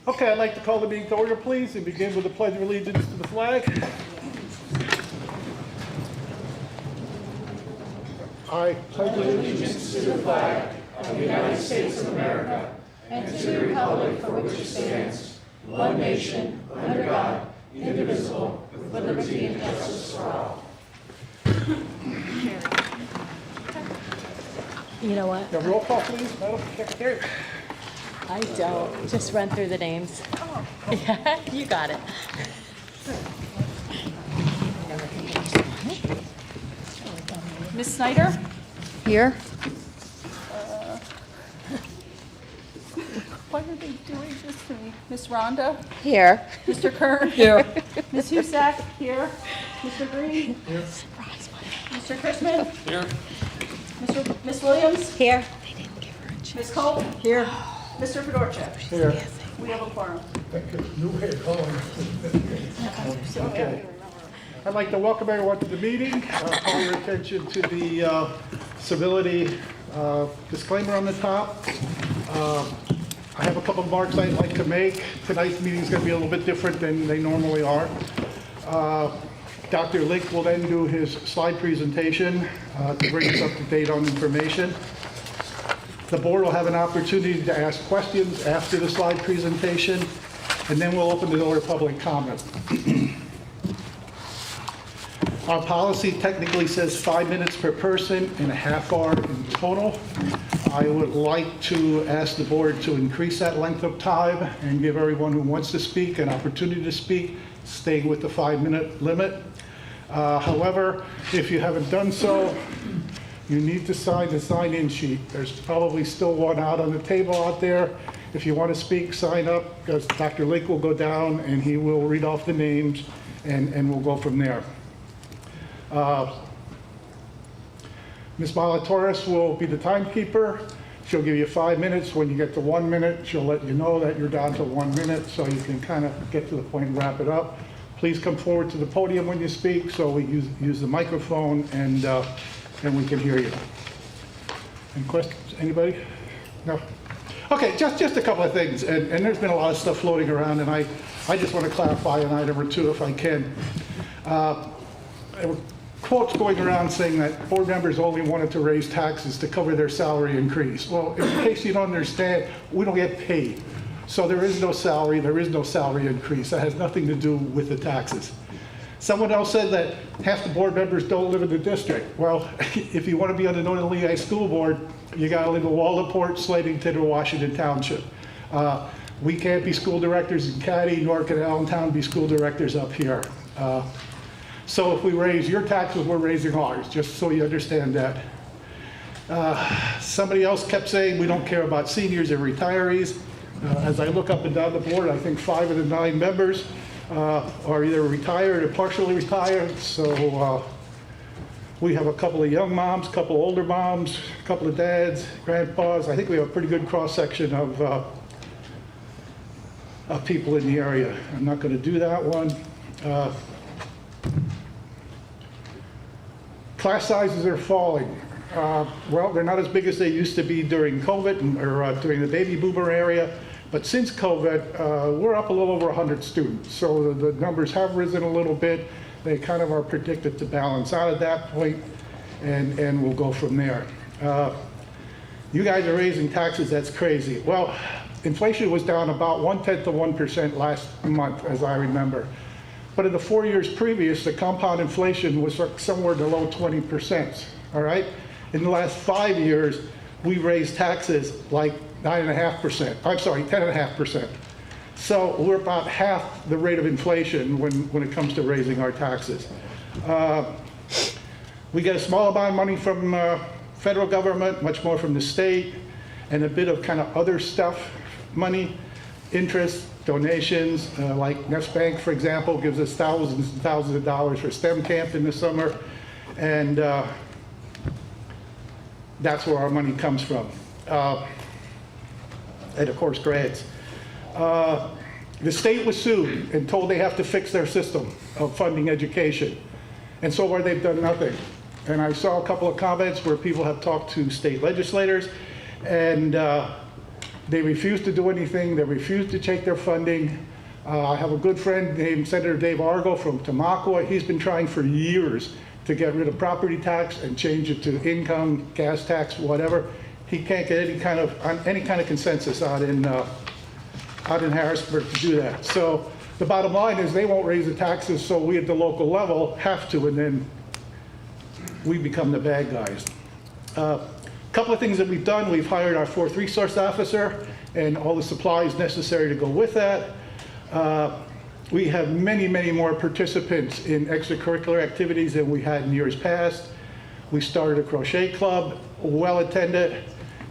Okay, I'd like to call the meeting to order, please, and begin with the Pledge of Allegiance to the flag. I pledge allegiance to the flag of the United States of America and to the republic for which it stands, one nation, under God, indivisible, with liberty and justice for all. You know what? Now, roll call, please, Madam Secretary. I don't. Just run through the names. Oh. Yeah, you got it. Ms. Snyder? Here. Why are they doing this to me? Ms. Rhonda? Here. Mr. Kern? Here. Ms. Husak? Here. Mr. Green? Here. Surprise, Mr. Chrisman? Here. Ms. Williams? Here. They didn't give her a chance. Ms. Colt? Here. Mr. Fedorchak? Here. We have a quorum. Thank you. You had calling. Okay. I'd like to welcome everyone to the meeting. Call your attention to the civility disclaimer on the top. I have a couple of remarks I'd like to make. Tonight's meeting is going to be a little bit different than they normally are. Dr. Link will then do his slide presentation to bring us up to date on information. The board will have an opportunity to ask questions after the slide presentation, and then we'll open the door to public comment. Our policy technically says 5 minutes per person and a half hour in total. I would like to ask the board to increase that length of time and give everyone who wants to speak an opportunity to speak, staying with the 5-minute limit. However, if you haven't done so, you need to sign the sign-in sheet. There's probably still one out on the table out there. If you want to speak, sign up, because Dr. Lake will go down and he will read off the names, and we'll go from there. Ms. Molatoris will be the timekeeper. She'll give you 5 minutes. When you get to 1 minute, she'll let you know that you're down to 1 minute, so you can kind of get to the point and wrap it up. Please come forward to the podium when you speak, so we use the microphone and we can hear you. Any questions? Anybody? No? Okay, just a couple of things, and there's been a lot of stuff floating around, and I just want to clarify an item or two if I can. There were quotes going around saying that board members only wanted to raise taxes to cover their salary increase. Well, in case you don't understand, we don't get paid. So there is no salary increase. That has nothing to do with the taxes. Someone else said that half the board members don't live in the district. Well, if you want to be on the Northern Lehigh School Board, you got to live in Waldport, Slatington, or Washington Township. We can't be school directors in Caddy, nor can Allentown be school directors up here. So if we raise your taxes, we're raising ours, just so you understand that. Somebody else kept saying we don't care about seniors or retirees. As I look up and down the board, I think 5 of the 9 members are either retired or partially retired. So we have a couple of young moms, a couple of older moms, a couple of dads, grandpas. I think we have a pretty good cross-section of people in the area. I'm not going to do that one. Class sizes are falling. Well, they're not as big as they used to be during COVID or during the baby boomer area. But since COVID, we're up a little over 100 students. So the numbers have risen a little bit. They kind of are predicted to balance out at that point, and we'll go from there. You guys are raising taxes, that's crazy. Well, inflation was down about 0.1% of 1% last month, as I remember. But in the 4 years previous, the compound inflation was somewhere in the low 20%, all right? In the last 5 years, we raised taxes like 9.5%. I'm sorry, 10.5%. So we're about half the rate of inflation when it comes to raising our taxes. We get a small amount of money from federal government, much more from the state, and a bit of kind of other stuff, money, interest, donations, like Nest Bank, for example, gives us thousands and thousands of dollars for STEM camp in the summer, and that's where our money comes from. And of course, grants. The state was sued and told they have to fix their system of funding education. And so far, they've done nothing. And I saw a couple of comments where people have talked to state legislators, and They refuse to do anything. They refuse to take their funding. I have a good friend named Senator Dave Argo from Tamaqua. He's been trying for years to get rid of property tax and change it to income, gas tax, whatever. He can't get any kind of consensus out in Harrisburg to do that. So the bottom line is they won't raise the taxes, so we at the local level have to, and then we become the bad guys. Couple of things that we've done. We've hired our 4th resource officer and all the supplies necessary to go with that. We have many, many more participants in extracurricular activities than we had in years past. We started a crochet club, well attended.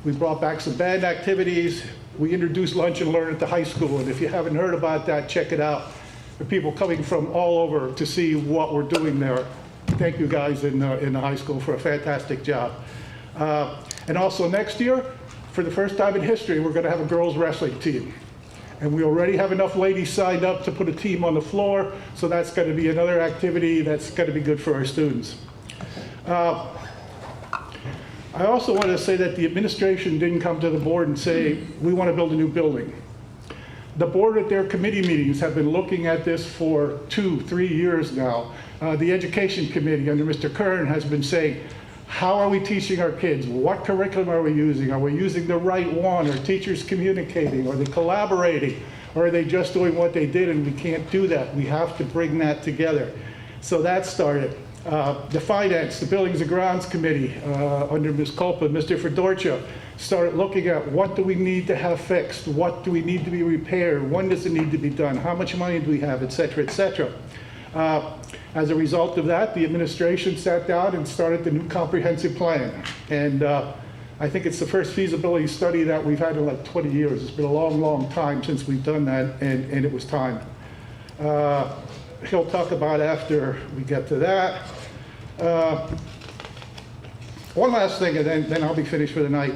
We brought back some band activities. We introduced Lunch and Learn at the high school, and if you haven't heard about that, check it out. There are people coming from all over to see what we're doing there. Thank you guys in the high school for a fantastic job. And also next year, for the first time in history, we're going to have a girls wrestling team. And we already have enough ladies signed up to put a team on the floor, so that's going to be another activity that's going to be good for our students. I also want to say that the administration didn't come to the board and say, we want to build a new building. The board at their committee meetings have been looking at this for 2-3 years now. The education committee under Mr. Kern has been saying, how are we teaching our kids? What curriculum are we using? Are we using the right one? Are teachers communicating? Are they collaborating? Or are they just doing what they did and we can't do that? We have to bring that together. So that started. The finance, the buildings and grounds committee under Ms. Culpa, Mr. Fedorcha, started looking at what do we need to have fixed? What do we need to be repaired? When does it need to be done? How much money do we have, et cetera, et cetera. As a result of that, the administration sat down and started the new comprehensive plan. And I think it's the first feasibility study that we've had in like 20 years. It's been a long, long time since we've done that, and it was time. He'll talk about after we get to that. One last thing, and then I'll be finished for the night.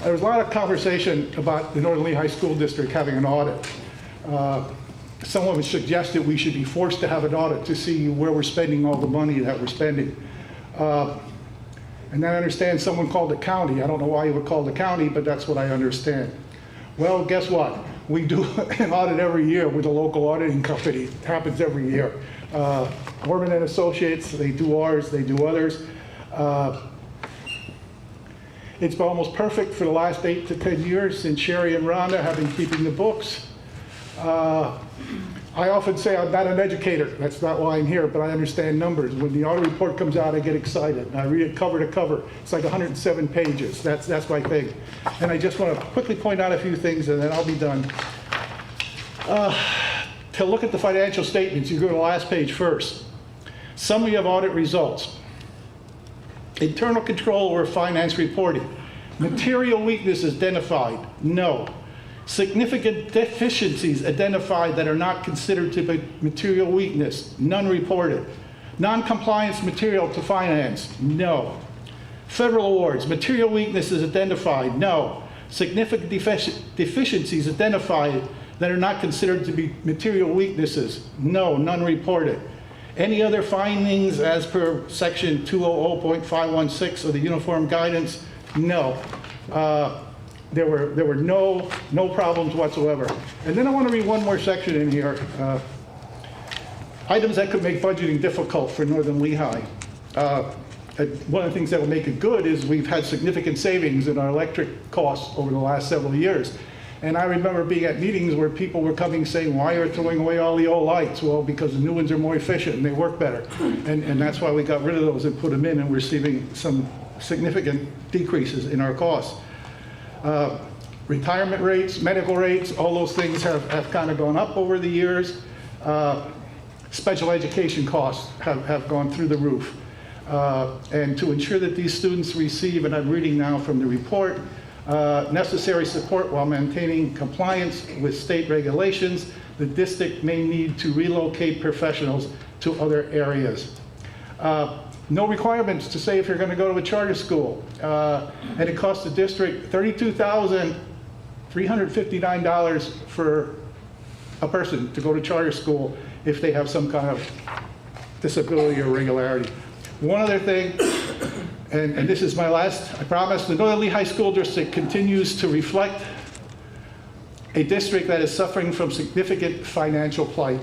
There was a lot of conversation about the Northern Lehigh School District having an audit. Someone suggested we should be forced to have an audit to see where we're spending all the money that we're spending. And then I understand someone called the county. I don't know why you would call the county, but that's what I understand. Well, guess what? We do an audit every year with a local auditing company. It happens every year. Orman and Associates, they do ours, they do others. It's been almost perfect for the last 8 to 10 years since Sherry and Rhonda have been keeping the books. I often say I'm not an educator. That's not why I'm here, but I understand numbers. When the audit report comes out, I get excited. I read it cover to cover. It's like 107 pages. That's my thing. And I just want to quickly point out a few things, and then I'll be done. To look at the financial statements, you go to the last page first. Summary of audit results. Internal control or finance reporting. Material weaknesses identified, no. Significant deficiencies identified that are not considered to be material weakness, none reported. Non-compliance material to finance, no. Federal awards, material weaknesses identified, no. Significant deficiencies identified that are not considered to be material weaknesses, no, none reported. Any other findings as per section 200.516 of the Uniform Guidance, no. There were no problems whatsoever. And then I want to read one more section in here. Items that could make budgeting difficult for Northern Lehigh. One of the things that will make it good is we've had significant savings in our electric costs over the last several years. And I remember being at meetings where people were coming saying, why are you throwing away all the old lights? Well, because the new ones are more efficient and they work better. And that's why we got rid of those and put them in, and we're receiving some significant decreases in our costs. Retirement rates, medical rates, all those things have kind of gone up over the years. Special education costs have gone through the roof. And to ensure that these students receive, and I'm reading now from the report, necessary support while maintaining compliance with state regulations, the district may need to relocate professionals to other areas. No requirements to say if you're going to go to a charter school. And it costs the district $32,359 for a person to go to charter school if they have some kind of disability or irregularity. One other thing, and this is my last, I promise, the Northern Lehigh School District continues to reflect a district that is suffering from significant financial plight.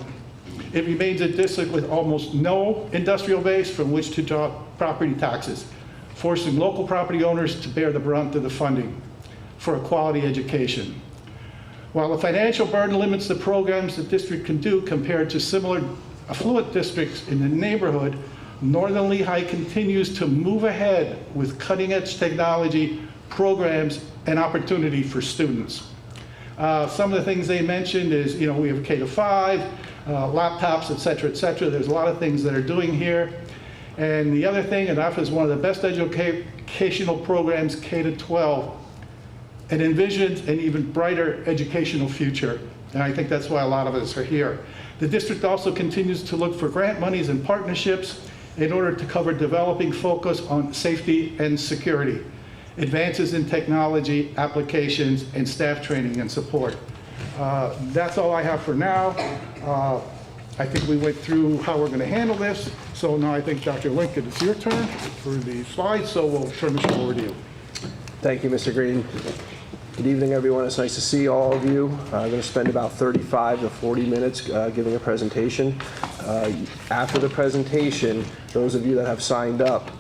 It remains a district with almost no industrial base from which to draw property taxes, forcing local property owners to bear the brunt of the funding for a quality education. While the financial burden limits the programs the district can do compared to similar affluent districts in the neighborhood, Northern Lehigh continues to move ahead with cutting-edge technology, programs, and opportunity for students. Some of the things they mentioned is, we have K-5, laptops, et cetera, et cetera. There's a lot of things that are doing here. And the other thing, it offers one of the best educational programs, K-12, and envisions an even brighter educational future. And I think that's why a lot of us are here. The district also continues to look for grant monies and partnerships in order to cover developing focus on safety and security, advances in technology, applications, and staff training and support. That's all I have for now. I think we went through how we're going to handle this. So now I think, Dr. Lincoln, it's your turn for the slides, so we'll turn this over to you. Thank you, Mr. Green. Good evening, everyone. It's nice to see all of you. I'm going to spend about 35 to 40 minutes giving a presentation. After the presentation, those of you that have signed up,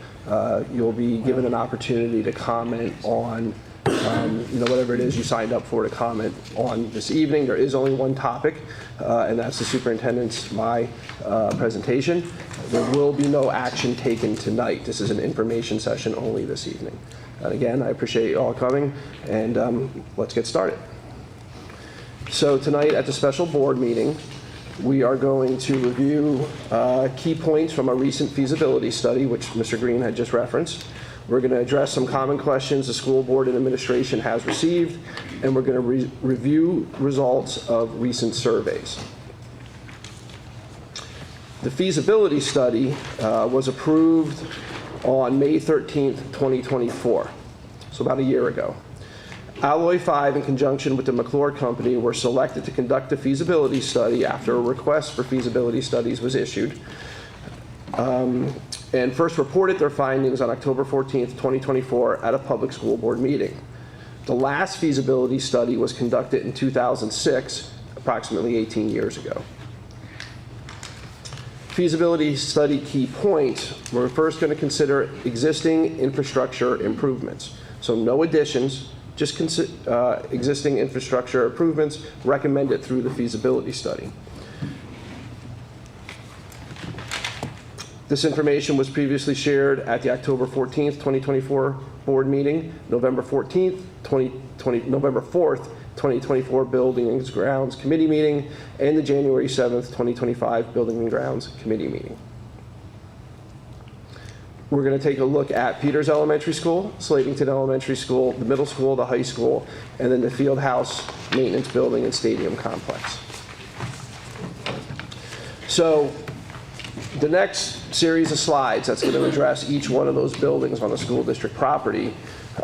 you'll be given an opportunity to comment on whatever it is you signed up for to comment on this evening. There is only one topic, and that's the superintendent's presentation. There will be no action taken tonight. This is an information session only this evening. And again, I appreciate you all coming, and let's get started. So tonight at the special board meeting, we are going to review key points from a recent feasibility study, which Mr. Green had just referenced. We're going to address some common questions the school board and administration has received, and we're going to review results of recent surveys. The feasibility study was approved on May 13th, 2024, so about a year ago. Alloy 5, in conjunction with the McClure Company, were selected to conduct a feasibility study after a request for feasibility studies was issued, and first reported their findings on October 14th, 2024 at a public school board meeting. The last feasibility study was conducted in 2006, approximately 18 years ago. Feasibility study key points, we're first going to consider existing infrastructure improvements. So no additions, just existing infrastructure improvements recommended through the feasibility study. This information was previously shared at the October 14th, 2024 board meeting, November 4th, 2024 Building and Grounds Committee meeting, and the January 7th, 2025 Building and Grounds Committee meeting. We're going to take a look at Peters Elementary School, Slatington Elementary School, the middle school, the high school, and then the field house, maintenance building, and stadium complex. So the next series of slides that's going to address each one of those buildings on the school district property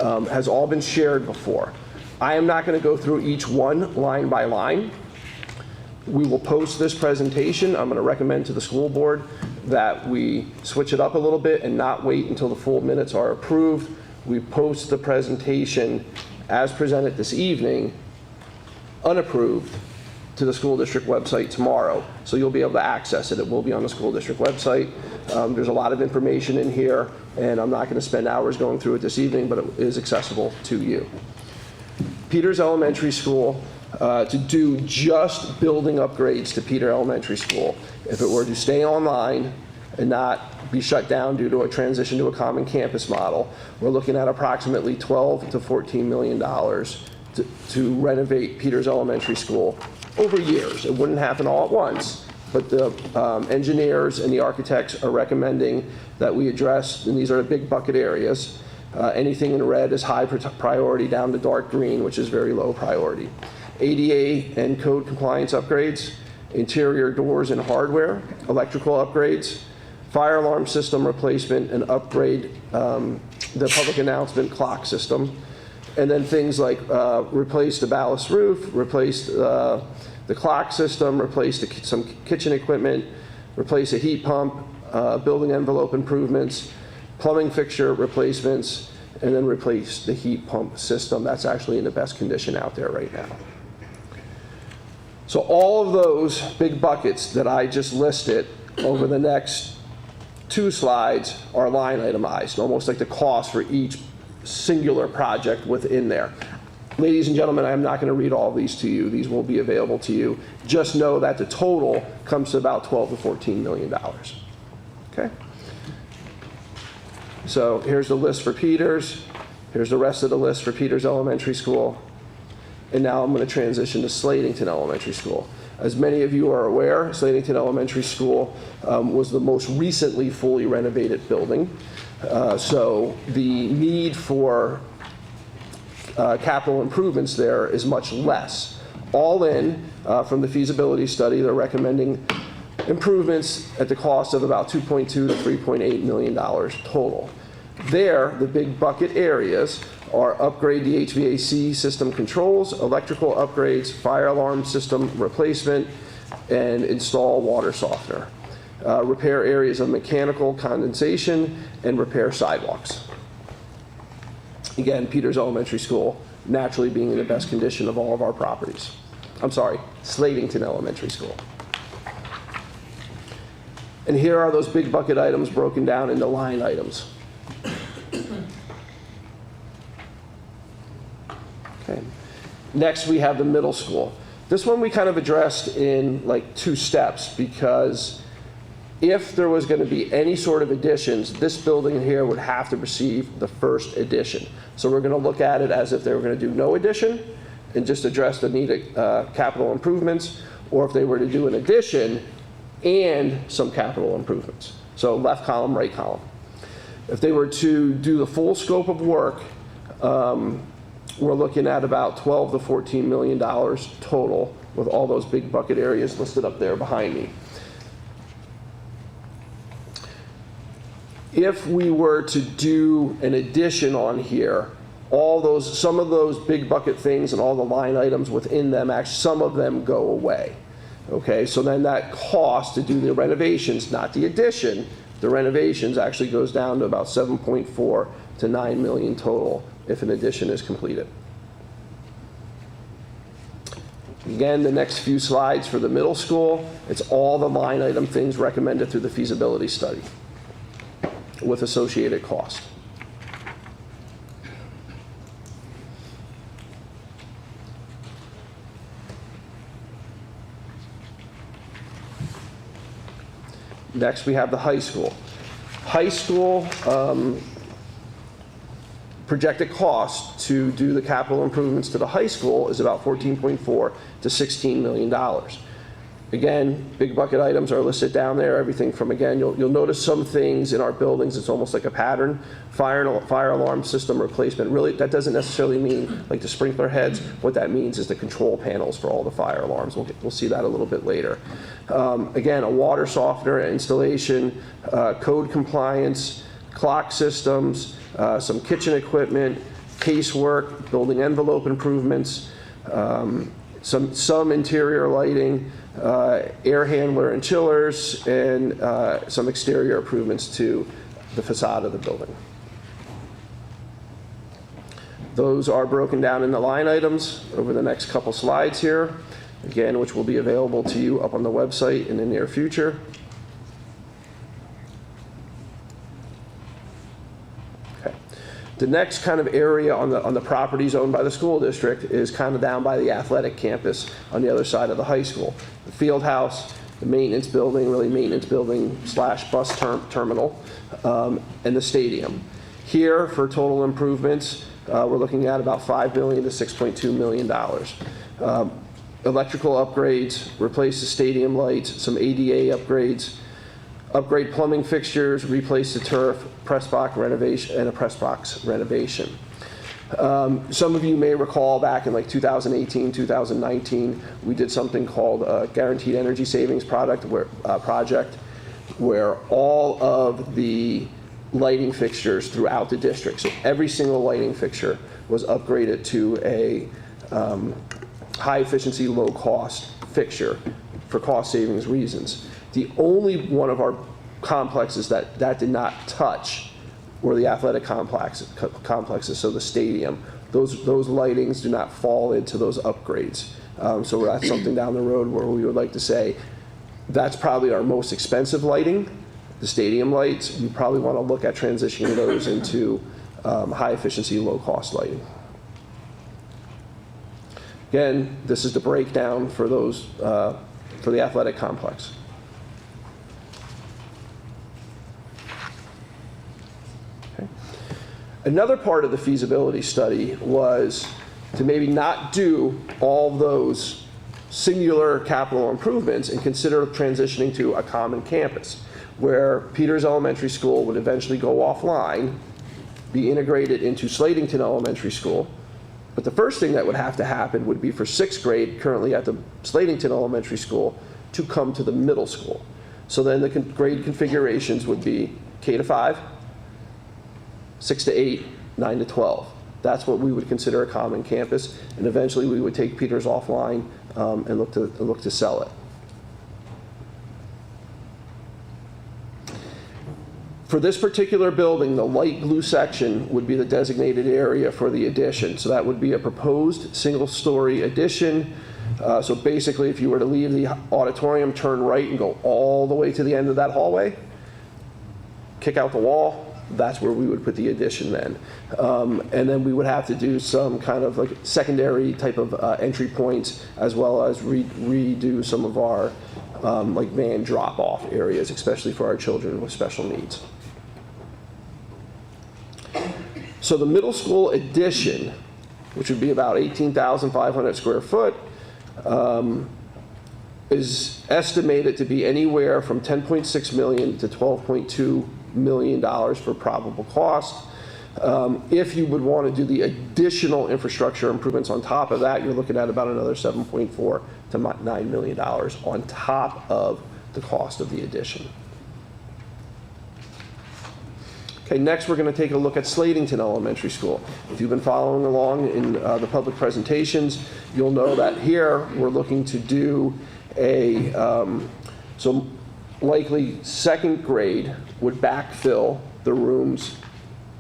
has all been shared before. I am not going to go through each one line by line. We will post this presentation. I'm going to recommend to the school board that we switch it up a little bit and not wait until the full minutes are approved. We post the presentation as presented this evening, unapproved, to the school district website tomorrow. So you'll be able to access it. It will be on the school district website. There's a lot of information in here, and I'm not going to spend hours going through it this evening, but it is accessible to you. Peters Elementary School, to do just building upgrades to Peters Elementary School. If it were to stay online and not be shut down due to a transition to a common campus model, we're looking at approximately $12 to $14 million to renovate Peters Elementary School over years. It wouldn't happen all at once, but the engineers and the architects are recommending that we address, and these are the big bucket areas. Anything in red is high priority down to dark green, which is very low priority. ADA and code compliance upgrades, interior doors and hardware, electrical upgrades, fire alarm system replacement, and upgrade the public announcement clock system. And then things like replace the ballast roof, replace the clock system, replace some kitchen equipment, replace a heat pump, building envelope improvements, plumbing fixture replacements, and then replace the heat pump system. That's actually in the best condition out there right now. So all of those big buckets that I just listed over the next 2 slides are line itemized, almost like the cost for each singular project within there. Ladies and gentlemen, I'm not going to read all of these to you. These will be available to you. Just know that the total comes to about $12 to $14 million. Okay? So here's the list for Peters. Here's the rest of the list for Peters Elementary School. And now I'm going to transition to Slatington Elementary School. As many of you are aware, Slatington Elementary School was the most recently fully renovated building. So the need for capital improvements there is much less. All in, from the feasibility study, they're recommending improvements at the cost of about $2.2 to $3.8 million total. There, the big bucket areas are upgrade the HVAC system controls, electrical upgrades, fire alarm system replacement, and install water softener. Repair areas of mechanical condensation, and repair sidewalks. Again, Peters Elementary School naturally being in the best condition of all of our properties. I'm sorry, Slatington Elementary School. And here are those big bucket items broken down into line items. Okay. Next, we have the middle school. This one we kind of addressed in like 2 steps, because if there was going to be any sort of additions, this building here would have to receive the first addition. So we're going to look at it as if they were going to do no addition and just address the needed capital improvements, or if they were to do an addition and some capital improvements. So left column, right column. If they were to do the full scope of work, we're looking at about $12 to $14 million total, with all those big bucket areas listed up there behind me. If we were to do an addition on here, some of those big bucket things and all the line items within them, actually some of them go away. Okay, so then that cost to do the renovations, not the addition, the renovations actually goes down to about $7.4 to $9 million total if an addition is completed. Again, the next few slides for the middle school, it's all the line item things recommended through the feasibility study with associated cost. Next, we have the high school. High school projected cost to do the capital improvements to the high school is about $14.4 to $16 million. Again, big bucket items are listed down there. Everything from, again, you'll notice some things in our buildings, it's almost like a pattern. Fire alarm system replacement. Really, that doesn't necessarily mean like the sprinkler heads. What that means is the control panels for all the fire alarms. We'll see that a little bit later. Again, a water softener installation, code compliance, clock systems, some kitchen equipment, casework, building envelope improvements, some interior lighting, air handler and chillers, and some exterior improvements to the facade of the building. Those are broken down into line items over the next couple slides here, again, which will be available to you up on the website in the near future. Okay. The next kind of area on the properties owned by the school district is kind of down by the athletic campus on the other side of the high school. The field house, the maintenance building, really maintenance building / bus terminal, and the stadium. Here, for total improvements, we're looking at about $5 million to $6.2 million. Electrical upgrades, replace the stadium lights, some ADA upgrades, upgrade plumbing fixtures, replace the turf, press box renovation, and a press box renovation. Some of you may recall back in like 2018, 2019, we did something called a Guaranteed Energy Savings project where all of the lighting fixtures throughout the district, so every single lighting fixture was upgraded to a high efficiency, low cost fixture for cost savings reasons. The only one of our complexes that did not touch were the athletic complexes, so the stadium. Those lightings do not fall into those upgrades. So that's something down the road where we would like to say, that's probably our most expensive lighting, the stadium lights. We probably want to look at transitioning those into high efficiency, low cost lighting. Again, this is the breakdown for those, for the athletic complex. Okay. Another part of the feasibility study was to maybe not do all those singular capital improvements and consider transitioning to a common campus, where Peters Elementary School would eventually go offline, be integrated into Slatington Elementary School. But the first thing that would have to happen would be for 6th grade, currently at the Slatington Elementary School, to come to the middle school. So then the grade configurations would be K to 5, 6 to 8, 9 to 12. That's what we would consider a common campus, and eventually we would take Peters offline and look to sell it. For this particular building, the light blue section would be the designated area for the addition. So that would be a proposed single-story addition. So basically, if you were to leave the auditorium, turn right and go all the way to the end of that hallway, kick out the wall, that's where we would put the addition then. And then we would have to do some kind of like secondary type of entry points, as well as redo some of our like van drop-off areas, especially for our children with special needs. So the middle school addition, which would be about 18,500 square foot, is estimated to be anywhere from $10.6 million to $12.2 million for probable cost. If you would want to do the additional infrastructure improvements on top of that, you're looking at about another $7.4 to $9 million on top of the cost of the addition. Okay, next we're going to take a look at Slatington Elementary School. If you've been following along in the public presentations, you'll know that here we're looking to do a, so likely 2nd grade would backfill the rooms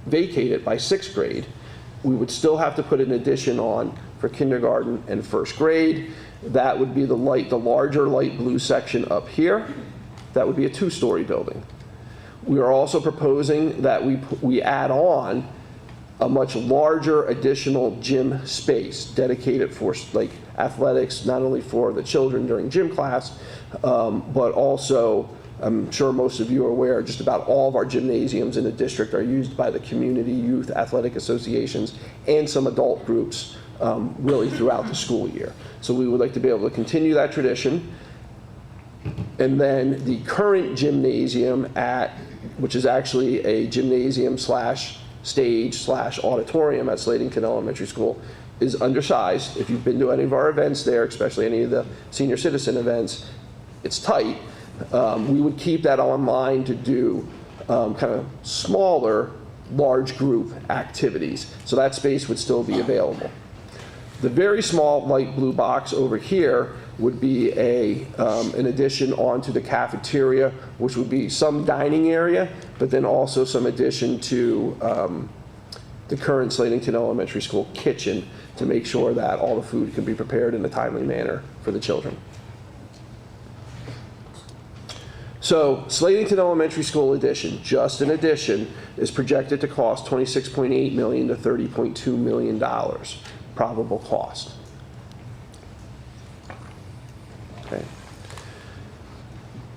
vacated by 6th grade. We would still have to put an addition on for kindergarten and 1st grade. That would be the larger light blue section up here. That would be a 2-story building. We are also proposing that we add on a much larger additional gym space dedicated for like athletics, not only for the children during gym class, but also, I'm sure most of you are aware, just about all of our gymnasiums in the district are used by the community youth athletic associations and some adult groups really throughout the school year. So we would like to be able to continue that tradition. And then the current gymnasium which is actually a gymnasium / stage / auditorium at Slatington Elementary School, is undersized. If you've been to any of our events there, especially any of the senior citizen events, it's tight. We would keep that online to do kind of smaller, large group activities. So that space would still be available. The very small light blue box over here would be an addition onto the cafeteria, which would be some dining area, but then also some addition to the current Slatington Elementary School kitchen to make sure that all the food can be prepared in a timely manner for the children. So Slatington Elementary School addition, just an addition, is projected to cost $26.8 million to $30.2 million, probable cost. Okay.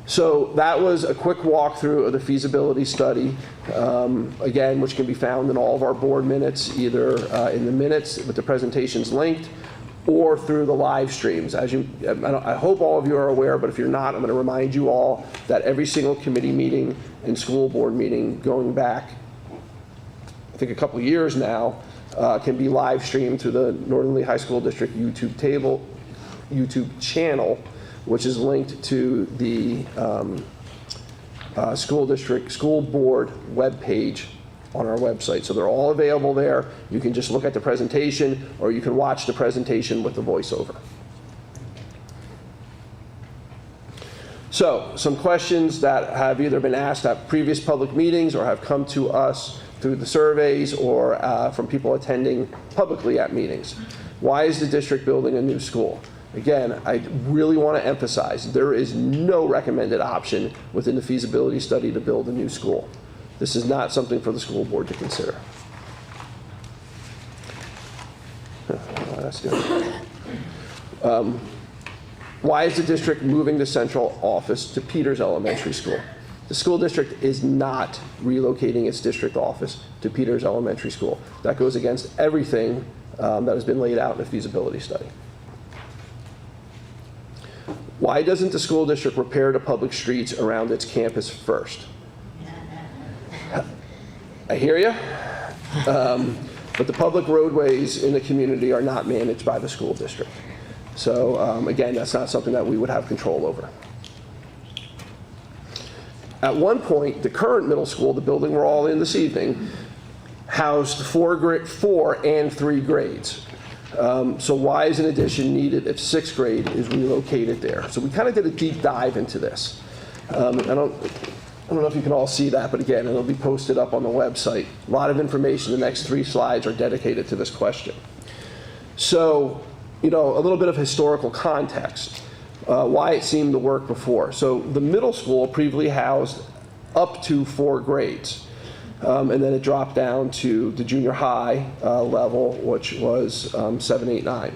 So that was a quick walkthrough of the feasibility study, again, which can be found in all of our board minutes, either in the minutes with the presentations linked, or through the live streams. I hope all of you are aware, but if you're not, I'm going to remind you all that every single committee meeting and school board meeting going back, I think a couple years now, can be live streamed through the Northern Lehigh School District YouTube channel, which is linked to the school board webpage on our website. So they're all available there. You can just look at the presentation, or you can watch the presentation with the voiceover. So some questions that have either been asked at previous public meetings or have come to us through the surveys or from people attending publicly at meetings. Why is the district building a new school? Again, I really want to emphasize, there is no recommended option within the feasibility study to build a new school. This is not something for the school board to consider. That's good. Why is the district moving the central office to Peters Elementary School? The school district is not relocating its district office to Peters Elementary School. That goes against everything that has been laid out in the feasibility study. Why doesn't the school district repair the public streets around its campus first? I hear you, but the public roadways in the community are not managed by the school district. So again, that's not something that we would have control over. At one point, the current middle school, the building we're all in this evening, housed 4 and 3 grades. So why is an addition needed if 6th grade is relocated there? So we kind of did a deep dive into this. I don't know if you can all see that, but again, it'll be posted up on the website. A lot of information. The next 3 slides are dedicated to this question. So, a little bit of historical context, why it seemed to work before. So the middle school previously housed up to 4 grades. And then it dropped down to the junior high level, which was 7, 8, 9.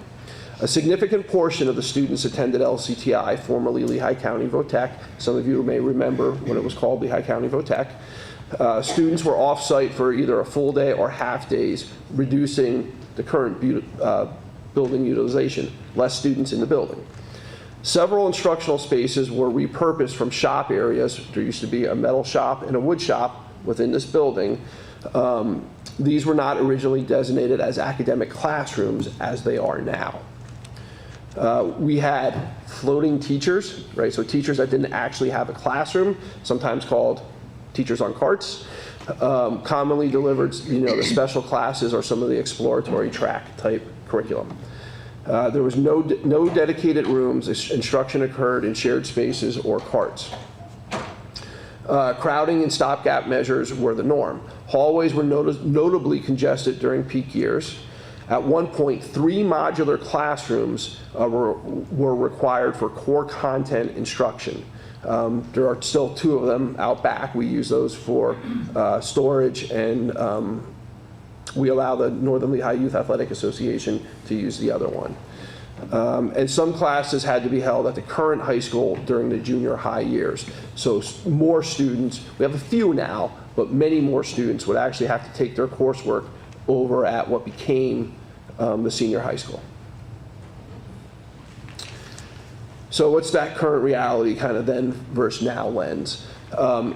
A significant portion of the students attended LCTI, formerly Lehigh County Votech. Some of you may remember when it was called Lehigh County Votech. Students were off-site for either a full day or half days, reducing the current building utilization, less students in the building. Several instructional spaces were repurposed from shop areas. There used to be a metal shop and a wood shop within this building. These were not originally designated as academic classrooms as they are now. We had floating teachers, right? So teachers that didn't actually have a classroom, sometimes called teachers on carts, commonly delivered, the special classes or some of the exploratory track type curriculum. There was no dedicated rooms. Instruction occurred in shared spaces or carts. Crowding and stopgap measures were the norm. Hallways were notably congested during peak years. At one point, 3 modular classrooms were required for core content instruction. There are still 2 of them out back. We use those for storage, and we allow the Northern Lehigh Youth Athletic Association to use the other one. And some classes had to be held at the current high school during the junior high years. So more students, we have a few now, but many more students would actually have to take their coursework over at what became the senior high school. So what's that current reality kind of then versus now lens?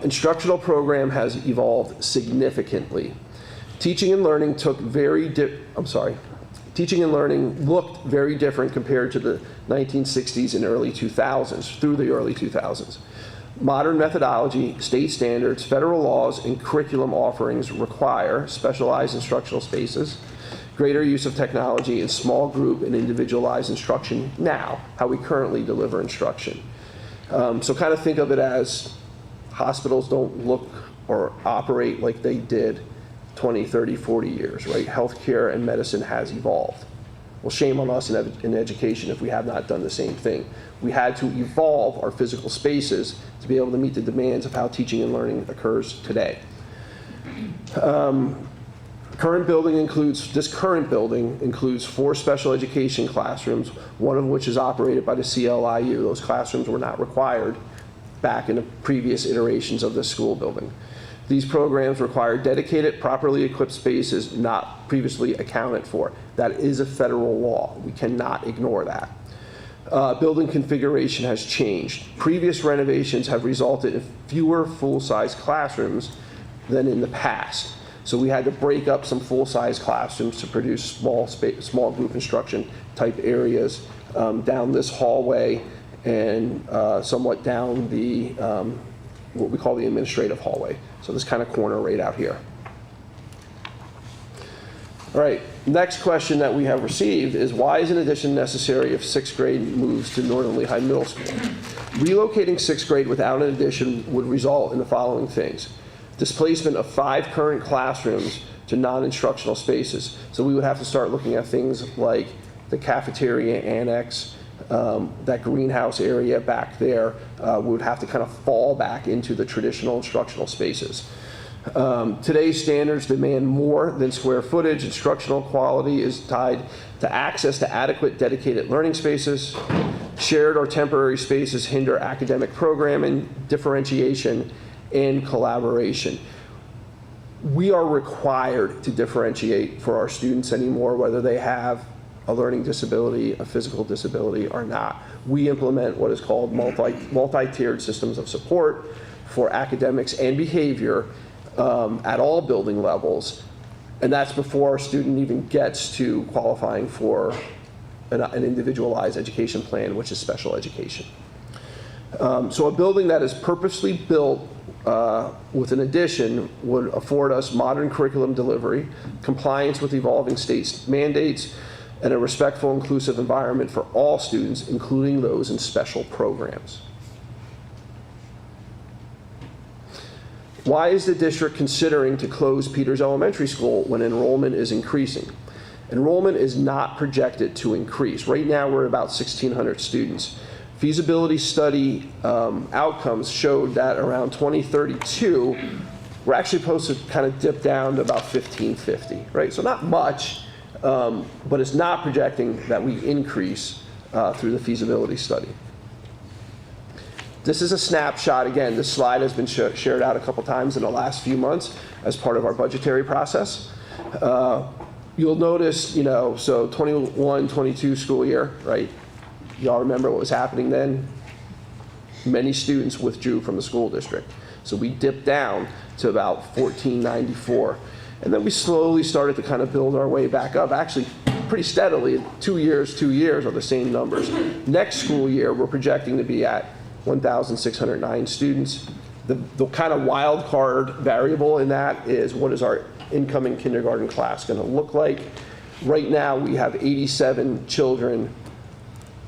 Instructional program has evolved significantly. Teaching and learning looked very different compared to the 1960s and early 2000s, through the early 2000s. Modern methodology, state standards, federal laws, and curriculum offerings require specialized instructional spaces, greater use of technology, and small group and individualized instruction now, how we currently deliver instruction. So kind of think of it as hospitals don't look or operate like they did 20, 30, 40 years, right? Healthcare and medicine has evolved. Well, shame on us in education if we have not done the same thing. We had to evolve our physical spaces to be able to meet the demands of how teaching and learning occurs today. This current building includes 4 special education classrooms, one of which is operated by the CLIU. Those classrooms were not required back in the previous iterations of the school building. These programs require dedicated, properly equipped spaces not previously accounted for. That is a federal law. We cannot ignore that. Building configuration has changed. Previous renovations have resulted in fewer full-size classrooms than in the past. So we had to break up some full-size classrooms to produce small group instruction type areas down this hallway and somewhat down the what we call the administrative hallway. So this kind of corner right out here. All right, next question that we have received is why is an addition necessary if 6th grade moves to Northern Lehigh Middle School? Relocating 6th grade without an addition would result in the following things. Displacement of 5 current classrooms to non-instructional spaces. So we would have to start looking at things like the cafeteria annex, that greenhouse area back there would have to kind of fall back into the traditional instructional spaces. Today's standards demand more than square footage. Instructional quality is tied to access to adequate dedicated learning spaces. Shared or temporary spaces hinder academic programming, differentiation, and collaboration. We are required to differentiate for our students anymore, whether they have a learning disability, a physical disability, or not. We implement what is called multi-tiered systems of support for academics and behavior at all building levels, and that's before a student even gets to qualifying for an individualized education plan, which is special education. So a building that is purposely built with an addition would afford us modern curriculum delivery, compliance with evolving state mandates, and a respectful, inclusive environment for all students, including those in special programs. Why is the district considering to close Peters Elementary School when enrollment is increasing? Enrollment is not projected to increase. Right now, we're about 1,600 students. Feasibility study outcomes showed that around 2032, we're actually supposed to kind of dip down to about 1,550, right? So not much, but it's not projecting that we increase through the feasibility study. This is a snapshot. Again, this slide has been shared out a couple times in the last few months as part of our budgetary process. You'll notice, so 21-22 school year, right? Y'all remember what was happening then? Many students withdrew from the school district. So we dipped down to about 1,494. And then we slowly started to kind of build our way back up, actually pretty steadily. 2 years are the same numbers. Next school year, we're projecting to be at 1,609 students. The kind of wild card variable in that is, what is our incoming kindergarten class going to look like? Right now, we have 87 children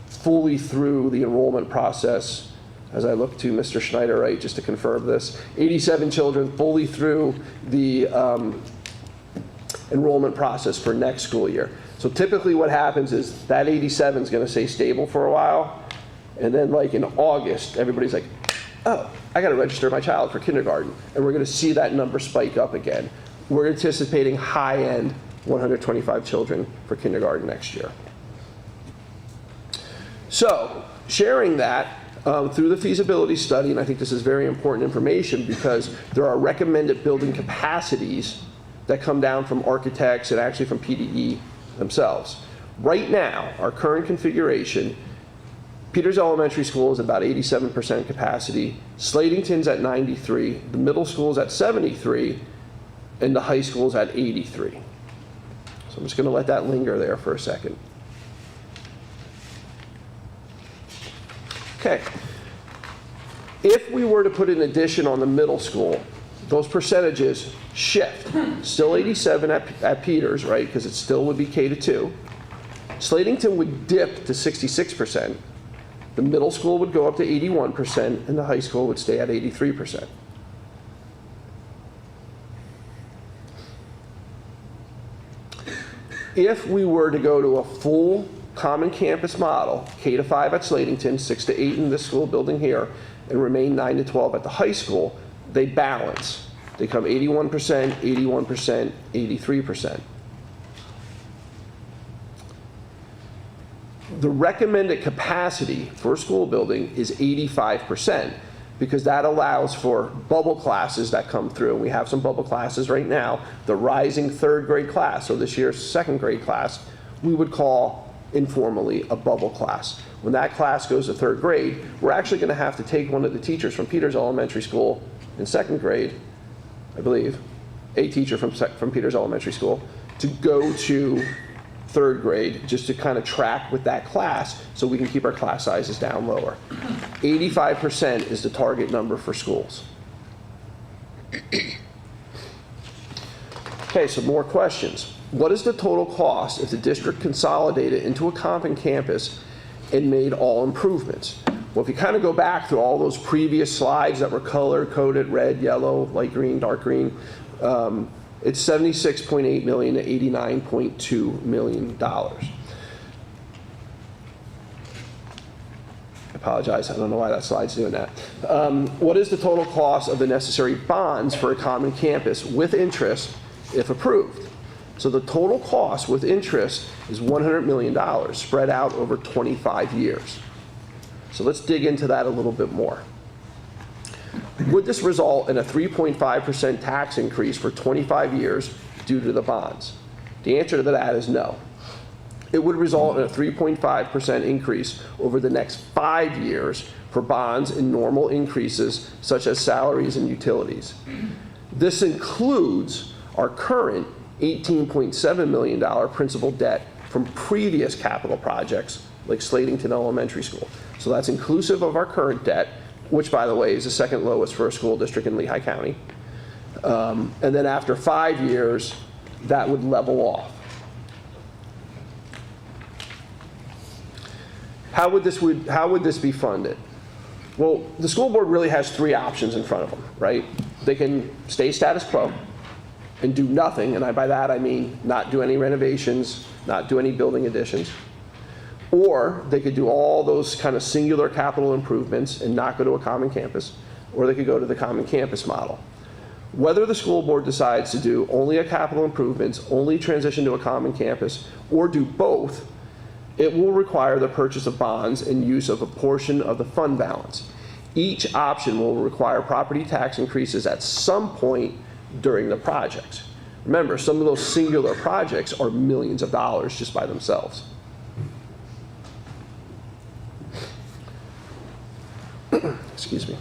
fully through the enrollment process. As I look to Mr. Schneider, right, just to confirm this, 87 children fully through the enrollment process for next school year. So typically what happens is that 87 is going to stay stable for a while, and then like in August, everybody's like, oh, I got to register my child for kindergarten, and we're going to see that number spike up again. We're anticipating high-end 125 children for kindergarten next year. So sharing that through the feasibility study, and I think this is very important information because there are recommended building capacities that come down from architects and actually from PDE themselves. Right now, our current configuration, Peters Elementary School is about 87% capacity, Slatington's at 93, the middle school's at 73, and the high school's at 83. So I'm just going to let that linger there for a second. Okay. If we were to put an addition on the middle school, those percentages shift. Still 87 at Peters, right, because it still would be K-2. Slatington would dip to 66%. The middle school would go up to 81%, and the high school would stay at 83%. If we were to go to a full common campus model, K-5 at Slatington, 6 to 8 in this school building here, and remain 9 to 12 at the high school, they balance. They come 81%, 81%, 83%. The recommended capacity for a school building is 85%, because that allows for bubble classes that come through. We have some bubble classes right now. The rising third grade class, so this year's second grade class, we would call informally a bubble class. When that class goes to third grade, we're actually going to have to take one of the teachers from Peters Elementary School in second grade, I believe, a teacher from Peters Elementary School, to go to third grade just to kind of track with that class so we can keep our class sizes down lower. 85% is the target number for schools. Okay, so more questions. What is the total cost if the district consolidated into a common campus and made all improvements? Well, if you kind of go back through all those previous slides that were color-coded, red, yellow, light green, dark green, it's $76.8 million to $89.2 million. apologize, I don't know why that slide's doing that. What is the total cost of the necessary bonds for a common campus with interest if approved? So the total cost with interest is $100 million spread out over 25 years. So let's dig into that a little bit more. Would this result in a 3.5% tax increase for 25 years due to the bonds? The answer to that is no. It would result in a 3.5% increase over the next 5 years for bonds and normal increases such as salaries and utilities. This includes our current $18.7 million principal debt from previous capital projects like Slatington Elementary School. So that's inclusive of our current debt, which, by the way, is the second lowest for a school district in Lehigh County. And then after 5 years, that would level off. How would this be funded? Well, the school board really has 3 options in front of them, right? They can stay status quo and do nothing, and by that I mean not do any renovations, not do any building additions. Or they could do all those kind of singular capital improvements and not go to a common campus, or they could go to the common campus model. Whether the school board decides to do only a capital improvements, only transition to a common campus, or do both, it will require the purchase of bonds and use of a portion of the fund balance. Each option will require property tax increases at some point during the projects. Remember, some of those singular projects are millions of dollars just by themselves. Excuse me.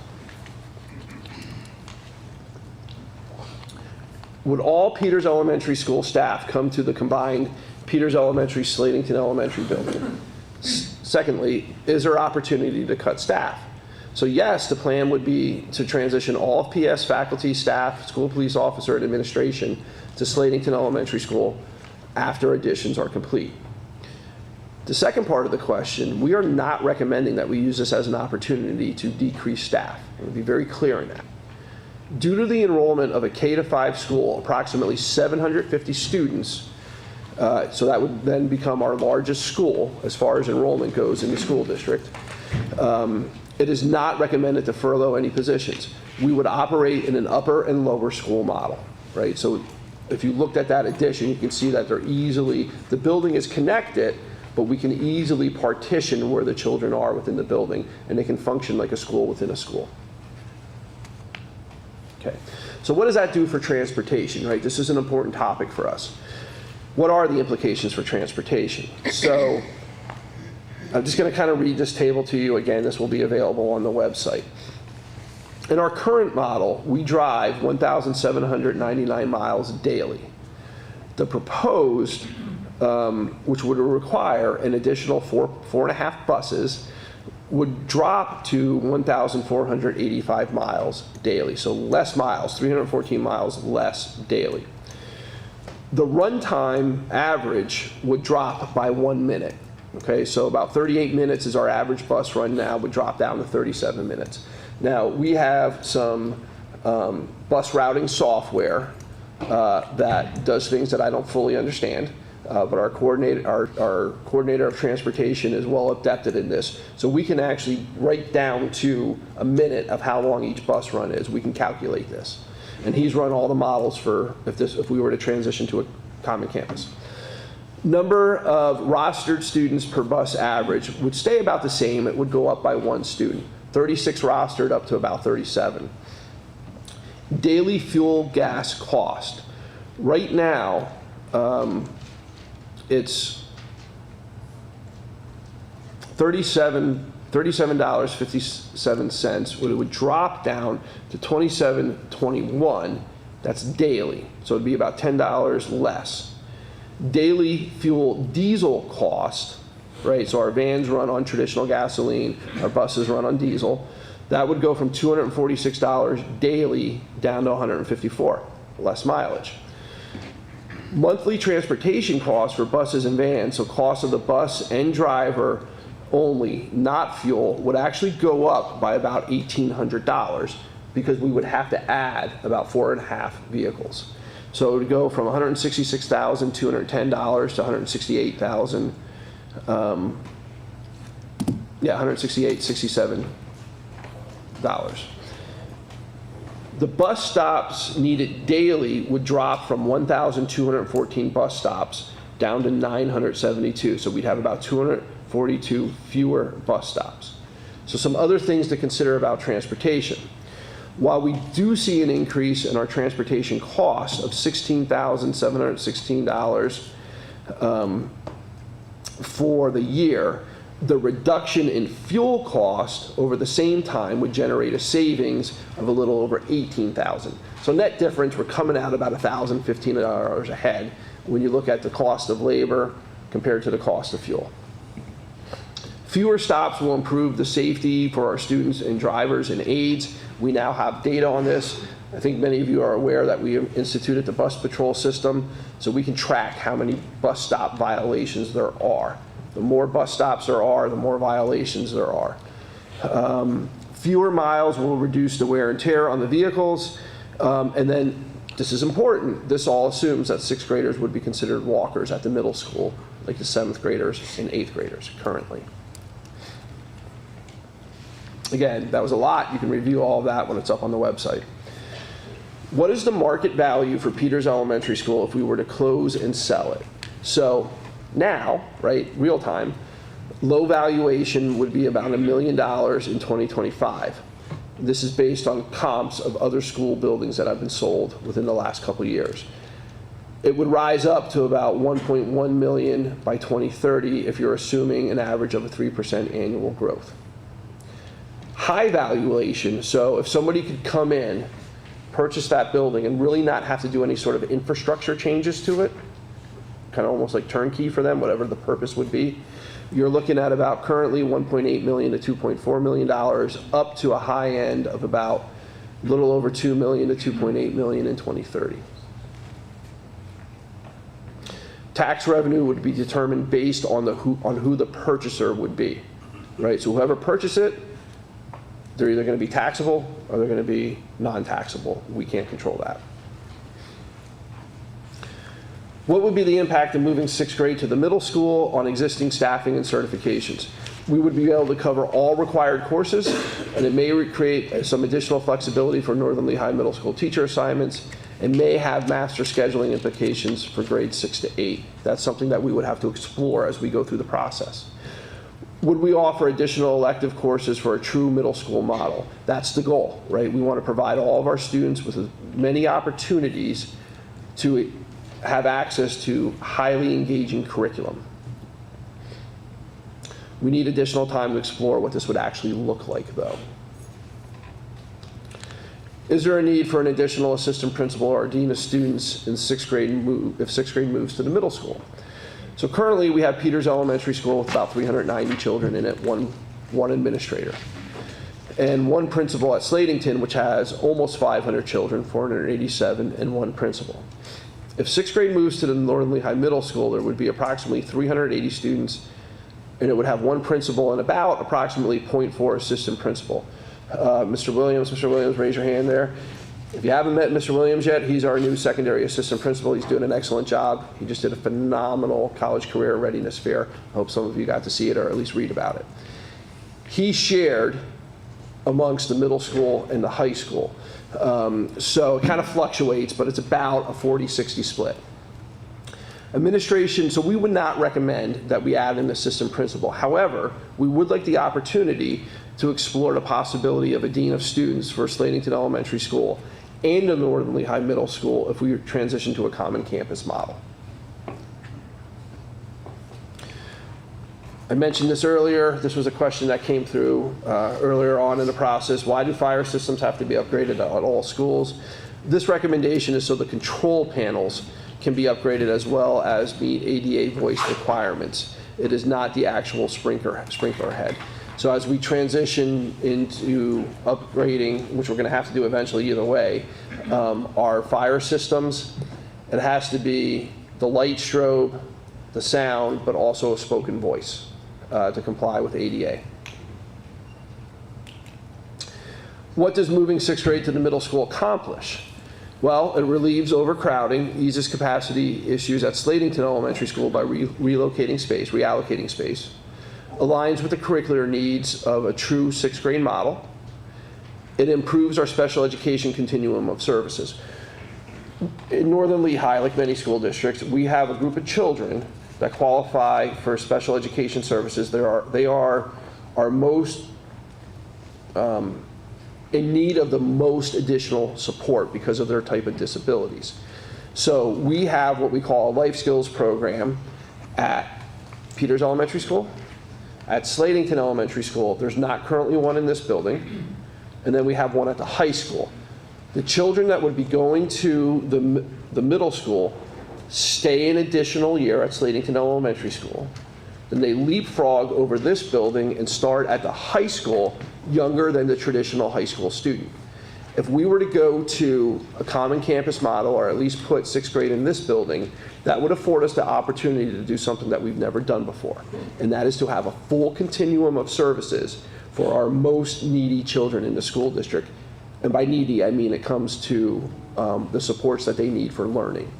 Would all Peters Elementary School staff come to the combined Peters Elementary, Slatington Elementary building? Secondly, is there opportunity to cut staff? So yes, the plan would be to transition all of PS faculty, staff, school police officer, and administration to Slatington Elementary School after additions are complete. The second part of the question, we are not recommending that we use this as an opportunity to decrease staff. I want to be very clear on that. Due to the enrollment of a K-5 school, approximately 750 students, so that would then become our largest school as far as enrollment goes in the school district. It is not recommended to furlough any positions. We would operate in an upper and lower school model, right? So if you looked at that addition, you can see that they're easily, the building is connected, but we can easily partition where the children are within the building, and they can function like a school within a school. Okay, so what does that do for transportation, right? This is an important topic for us. What are the implications for transportation? So I'm just going to kind of read this table to you. Again, this will be available on the website. In our current model, we drive 1,799 miles daily. The proposed, which would require an additional 4.5 buses, would drop to 1,485 miles daily. So less miles, 314 miles less daily. The runtime average would drop by 1 minute. Okay, so about 38 minutes is our average bus run now, would drop down to 37 minutes. Now, we have some bus routing software that does things that I don't fully understand, but our coordinator of transportation is well adepted in this. So we can actually write down to a minute of how long each bus run is. We can calculate this. And he's run all the models for if we were to transition to a common campus. Number of rostered students per bus average would stay about the same. It would go up by 1 student. 36 rostered up to about 37. Daily fuel gas cost. Right now, it's $37.57. It would drop down to $27.21. That's daily. So it'd be about $10 less. Daily fuel diesel cost, right? So our vans run on traditional gasoline, our buses run on diesel. That would go from $246 daily down to $154, less mileage. Monthly transportation costs for buses and vans, so cost of the bus and driver only, not fuel, would actually go up by about $1,800 because we would have to add about 4.5 vehicles. So it would go from $166,210 to $168,000. Yeah, $168.67. The bus stops needed daily would drop from 1,214 bus stops down to 972. So we'd have about 242 fewer bus stops. So some other things to consider about transportation. While we do see an increase in our transportation costs of $16,716 for the year, the reduction in fuel cost over the same time would generate a savings of a little over $18,000. So net difference, we're coming out about $1,015 ahead when you look at the cost of labor compared to the cost of fuel. Fewer stops will improve the safety for our students and drivers and aides. We now have data on this. I think many of you are aware that we instituted the bus patrol system, so we can track how many bus stop violations there are. The more bus stops there are, the more violations there are. Fewer miles will reduce the wear and tear on the vehicles. And then, this is important, this all assumes that 6th graders would be considered walkers at the middle school, like the 7th graders and 8th graders currently. Again, that was a lot. You can review all of that when it's up on the website. What is the market value for Peters Elementary School if we were to close and sell it? So now, right, real time, low valuation would be about $1 million in 2025. This is based on comps of other school buildings that have been sold within the last couple of years. It would rise up to about 1.1 million by 2030 if you're assuming an average of a 3% annual growth. High valuation, so if somebody could come in, purchase that building, and really not have to do any sort of infrastructure changes to it, kind of almost like turnkey for them, whatever the purpose would be, you're looking at about currently $1.8 million to $2.4 million, up to a high end of about a little over $2 million to $2.8 million in 2030. Tax revenue would be determined based on who the purchaser would be, right? So whoever purchased it, they're either going to be taxable or they're going to be non-taxable. We can't control that. What would be the impact of moving 6th grade to the middle school on existing staffing and certifications? We would be able to cover all required courses, and it may create some additional flexibility for Northern Lehigh Middle School teacher assignments, and may have master scheduling implications for grades 6 to 8. That's something that we would have to explore as we go through the process. Would we offer additional elective courses for a true middle school model? That's the goal, right? We want to provide all of our students with as many opportunities to have access to highly engaging curriculum. We need additional time to explore what this would actually look like, though. Is there a need for an additional assistant principal or dean of students in 6th grade if 6th grade moves to the middle school? So currently we have Peters Elementary School with about 390 children in it, one administrator. And one principal at Slatington, which has almost 500 children, 487, and one principal. If 6th grade moves to the Northern Lehigh Middle School, there would be approximately 380 students, and it would have one principal and about approximately 0.4 assistant principal. Mr. Williams, raise your hand there. If you haven't met Mr. Williams yet, he's our new secondary assistant principal. He's doing an excellent job. He just did a phenomenal college career readiness fair. I hope some of you got to see it or at least read about it. He shared amongst the middle school and the high school. So it kind of fluctuates, but it's about a 40-60 split. Administration, so we would not recommend that we add an assistant principal. However, we would like the opportunity to explore the possibility of a dean of students for Slatington Elementary School and the Northern Lehigh Middle School if we transition to a common campus model. I mentioned this earlier. This was a question that came through earlier on in the process. Why do fire systems have to be upgraded at all schools? This recommendation is so the control panels can be upgraded as well as meet ADA voice requirements. It is not the actual sprinkler head. So as we transition into upgrading, which we're going to have to do eventually either way, our fire systems, it has to be the light strobe, the sound, but also a spoken voice to comply with ADA. What does moving 6th grade to the middle school accomplish? Well, it relieves overcrowding, eases capacity issues at Slatington Elementary School by reallocating space, aligns with the curricular needs of a true sixth grade model. It improves our special education continuum of services. In Northern Lehigh, like many school districts, we have a group of children that qualify for special education services. They are our most in need of the most additional support because of their type of disabilities. So we have what we call a life skills program at Peters Elementary School, at Slatington Elementary School. There's not currently one in this building. And then we have one at the high school. The children that would be going to the middle school stay an additional year at Slatington Elementary School. Then they leapfrog over this building and start at the high school younger than the traditional high school student. If we were to go to a common campus model, or at least put sixth grade in this building, that would afford us the opportunity to do something that we've never done before. And that is to have a full continuum of services for our most needy children in the school district. And by needy, I mean it comes to the supports that they need for learning.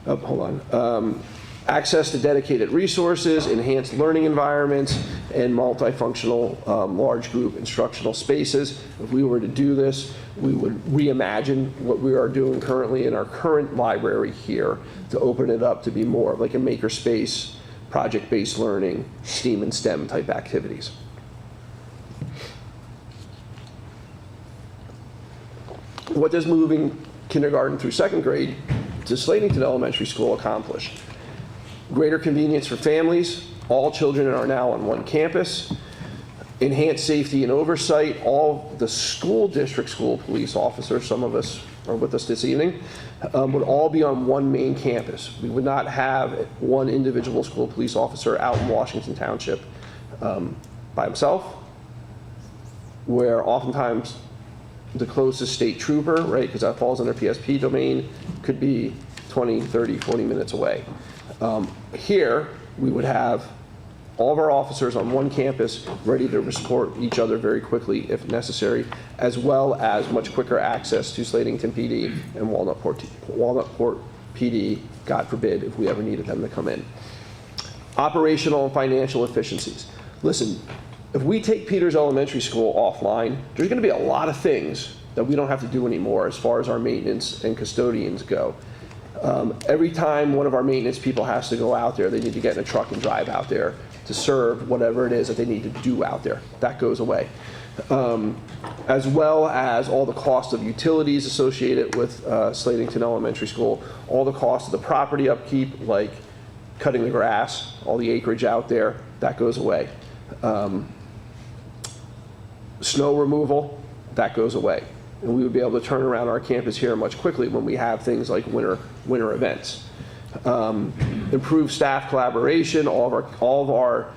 Oh, hold on. Access to dedicated resources, enhanced learning environments, and multifunctional large group instructional spaces. If we were to do this, we would reimagine what we are doing currently in our current library here to open it up to be more of like a makerspace, project-based learning, STEAM and STEM type activities. What does moving kindergarten through second grade to Slatington Elementary School accomplish? Greater convenience for families. All children are now on one campus. Enhanced safety and oversight. All the school district school police officers, some of us are with us this evening, would all be on one main campus. We would not have one individual school police officer out in Washington Township by himself, where oftentimes the closest state trooper, right, because that falls under PSP domain, could be 20, 30, 40 minutes away. Here, we would have all of our officers on one campus ready to support each other very quickly if necessary, as well as much quicker access to Slatington PD and Walnut Port PD, God forbid, if we ever needed them to come in. Operational and financial efficiencies. Listen, if we take Peters Elementary School offline, there's going to be a lot of things that we don't have to do anymore as far as our maintenance and custodians go. Every time one of our maintenance people has to go out there, they need to get in a truck and drive out there to serve whatever it is that they need to do out there. That goes away. As well as all the cost of utilities associated with Slatington Elementary School, all the cost of the property upkeep, like cutting the grass, all the acreage out there, that goes away. Snow removal, that goes away. And we would be able to turn around our campus here much quickly when we have things like winter events. Improve staff collaboration. All of our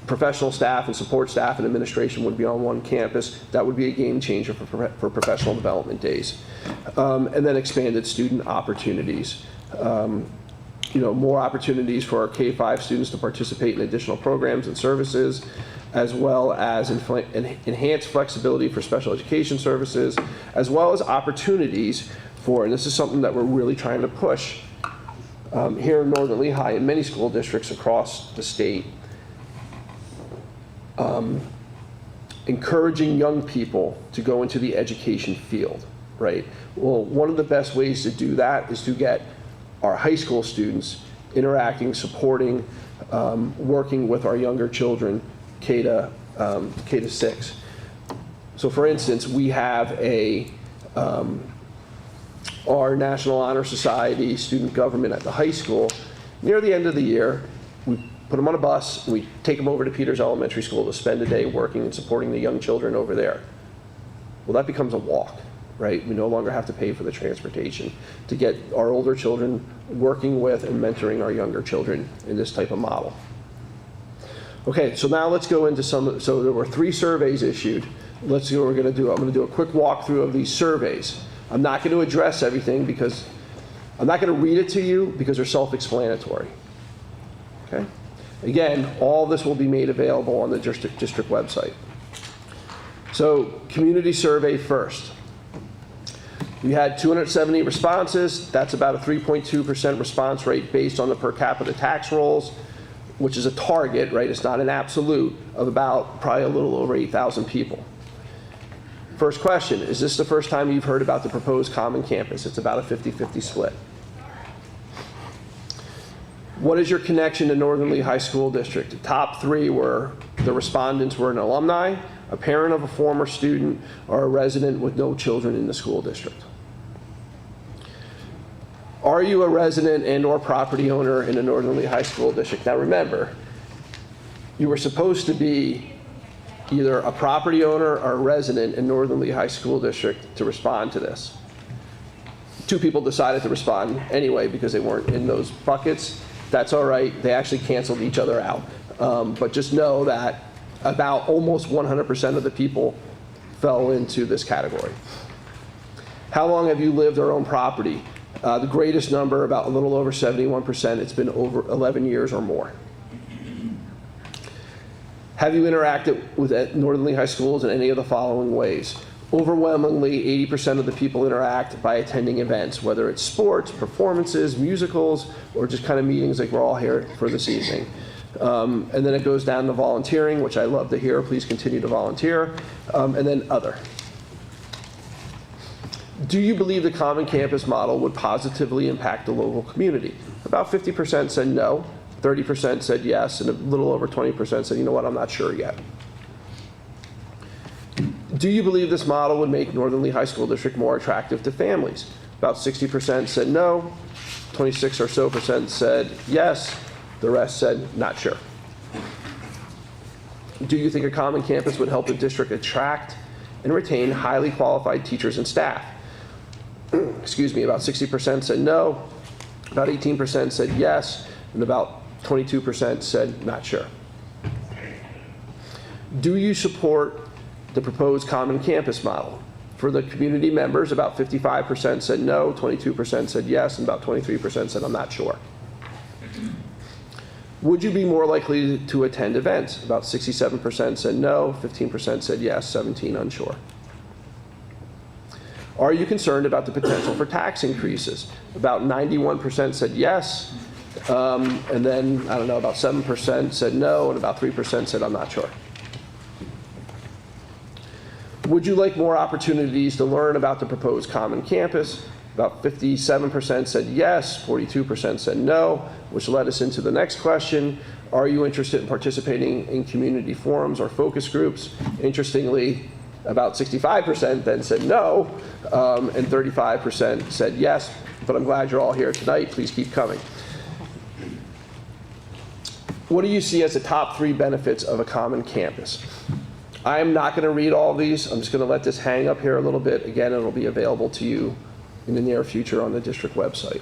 professional staff and support staff and administration would be on one campus. That would be a game changer for professional development days. And then expanded student opportunities. More opportunities for our K-5 students to participate in additional programs and services, as well as enhanced flexibility for special education services, as well as opportunities for, and this is something that we're really trying to push here in Northern Lehigh and many school districts across the state, encouraging young people to go into the education field, right? Well, one of the best ways to do that is to get our high school students interacting, supporting, working with our younger children, K to 6. So for instance, we have our National Honor Society student government at the high school. Near the end of the year, we put them on a bus, and we take them over to Peters Elementary School to spend a day working and supporting the young children over there. Well, that becomes a walk, right? We no longer have to pay for the transportation to get our older children working with and mentoring our younger children in this type of model. Okay, so now let's go into so there were 3 surveys issued. Let's see what we're going to do. I'm going to do a quick walkthrough of these surveys. I'm not going to address everything because I'm not going to read it to you because they're self-explanatory. Okay? Again, all this will be made available on the district website. So, community survey first. You had 270 responses. That's about a 3.2% response rate based on the per capita tax rolls, which is a target, right? It's not an absolute, of about probably a little over 8,000 people. First question, is this the first time you've heard about the proposed common campus? It's about a 50-50 split. What is your connection to Northern Lehigh School District? The top three were, the respondents were an alumni, a parent of a former student, or a resident with no children in the school district. Are you a resident and/or property owner in the Northern Lehigh School District? Now remember, you were supposed to be either a property owner or a resident in Northern Lehigh School District to respond to this. Two people decided to respond anyway because they weren't in those buckets. That's all right. They actually canceled each other out. But just know that about almost 100% of the people fell into this category. How long have you lived or owned property? The greatest number, about a little over 71%, it's been over 11 years or more. Have you interacted with Northern Lehigh schools in any of the following ways? Overwhelmingly, 80% of the people interact by attending events, whether it's sports, performances, musicals, or just kind of meetings like we're all here for this evening. And then it goes down to volunteering, which I love to hear. Please continue to volunteer. And then other. Do you believe the common campus model would positively impact the local community? About 50% said no, 30% said yes, and a little over 20% said, you know what, I'm not sure yet. Do you believe this model would make Northern Lehigh School District more attractive to families? About 60% said no, 26 or so percent said yes, the rest said not sure. Do you think a common campus would help the district attract and retain highly qualified teachers and staff? Excuse me, about 60% said no, about 18% said yes, and about 22% said not sure. Do you support the proposed common campus model? For the community members, about 55% said no, 22% said yes, and about 23% said I'm not sure. Would you be more likely to attend events? About 67% said no, 15% said yes, 17% unsure. Are you concerned about the potential for tax increases? About 91% said yes, and then, I don't know, about 7% said no, and about 3% said I'm not sure. Would you like more opportunities to learn about the proposed common campus? About 57% said yes, 42% said no, which led us into the next question. Are you interested in participating in community forums or focus groups? Interestingly, about 65% then said no, and 35% said yes, but I'm glad you're all here tonight. Please keep coming. What do you see as the top 3 benefits of a common campus? I am not going to read all these. I'm just going to let this hang up here a little bit. Again, it'll be available to you in the near future on the district website.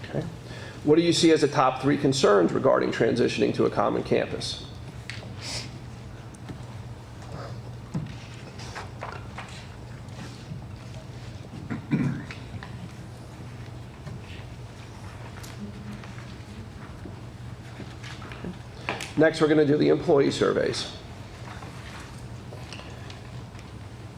Okay. What do you see as the top 3 concerns regarding transitioning to a common campus? Next, we're going to do the employee surveys.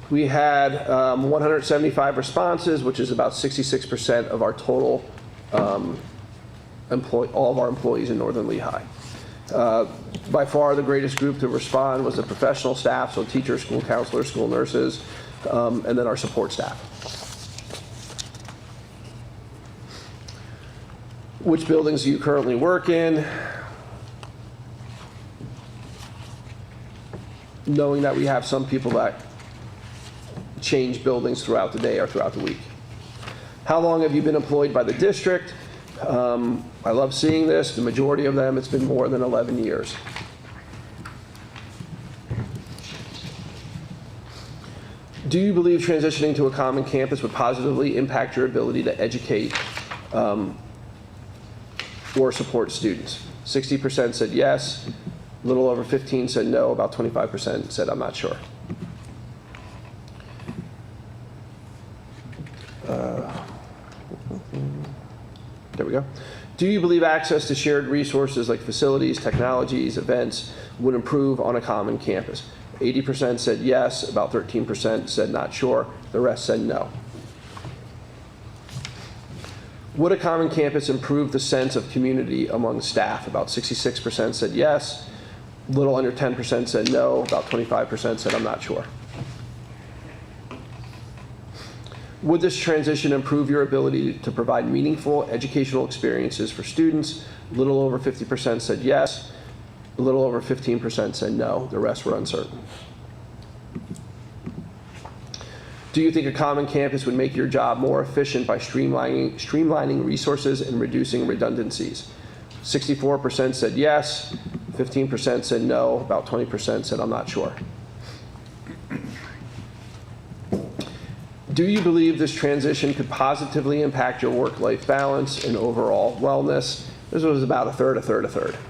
We had 175 responses, which is about 66% of our total all of our employees in Northern Lehigh. By far, the greatest group to respond was the professional staff, so teachers, school counselors, school nurses, and then our support staff. Which buildings do you currently work in? Knowing that we have some people that change buildings throughout the day or throughout the week. How long have you been employed by the district? I love seeing this. The majority of them, it's been more than 11 years. Do you believe transitioning to a common campus would positively impact your ability to educate or support students? 60% said yes. A little over 15 said no, about 25% said I'm not sure. There we go. Do you believe access to shared resources like facilities, technologies, events would improve on a common campus? 80% said yes, about 13% said not sure, the rest said no. Would a common campus improve the sense of community among staff? About 66% said yes, a little under 10% said no, about 25% said I'm not sure. Would this transition improve your ability to provide meaningful educational experiences for students? A little over 50% said yes, a little over 15% said no, the rest were uncertain. Do you think a common campus would make your job more efficient by streamlining resources and reducing redundancies? 64% said yes, 15% said no, about 20% said I'm not sure. Do you believe this transition could positively impact your work-life balance and overall wellness? This was about a third,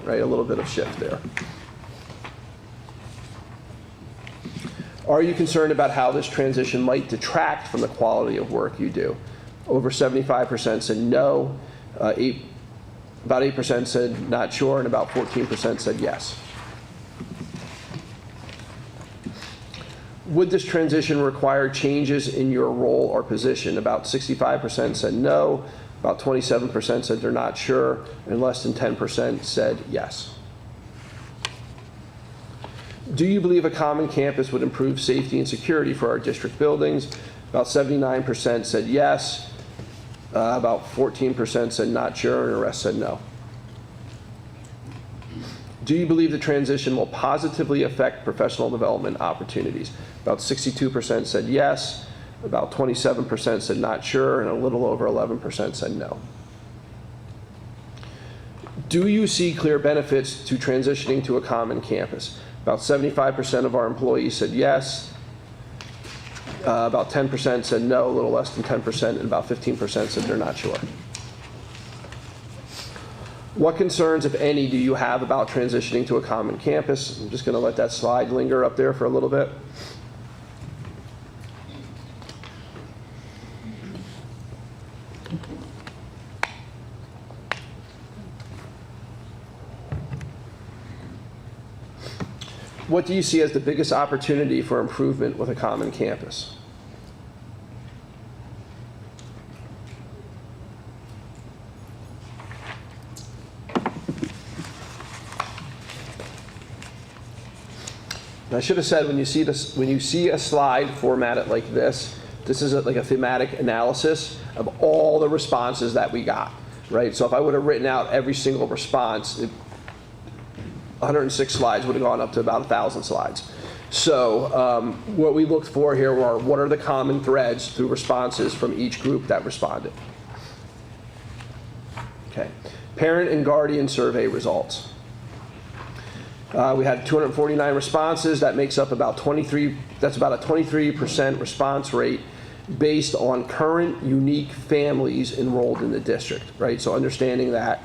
right? A little bit of shift there. Are you concerned about how this transition might detract from the quality of work you do? Over 75% said no, about 8% said not sure, and about 14% said yes. Would this transition require changes in your role or position? About 65% said no, about 27% said they're not sure, and less than 10% said yes. Do you believe a common campus would improve safety and security for our district buildings? About 79% said yes, about 14% said not sure, and the rest said no. Do you believe the transition will positively affect professional development opportunities? About 62% said yes, about 27% said not sure, and a little over 11% said no. Do you see clear benefits to transitioning to a common campus? About 75% of our employees said yes, about 10% said no, a little less than 10%, and about 15% said they're not sure. What concerns, if any, do you have about transitioning to a common campus? I'm just going to let that slide linger up there for a little bit. What do you see as the biggest opportunity for improvement with a common campus? I should have said when you see a slide formatted like this is like a thematic analysis of all the responses that we got, right? So if I would have written out every single response, 106 slides would have gone up to about 1,000 slides. So what we looked for here were what are the common threads through responses from each group that responded. Okay, parent and guardian survey results. We had 249 responses. That makes up about 23. That's about a 23% response rate based on current unique families enrolled in the district, right? So understanding that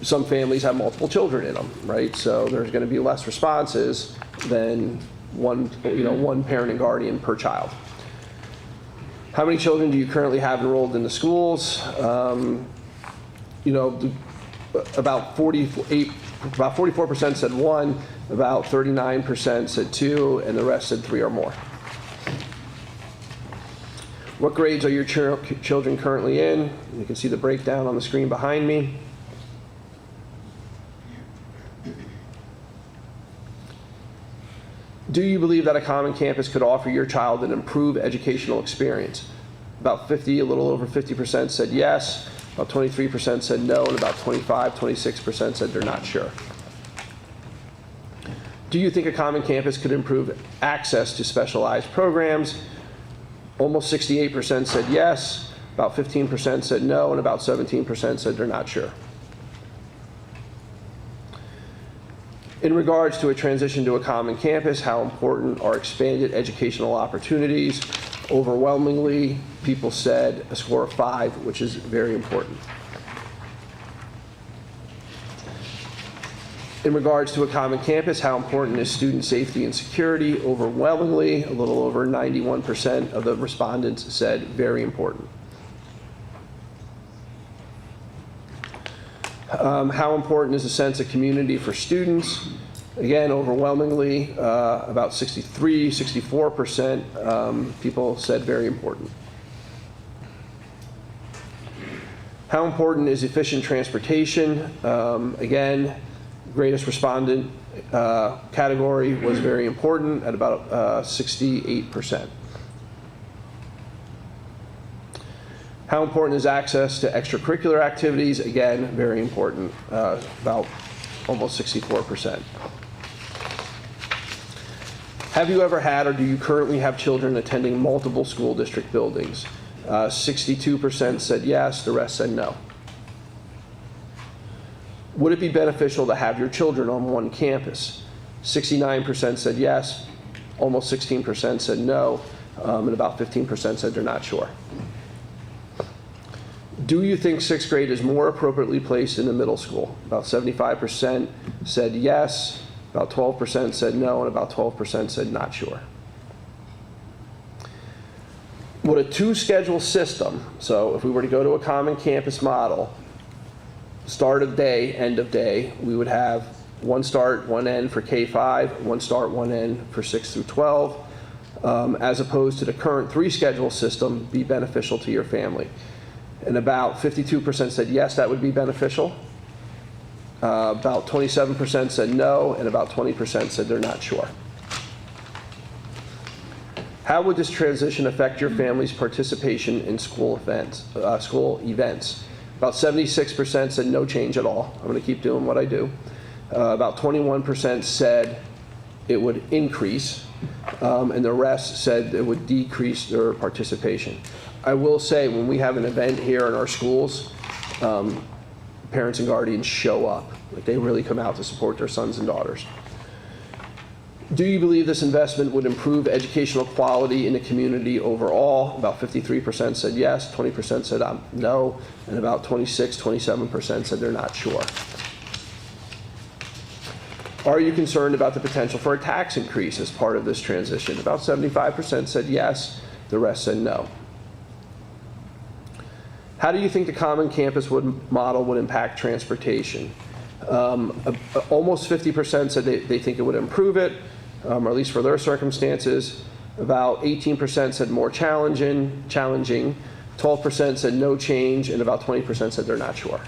some families have multiple children in them, right? So there's going to be less responses than one parent and guardian per child. How many children do you currently have enrolled in the schools? About 44% said 1, about 39% said 2, and the rest said 3 or more. What grades are your children currently in? You can see the breakdown on the screen behind me. Do you believe that a common campus could offer your child an improved educational experience? About a little over 50% said yes, about 23% said no, and about 26% said they're not sure. Do you think a common campus could improve access to specialized programs? Almost 68% said yes, about 15% said no, and about 17% said they're not sure. In regards to a transition to a common campus, how important are expanded educational opportunities? Overwhelmingly, people said a score of 5, which is very important. In regards to a common campus, how important is student safety and security? Overwhelmingly, a little over 91% of the respondents said very important. How important is a sense of community for students? Again, overwhelmingly, about 64% people said very important. How important is efficient transportation? Again, greatest respondent category was very important at about 68%. How important is access to extracurricular activities? Again, very important, about almost 64%. Have you ever had or do you currently have children attending multiple school district buildings? 62% said yes, the rest said no. Would it be beneficial to have your children on one campus? 69% said yes, almost 16% said no, and about 15% said they're not sure. Do you think 6th grade is more appropriately placed in the middle school? About 75% said yes, about 12% said no, and about 12% said not sure. Would a two-schedule system, so if we were to go to a common campus model, start of day, end of day, we would have one start, one end for K-5, one start, one end for 6 through 12, as opposed to the current three-schedule system, be beneficial to your family. And about 52% said yes, that would be beneficial. About 27% said no, and about 20% said they're not sure. How would this transition affect your family's participation in school events? About 76% said no change at all. I'm going to keep doing what I do. About 21% said it would increase, and the rest said it would decrease their participation. I will say, when we have an event here in our schools, parents and guardians show up. Like, they really come out to support their sons and daughters. Do you believe this investment would improve educational quality in the community overall? About 53% said yes, 20% said no, and about 27% said they're not sure. Are you concerned about the potential for a tax increase as part of this transition? About 75% said yes, the rest said no. How do you think the common campus model would impact transportation? Almost 50% said they think it would improve it, or at least for their circumstances. About 18% said more challenging, 12% said no change, and about 20% said they're not sure.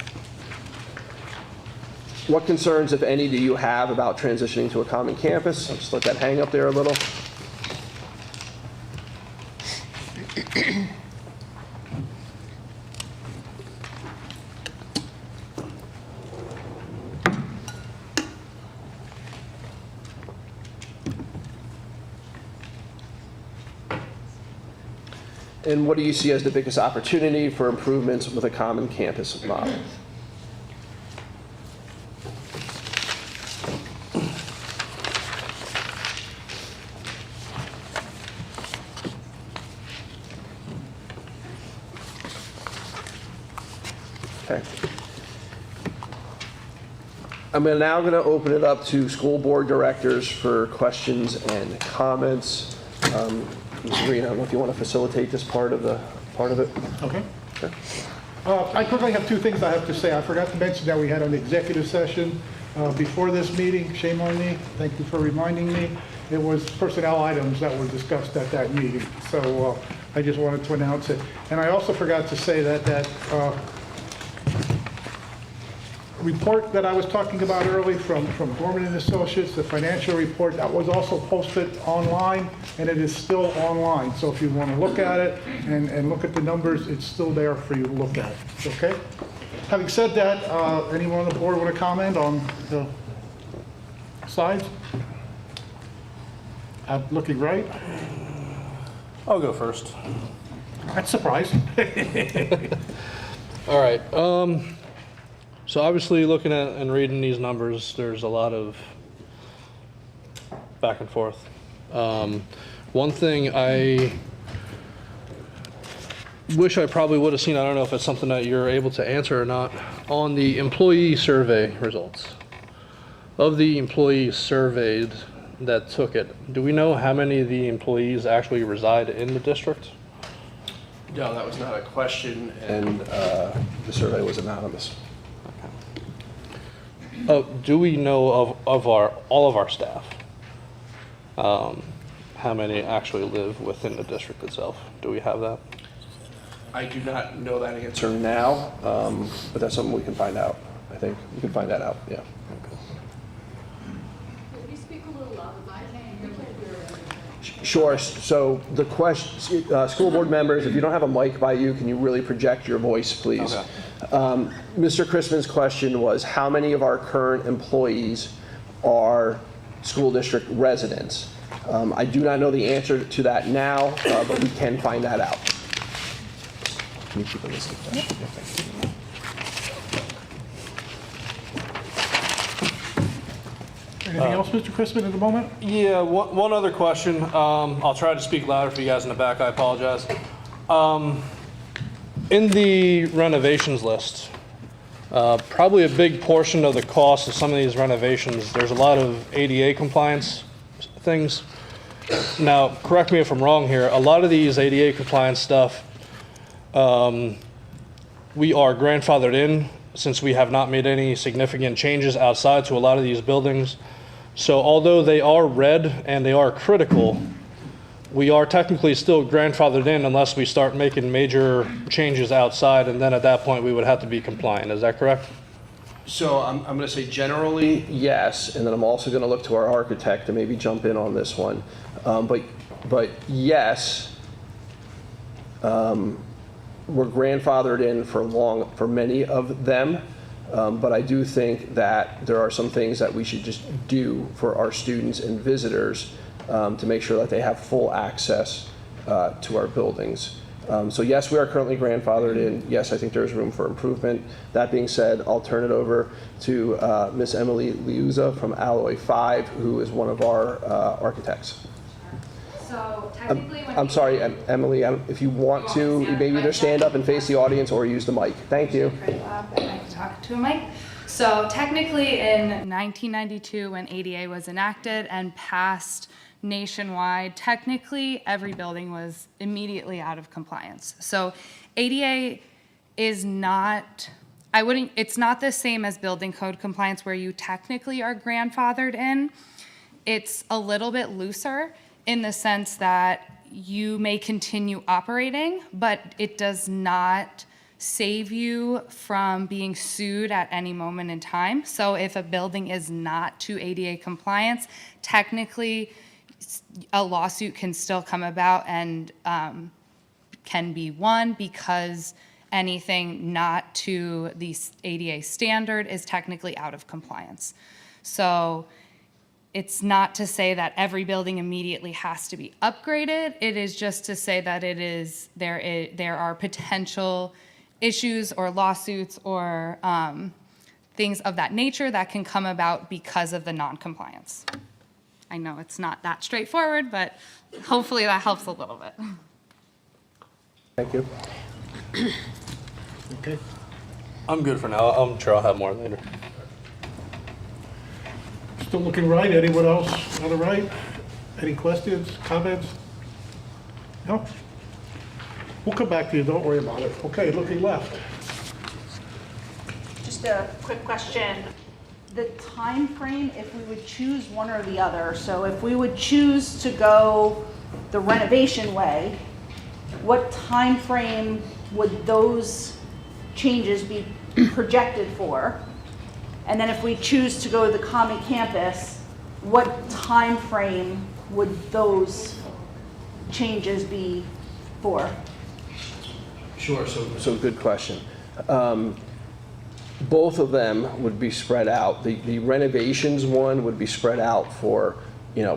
What concerns, if any, do you have about transitioning to a common campus? I'll just let that hang up there a little. And what do you see as the biggest opportunity for improvements with a common campus model? Okay. I'm now going to open it up to school board directors for questions and comments. Ms. Green, I don't know if you want to facilitate this part of it. Okay. Sure. I quickly have two things I have to say. I forgot to mention that we had an executive session before this meeting. Shame on me. Thank you for reminding me. It was personnel items that were discussed at that meeting. So I just wanted to announce it. And I also forgot to say that report that I was talking about earlier from Gorman and Associates, the financial report, that was also posted online, and it is still online. So if you want to look at it and look at the numbers, it's still there for you to look at. Okay? Having said that, anyone on the board want to comment on the slides? I'm looking right. I'll go first. That's surprising. All right. So obviously, looking at and reading these numbers, there's a lot of back and forth. One thing I wish I probably would have seen, I don't know if it's something that you're able to answer or not, on the employee survey results. Of the employees surveyed that took it, do we know how many of the employees actually reside in the district? No, that was not a question, and the survey was anonymous. Do we know of all of our staff? How many actually live within the district itself? Do we have that? I do not know that answer now, but that's something we can find out. I think we can find that out, yeah. Could you speak a little louder? I can't hear you. Sure. So the question, school board members, if you don't have a mic by you, can you really project your voice, please? Okay. Mr. Christman's question was, how many of our current employees are school district residents? I do not know the answer to that now, but we can find that out. Can you keep a list of that? Yeah, thank you. Anything else, Mr. Christman, at the moment? Yeah, one other question. I'll try to speak louder for you guys in the back. I apologize. In the renovations list, probably a big portion of the cost of some of these renovations, there's a lot of ADA compliance things. Now, correct me if I'm wrong here, a lot of these ADA compliance stuff, we are grandfathered in since we have not made any significant changes outside to a lot of these buildings. So although they are red and they are critical, we are technically still grandfathered in unless we start making major changes outside, and then at that point we would have to be compliant. Is that correct? So I'm going to say generally, yes, and then I'm also going to look to our architect to maybe jump in on this one. But yes, we're grandfathered in for many of them. But I do think that there are some things that we should just do for our students and visitors to make sure that they have full access to our buildings. So yes, we are currently grandfathered in. Yes, I think there's room for improvement. That being said, I'll turn it over to Miss Emily Liuzza from Alloy 5, who is one of our architects. So technically, when I'm sorry, Emily, if you want to, maybe either stand up and face the audience or use the mic. Thank you. pretty loud, but I can talk to a mic. So technically, in 1992, when ADA was enacted and passed nationwide, technically every building was immediately out of compliance. So ADA is not, it's not the same as building code compliance where you technically are grandfathered in. It's a little bit looser in the sense that you may continue operating, but it does not save you from being sued at any moment in time. So if a building is not to ADA compliance, technically a lawsuit can still come about and can be won because anything not to the ADA standard is technically out of compliance. So it's not to say that every building immediately has to be upgraded. It is just to say that there are potential issues or lawsuits or things of that nature that can come about because of the non-compliance. I know it's not that straightforward, but hopefully that helps a little bit. Thank you. Okay. I'm good for now. I'm sure I'll have more later. Still looking right. Anyone else on the right? Any questions, comments? No? We'll come back to you. Don't worry about it. Okay, looking left. Just a quick question. The time frame, if we would choose one or the other, so if we would choose to go the renovation way, what time frame would those changes be projected for? And then if we choose to go the common campus, what time frame would those changes be for? Sure, so good question. Both of them would be spread out. The renovations one would be spread out for,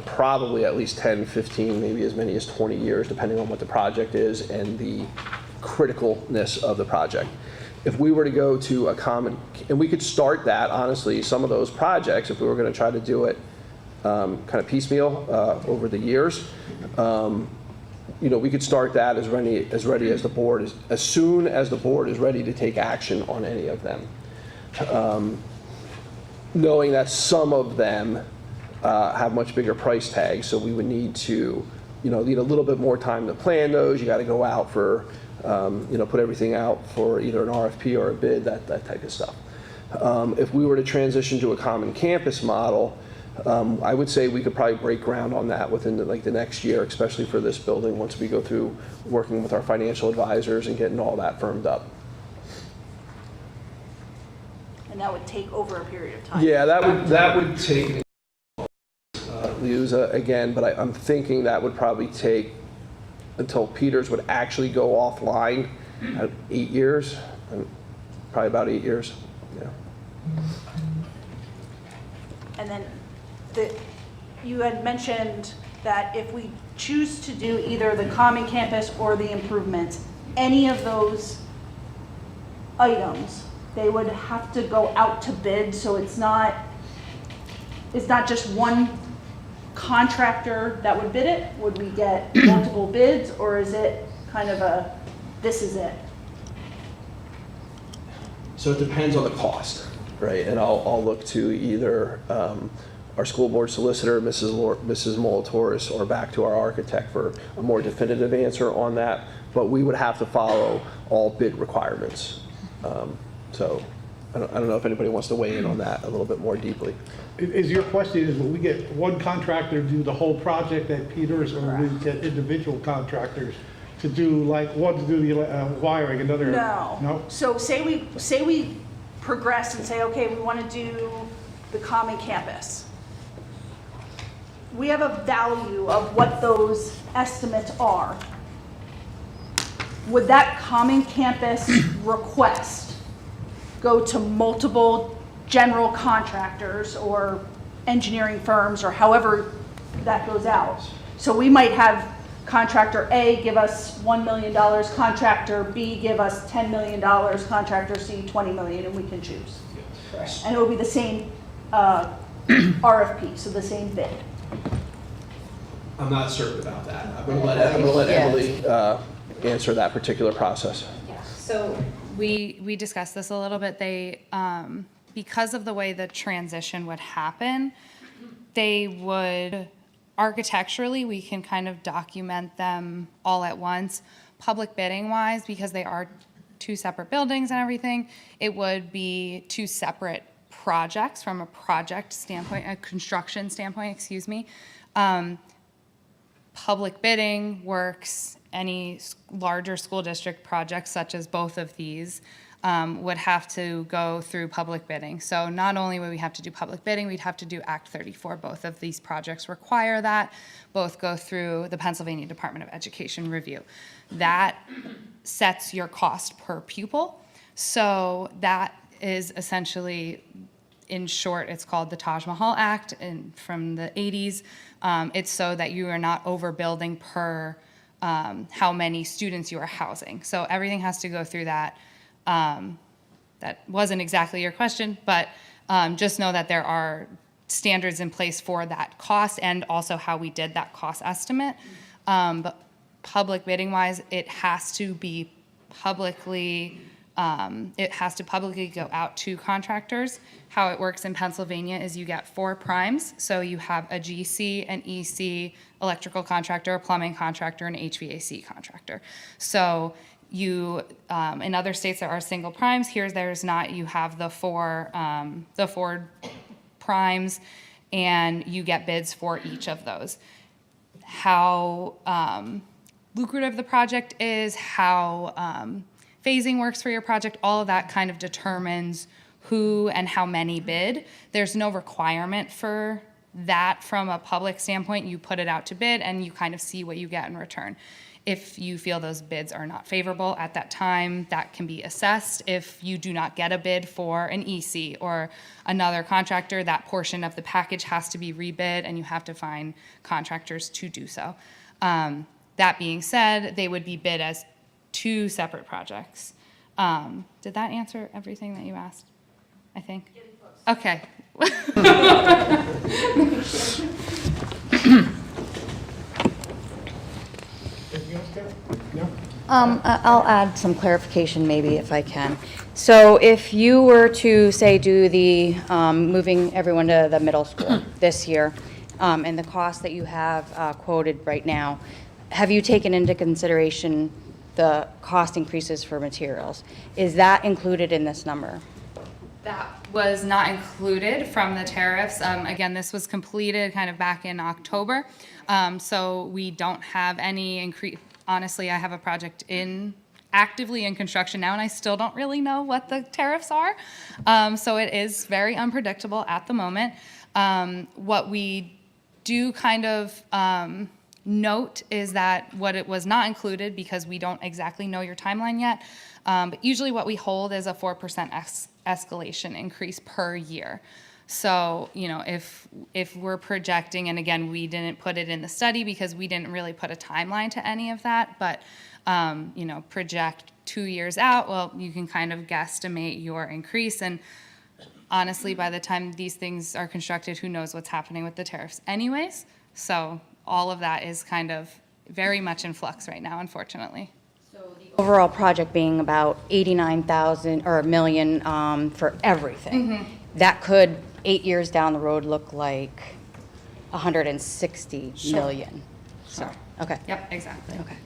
probably at least 10, 15, maybe as many as 20 years, depending on what the project is and the criticalness of the project. If we were to go to a common, and we could start that, honestly, some of those projects, if we were going to try to do it kind of piecemeal over the years, we could start that as ready as the board is, as soon as the board is ready to take action on any of them. Knowing that some of them have much bigger price tags, so we would need to, need a little bit more time to plan those. You got to go out for, put everything out for either an RFP or a bid, that type of stuff. If we were to transition to a common campus model, I would say we could probably break ground on that within the next year, especially for this building, once we go through working with our financial advisors and getting all that firmed up. And that would take over a period of time. Yeah, that would take, Liuza, again, but I'm thinking that would probably take until Peters would actually go offline, 8 years, probably about 8 years, yeah. And then you had mentioned that if we choose to do either the common campus or the improvements, any of those items, they would have to go out to bid, so it's not just one contractor that would bid it? Would we get multiple bids, or is it kind of a, this is it? So it depends on the cost, right? And I'll look to either our school board solicitor, Mrs. Molitoris, or back to our architect for a more definitive answer on that. But we would have to follow all bid requirements. So I don't know if anybody wants to weigh in on that a little bit more deeply. Is your question, is will we get one contractor to do the whole project at Peters, or will we get individual contractors to do, like, one to do the wiring, another? No. No? So say we progress and say, okay, we want to do the common campus. We have a value of what those estimates are. Would that common campus request go to multiple general contractors or engineering firms, or however that goes out? So we might have contractor A give us $1 million, contractor B give us $10 million, contractor C $20 million, and we can choose. And it will be the same RFP, so the same bid. I'm not certain about that. I'm going to let Emily answer that particular process. So we discussed this a little bit. They, because of the way the transition would happen, they would, architecturally, we can kind of document them all at once. Public bidding wise, because they are two separate buildings and everything, it would be two separate projects from a project standpoint, a construction standpoint, excuse me. Public bidding works, any larger school district projects such as both of these would have to go through public bidding. So not only would we have to do public bidding, we'd have to do Act 34. Both of these projects require that. Both go through the Pennsylvania Department of Education review. That sets your cost per pupil. So that is essentially, in short, it's called the Taj Mahal Act from the 80s. It's so that you are not overbuilding per how many students you are housing. So everything has to go through that. That wasn't exactly your question, but just know that there are standards in place for that cost and also how we did that cost estimate. But public bidding wise, it has to be publicly go out to contractors. How it works in Pennsylvania is you get 4 primes. So you have a GC, an EC, electrical contractor, a plumbing contractor, and HVAC contractor. So you, in other states there are single primes. Here there's not. You have the four primes, and you get bids for each of those. How lucrative the project is, how phasing works for your project, all of that kind of determines who and how many bid. There's no requirement for that from a public standpoint. You put it out to bid and you kind of see what you get in return. If you feel those bids are not favorable at that time, that can be assessed. If you do not get a bid for an EC or another contractor, that portion of the package has to be rebid and you have to find contractors to do so. That being said, they would be bid as 2 separate projects. Did that answer everything that you asked? I think. Okay. I'll add some clarification maybe if I can. So if you were to say do the moving everyone to the middle school this year and the cost that you have quoted right now, have you taken into consideration the cost increases for materials? Is that included in this number? That was not included from the tariffs. Again, this was completed kind of back in October. So we don't have any increase. Honestly, I have a project actively in construction now, and I still don't really know what the tariffs are. So it is very unpredictable at the moment. What we do kind of note is that what it was not included, because we don't exactly know your timeline yet, but usually what we hold is a 4% escalation increase per year. So, you know, if we're projecting, and again, we didn't put it in the study because we didn't really put a timeline to any of that, but, you know, project 2 years out, well, you can kind of guesstimate your increase. And honestly, by the time these things are constructed, who knows what's happening with the tariffs anyways? So all of that is kind of very much in flux right now, unfortunately. Overall project being about 89,000 or $1 million for everything. That could, 8 years down the road, look like 160 million. So, okay. Yep, exactly. Okay.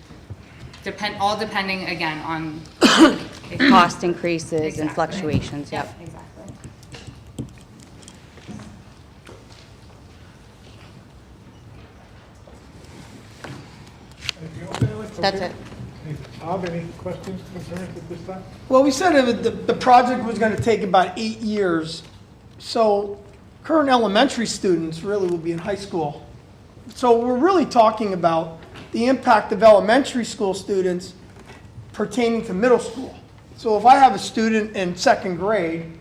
All depending, again, on Cost increases and Exactly. fluctuations, yep. exactly. Anything else, Alex? That's Okay. it. Hey, Bob, any questions, concerns at this time? Well, we said the project was going to take about 8 years. So current elementary students really will be in high school. So we're really talking about the impact of elementary school students pertaining to middle school. So if I have a student in second grade,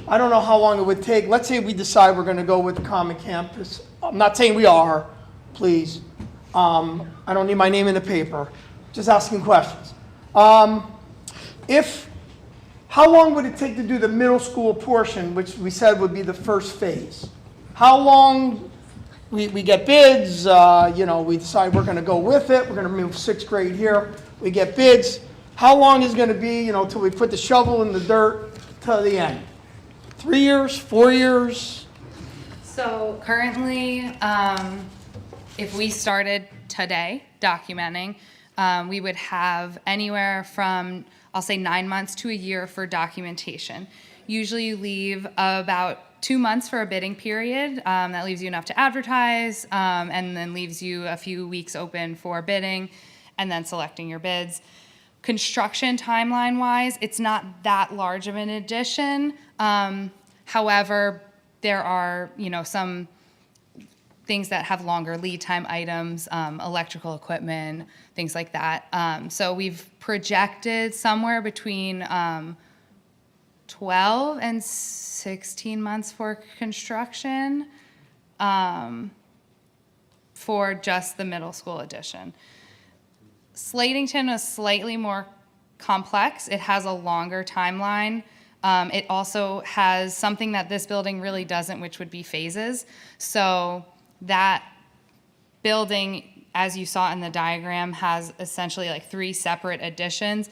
I don't know how long it would take. Let's say we decide we're going to go with Common Campus. I'm not saying we are, please. I don't need my name in the paper. Just asking questions. How long would it take to do the middle school portion, which we said would be the first phase? How long, we get bids, you know, we decide we're going to go with it, we're going to move sixth grade here, we get bids. How long is it going to be, you know, till we put the shovel in the dirt to the end? 3 years, 4 years? So currently, if we started today documenting, we would have anywhere from, I'll say 9 months to a year for documentation. Usually you leave about 2 months for a bidding period. That leaves you enough to advertise, and then leaves you a few weeks open for bidding and then selecting your bids. Construction timeline-wise, it's not that large of an addition. However, there are, you know, some things that have longer lead time items, electrical equipment, things like that. So we've projected somewhere between 12 and 16 months for construction for just the middle school edition. Slatington is slightly more complex. It has a longer timeline. It also has something that this building really doesn't, which would be phases. So that building, as you saw in the diagram, has essentially like 3 separate additions.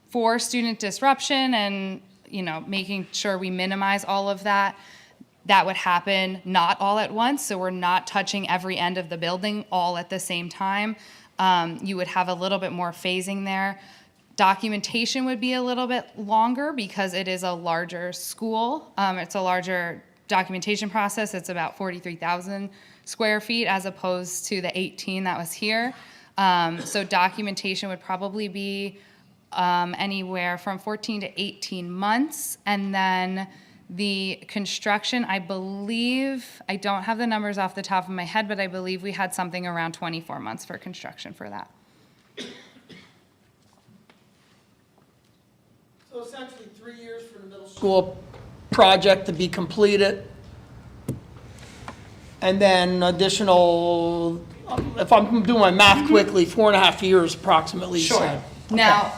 For student disruption and, you know, making sure we minimize all of that, that would happen not all at once. So we're not touching every end of the building all at the same time. You would have a little bit more phasing there. Documentation would be a little bit longer because it is a larger school. It's a larger documentation process. It's about 43,000 square feet as opposed to the 18 that was here. So documentation would probably be anywhere from 14 to 18 months. And then the construction, I believe, I don't have the numbers off the top of my head, but I believe we had something around 24 months for construction for that. So essentially 3 years for the middle school project to be completed. And then additional, if I'm doing my math quickly, 4.5 years approximately, you said. Now,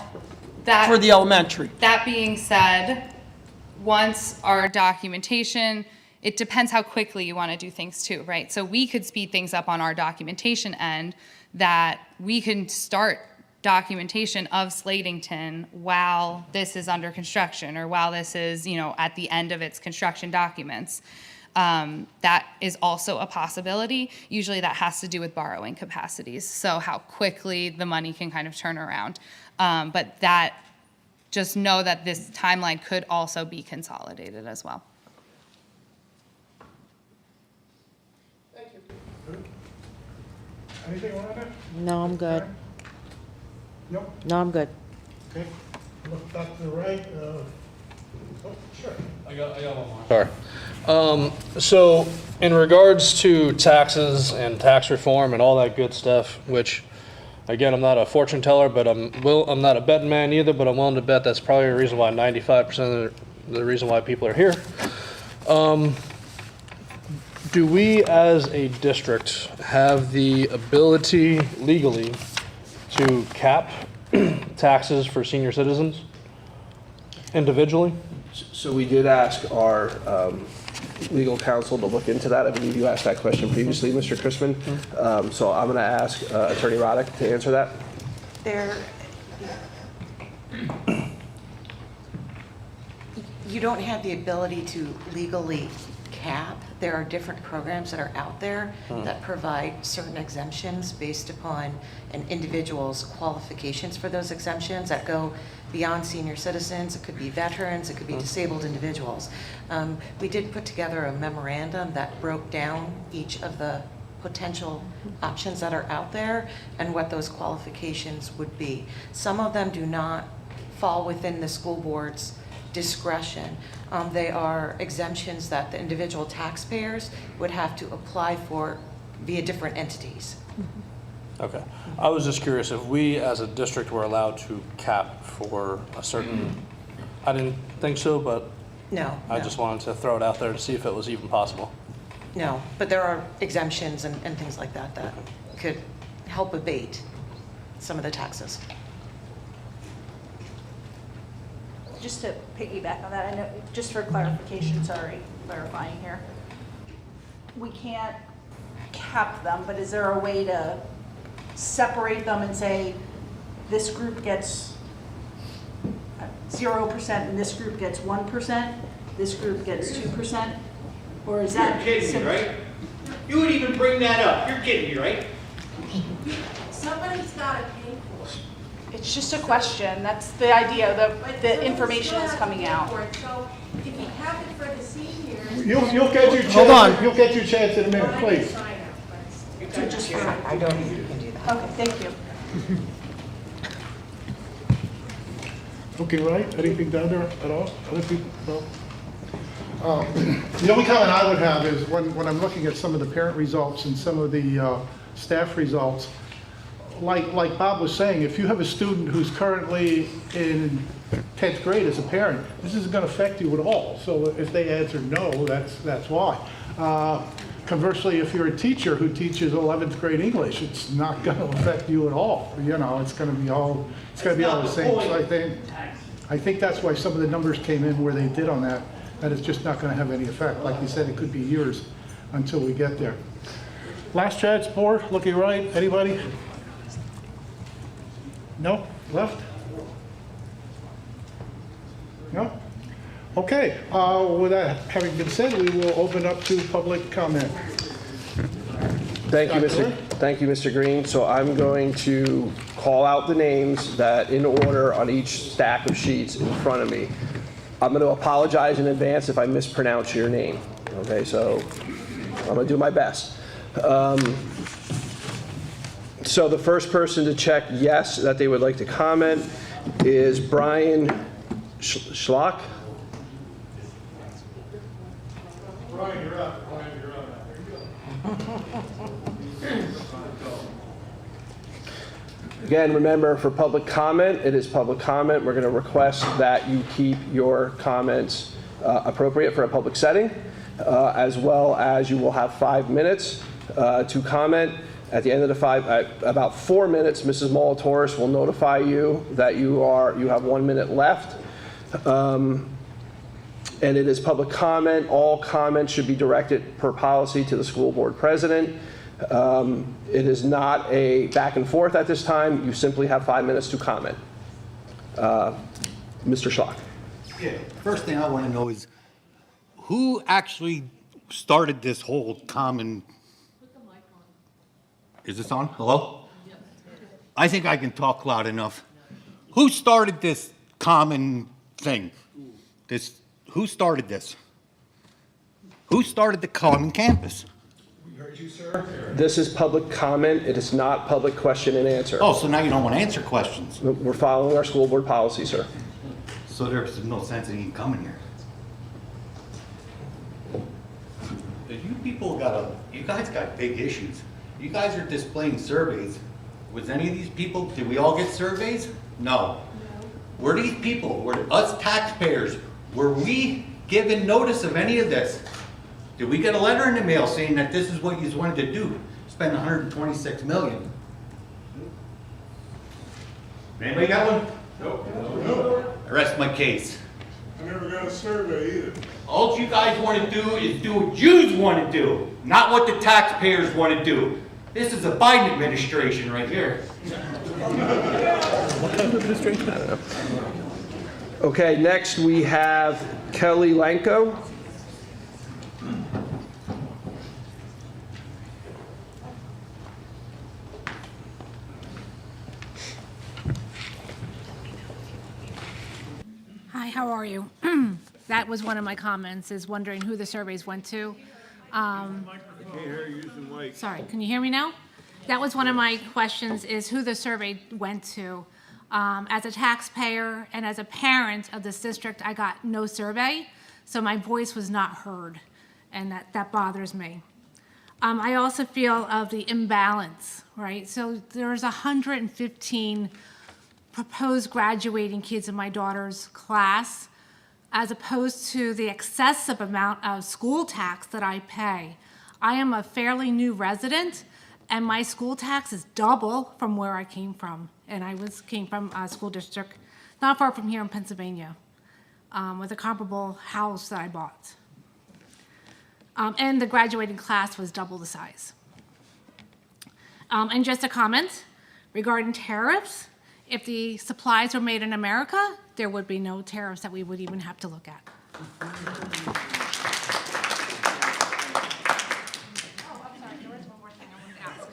that For the elementary. That being said, once our documentation, it depends how quickly you want to do things too, right? So we could speed things up on our documentation end, that we can start documentation of Slatington while this is under construction or while this is, you know, at the end of its construction documents. That is also a possibility. Usually that has to do with borrowing capacities, so how quickly the money can kind of turn around. But that just know that this timeline could also be consolidated as well. Anything on that? No, I'm good. Nope. No, I'm good. Okay. Look back to the right. Oh, sure. I got one more. Sorry. So in regards to taxes and tax reform and all that good stuff, which, again, I'm not a fortune teller, but I'm not a betting man either, but I'm willing to bet that's probably the reason why 95% of the reason why people are here. Do we as a district have the ability legally to cap taxes for senior citizens individually? So we did ask our legal counsel to look into that. I believe you asked that question previously, Mr. Chrisman. So I'm going to ask Attorney Roddick to answer that. You don't have the ability to legally cap. There are different programs that are out there that provide certain exemptions based upon an individual's qualifications for those exemptions that go beyond senior citizens. It could be veterans, it could be disabled individuals. We did put together a memorandum that broke down each of the potential options that are out there and what those qualifications would be. Some of them do not fall within the school board's discretion. They are exemptions that the individual taxpayers would have to apply for via different entities. Okay. I was just curious if we as a district were allowed to cap for a certain, I didn't think so, but No. I just wanted to throw it out there to see if it was even possible. No, but there are exemptions and things like that that could help abate some of the taxes. Just to piggyback on that, I know, just for clarification, sorry, clarifying here. We can't cap them, but is there a way to separate them and say, this group gets 0% and this group gets 1%, this group gets 2%? Or is that? You're kidding me, right? You would even bring that up. You're kidding me, right? Somebody's got to pay for it. It's just a question. That's the idea. The information is coming out. So if you have it for the seniors. You'll get your chance. Hold on. You'll get your chance in a minute, I please. can sign up, but So just for, I don't think you can do that. okay, thank you. Okay, right? Anything down there at all? Other people? No? The only comment I would have is when I'm looking at some of the parent results and some of the staff results, like Bob was saying, if you have a student who's currently in 10th grade as a parent, this isn't going to affect you at all. So if they answer no, that's why. Conversely, if you're a teacher who teaches 11th grade English, it's not going to affect you at all. You know, it's going to be all the same. So I think that's why some of the numbers came in where they did on that it's just not going to have any effect. Like you said, it could be years until we get there. Last chance, board, looking right. Anybody? No? Left? No? Okay. With that having been said, we will open up to public comment. Thank you, Mr. Green. So I'm going to call out the names that in order on each stack of sheets in front of me. I'm going to apologize in advance if I mispronounce your name. Okay, so I'm going to do my best. So the first person to check yes that they would like to comment is Brian Schlock. Brian, you're up. Again, remember, for public comment, it is public comment. We're going to request that you keep your comments appropriate for a public setting, as well as you will have 5 minutes to comment. At the end of the about 4 minutes, Mrs. Molitoris will notify you that you have 1 minute left. And it is public comment. All comments should be directed per policy to the school board president. It is not a back and forth at this time. You simply have 5 minutes to comment. Mr. Schlock. Yeah, first thing I want to know is who actually started this whole common. Is this on? Hello? I think I can talk loud enough. Who started this common thing. Who started this? Who started the common campus? This is public comment. It is not public question and answer. Oh, so now you don't want to answer questions. We're following our school board policy, sir. So there's no sense in you coming here. You guys got big issues. You guys are displaying surveys. Was any of these people, did we all get surveys? No. Were these people, were us taxpayers, were we given notice of any of this? Did we get a letter in the mail saying that this is what you wanted to do? Spend 126 million? Anybody got one? Nope. I rest my case. I never got a survey either. All you guys want to do is do what yous want to do, not what the taxpayers want to do. This is a Biden administration right here. What kind of administration? I don't know. Okay, next we have Kelly Lanko. Hi, how are you? That was one of my comments, is wondering who the surveys went to. Sorry, can you hear me now? That was one of my questions, is who the survey went to. As a taxpayer and as a parent of this district, I got no survey, so my voice was not heard, and that bothers me. I also feel of the imbalance, right? So there's 115 proposed graduating kids in my daughter's class, as opposed to the excessive amount of school tax that I pay. I am a fairly new resident, and my school tax is double from where I came from. And I came from a school district not far from here in Pennsylvania, with a comparable house that I bought. And the graduating class was double the size. And just a comment regarding tariffs. If the supplies were made in America, there would be no tariffs that we would even have to look at. Oh, I'm sorry, there was one more thing I wanted to ask.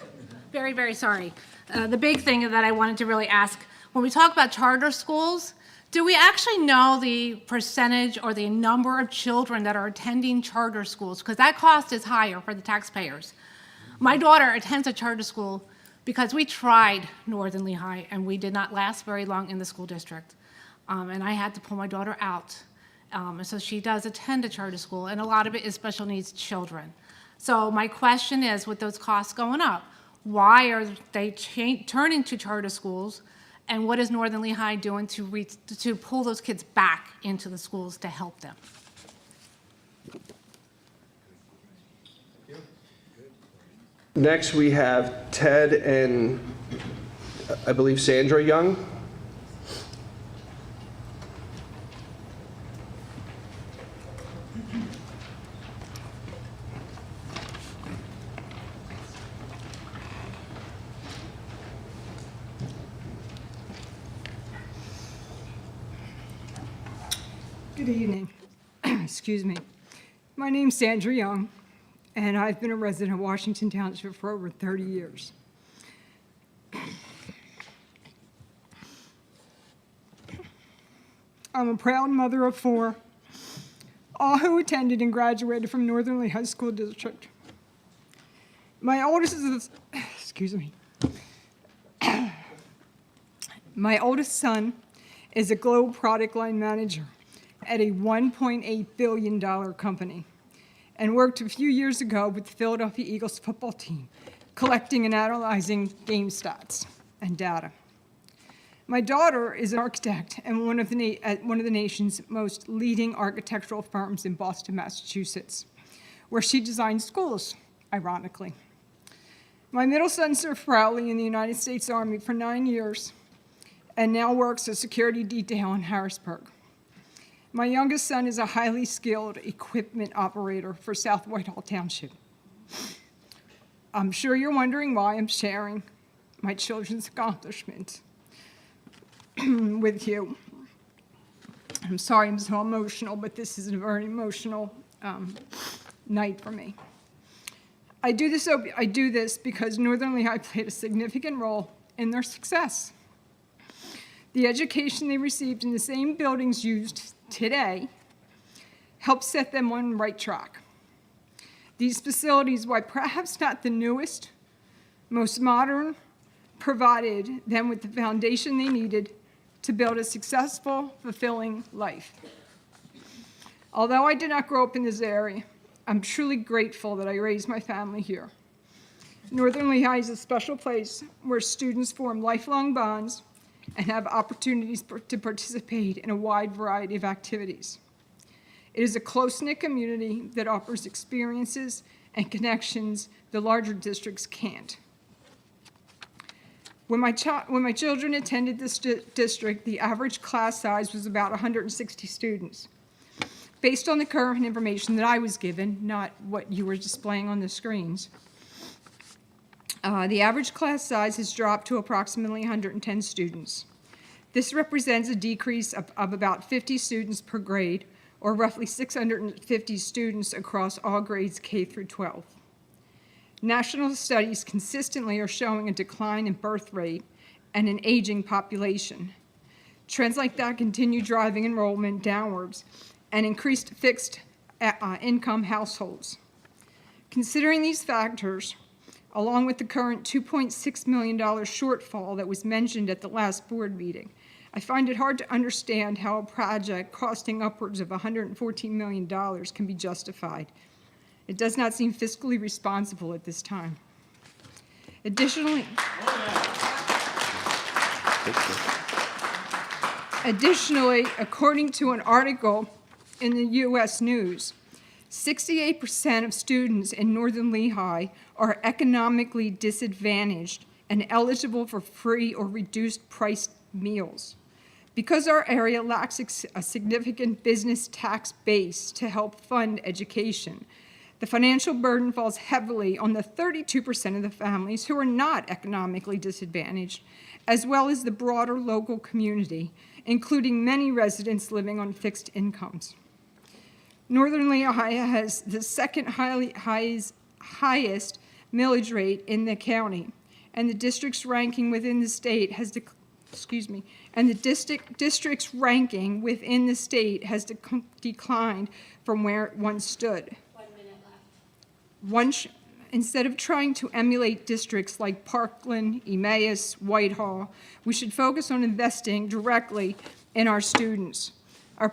Very, very sorry. The big thing that I wanted to really ask, when we talk about charter schools, do we actually know the percentage or the number of children that are attending charter schools? Because that cost is higher for the taxpayers. My daughter attends a charter school because we tried Northern Lehigh, and we did not last very long in the school district. And I had to pull my daughter out. So she does attend a charter school, and a lot of it is special needs children. So my question is, with those costs going up, why are they turning to charter schools, and what is Northern Lehigh doing to pull those kids back into the schools to help them? Next, we have Ted and, I believe, Sandra Young. Good evening. Excuse me. My name's Sandra Young, and I've been a resident of Washington Township for over 30 years. I'm a proud mother of 4, all who attended and graduated from Northern Lehigh School District. My oldest is, excuse me. My oldest son is a global product line manager at a $1.8 billion company, and worked a few years ago with the Philadelphia Eagles football team, collecting and analyzing game stats and data. My daughter is an architect at one of the nation's most leading architectural firms in Boston, Massachusetts, where she designed schools, ironically. My middle son served proudly in the United States Army for 9 years and now works as security detail in Harrisburg. My youngest son is a highly skilled equipment operator for South Whitehall Township. I'm sure you're wondering why I'm sharing my children's accomplishments with you. I'm sorry I'm so emotional, but this is a very emotional night for me. I do this because Northern Lehigh played a significant role in their success. The education they received in the same buildings used today helped set them on the right track. These facilities, while perhaps not the newest, most modern, provided them with the foundation they needed to build a successful, fulfilling life. Although I did not grow up in this area, I'm truly grateful that I raised my family here. Northern Lehigh is a special place where students form lifelong bonds and have opportunities to participate in a wide variety of activities. It is a close-knit community that offers experiences and connections the larger districts can't. When my children attended this district, the average class size was about 160 students. Based on the current information that I was given, not what you were displaying on the screens, the average class size has dropped to approximately 110 students. This represents a decrease of about 50 students per grade, or roughly 650 students across all grades K through 12. National studies consistently are showing a decline in birth rate and an aging population. Trends like that continue driving enrollment downwards and increased fixed income households. Considering these factors, along with the current $2.6 million shortfall that was mentioned at the last board meeting, I find it hard to understand how a project costing upwards of $114 million can be justified. It does not seem fiscally responsible at this time. Additionally, according to an article in the U.S. News, 68% of students in Northern Lehigh are economically disadvantaged and eligible for free or reduced price meals. Because our area lacks a significant business tax base to help fund education, the financial burden falls heavily on the 32% of the families who are not economically disadvantaged, as well as the broader local community, including many residents living on fixed incomes. Northern Lehigh has the second highest millage rate in the county, and the district's ranking within the state has district's ranking within the state has declined from where it once stood. 1 minute left. Instead of trying to emulate districts like Parkland, Emmaus, Whitehall, we should focus on investing directly in our students. Our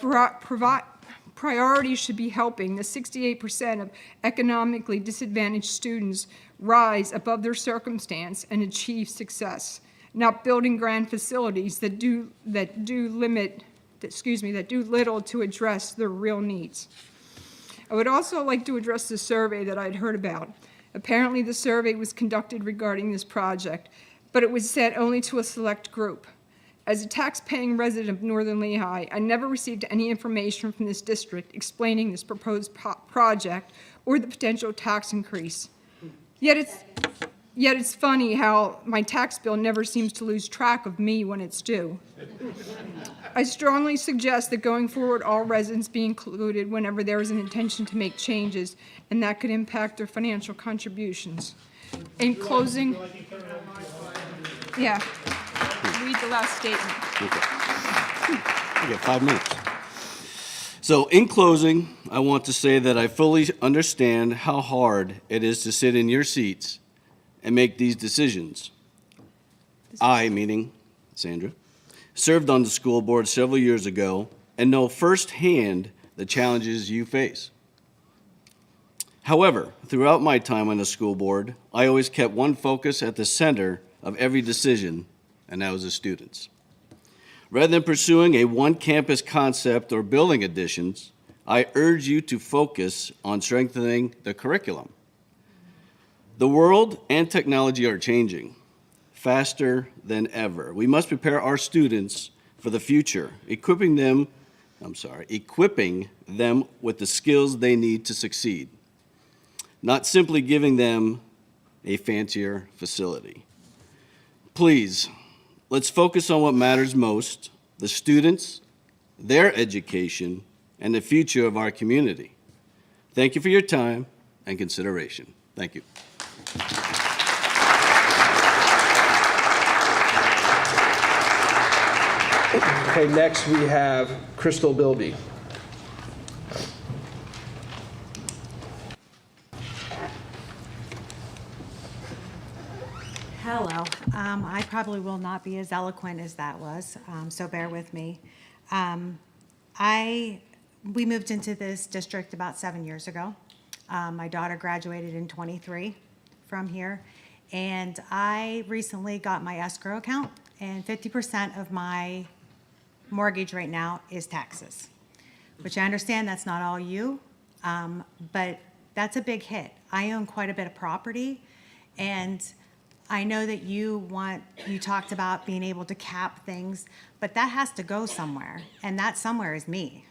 priority should be helping the 68% of economically disadvantaged students rise above their circumstance and achieve success, not building grand facilities that do little to address their real needs. I would also like to address the survey that I'd heard about. Apparently, the survey was conducted regarding this project, but it was sent only to a select group. As a tax-paying resident of Northern Lehigh, I never received any information from this district explaining this proposed project or the potential tax increase. Yet it's funny how my tax bill never seems to lose track of me when it's due. I strongly suggest that going forward, all residents be included whenever there is an intention to make changes, and that could impact their financial contributions. In closing, yeah, read the last statement. You got 5 minutes. So in closing, I want to say that I fully understand how hard it is to sit in your seats and make these decisions. I, meaning Sandra, served on the school board several years ago and know firsthand the challenges you face. However, throughout my time on the school board, I always kept one focus at the center of every decision, and that was the students. Rather than pursuing a one-campus concept or building additions, I urge you to focus on strengthening the curriculum. The world and technology are changing faster than ever. We must prepare our students for the future, equipping them with the skills they need to succeed, not simply giving them a fancier facility. Please, let's focus on what matters most: the students, their education, and the future of our community. Thank you for your time and consideration. Thank you. Okay, next we have Crystal Bilby. Hello. I probably will not be as eloquent as that was, so bear with me. We moved into this district about 7 years ago. My daughter graduated in '23 from here, and I recently got my escrow account, and 50% of my mortgage right now is taxes, which I understand that's not all you, but that's a big hit. I own quite a bit of property, and I know that you talked about being able to cap things, but that has to go somewhere, and that somewhere is me.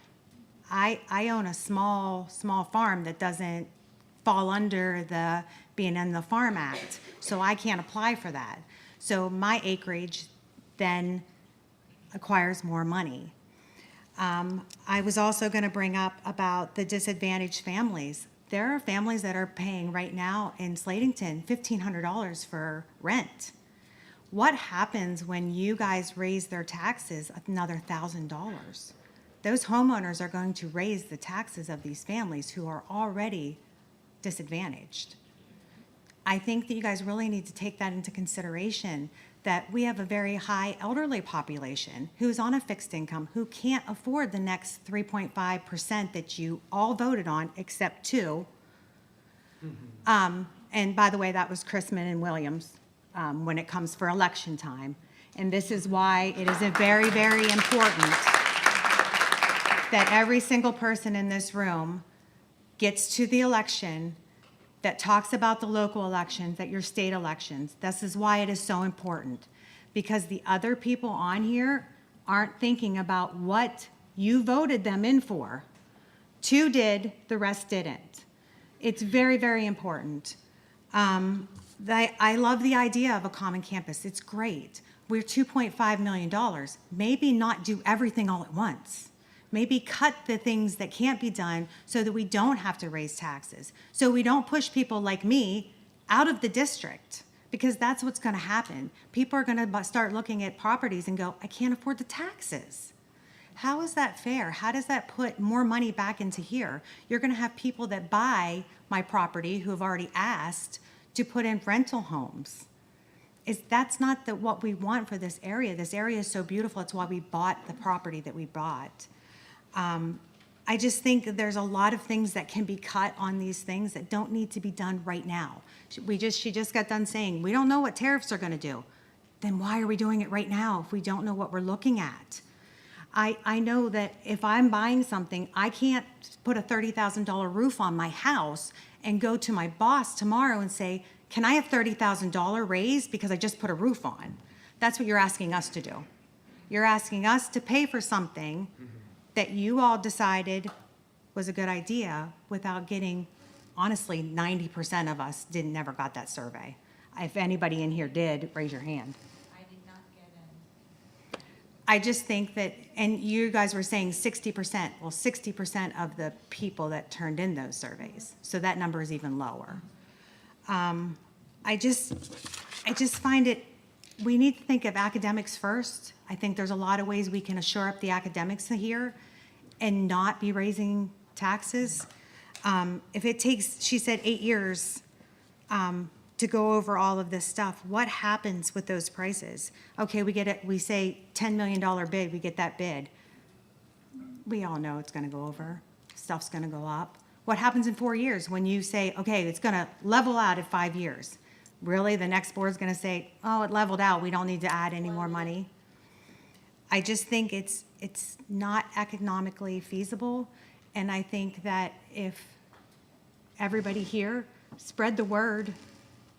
I own a small farm that doesn't fall under the being in the Farm Act, so I can't apply for that. So my acreage then acquires more money. I was also going to bring up about the disadvantaged families. There are families that are paying right now in Slatington $1,500 for rent. What happens when you guys raise their taxes another $1,000? Those homeowners are going to raise the taxes of these families who are already disadvantaged. I think that you guys really need to take that into consideration, that we have a very high elderly population who's on a fixed income, who can't afford the next 3.5% that you all voted on, except two. And by the way, that was Chrisman and Williams when it comes for election time. And this is why it is very, very important that every single person in this room gets to the election, that talks about the local elections, that your state elections. This is why it is so important, because the other people on here aren't thinking about what you voted them in for. Two did, the rest didn't. It's very, very important. I love the idea of a common campus. It's great. We're $2.5 million. Maybe not do everything all at once. Maybe cut the things that can't be done so that we don't have to raise taxes. So we don't push people like me out of the district, because that's what's going to happen. People are going to start looking at properties and go, I can't afford the taxes. How is that fair? How does that put more money back into here? You're going to have people that buy my property who have already asked to put in rental homes. That's not what we want for this area. This area is so beautiful. It's why we bought the property that we bought. I just think that there's a lot of things that can be cut on these things that don't need to be done right now. She just got done saying, we don't know what tariffs are going to do. Then why are we doing it right now if we don't know what we're looking at? I know that if I'm buying something, I can't put a $30,000 roof on my house and go to my boss tomorrow and say, can I have $30,000 raised because I just put a roof on? That's what you're asking us to do. You're asking us to pay for something that you all decided was a good idea without getting, honestly, 90% of us never got that survey. If anybody in here did, raise your hand. I did not get in. I just think that, and you guys were saying 60%. Well, 60% of the people that turned in those surveys. So that number is even lower. I just find it, we need to think of academics first. I think there's a lot of ways we can assure up the academics here and not be raising taxes. If it takes, she said, 8 years to go over all of this stuff, what happens with those prices? Okay, we say $10 million bid, we get that bid. We all know it's gonna go over, stuff's gonna go up. What happens in 4 years when you say, okay, it's gonna level out at 5 years? Really, the next board's gonna say, oh, it leveled out, we don't need to add any more money? I just think it's not economically feasible, and I think that if everybody here spread the word,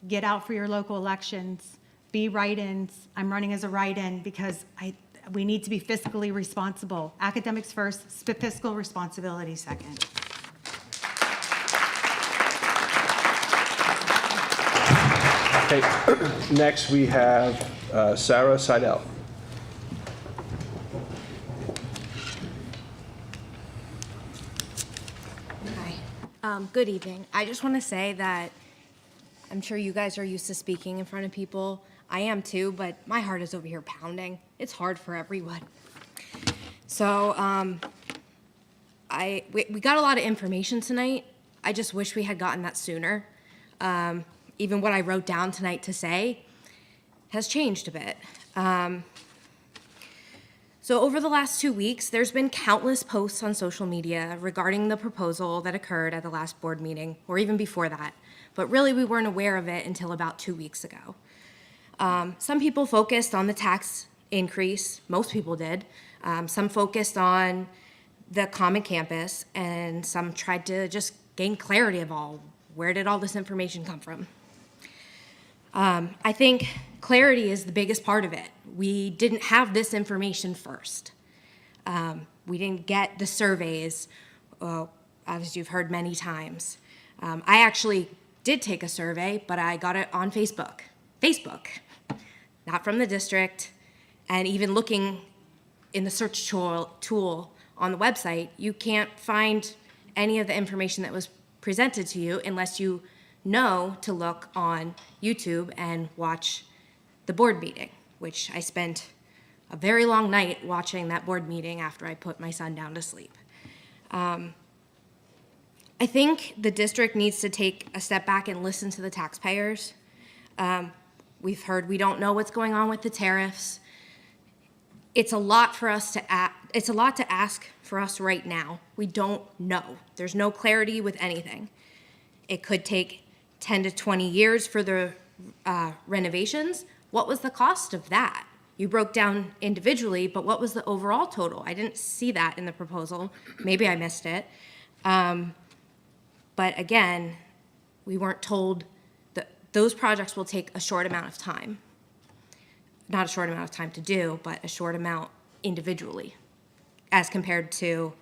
get out for your local elections, be write-ins. I'm running as a write-in because we need to be fiscally responsible. Academics first, fiscal responsibility second. Okay, next we have Sarah Seidel. Hi. Good evening. I just want to say that I'm sure you guys are used to speaking in front of people. I am too, but my heart is over here pounding. It's hard for everyone. So, we got a lot of information tonight. I just wish we had gotten that sooner. Even what I wrote down tonight to say has changed a bit. So over the last 2 weeks, there's been countless posts on social media regarding the proposal that occurred at the last board meeting, or even before that. But really, we weren't aware of it until about 2 weeks ago. Some people focused on the tax increase, most people did. Some focused on the common campus, and some tried to just gain clarity of where did all this information come from. I think clarity is the biggest part of it. We didn't have this information first. We didn't get the surveys, as you've heard many times. I actually did take a survey, but I got it on Facebook. Facebook, not from the district. And even looking in the search tool on the website, you can't find any of the information that was presented to you unless you know to look on YouTube and watch the board meeting, which I spent a very long night watching that board meeting after I put my son down to sleep. I think the district needs to take a step back and listen to the taxpayers. We've heard we don't know what's going on with the tariffs. It's a lot for us to it's a lot to ask for us right now. We don't know. There's no clarity with anything. It could take 10 to 20 years for the renovations. What was the cost of that? You broke down individually, but what was the overall total? I didn't see that in the proposal. Maybe I missed it. But again, we weren't told that those projects will take a short amount of time. Not a short amount of time to do, but a short amount individually, as compared to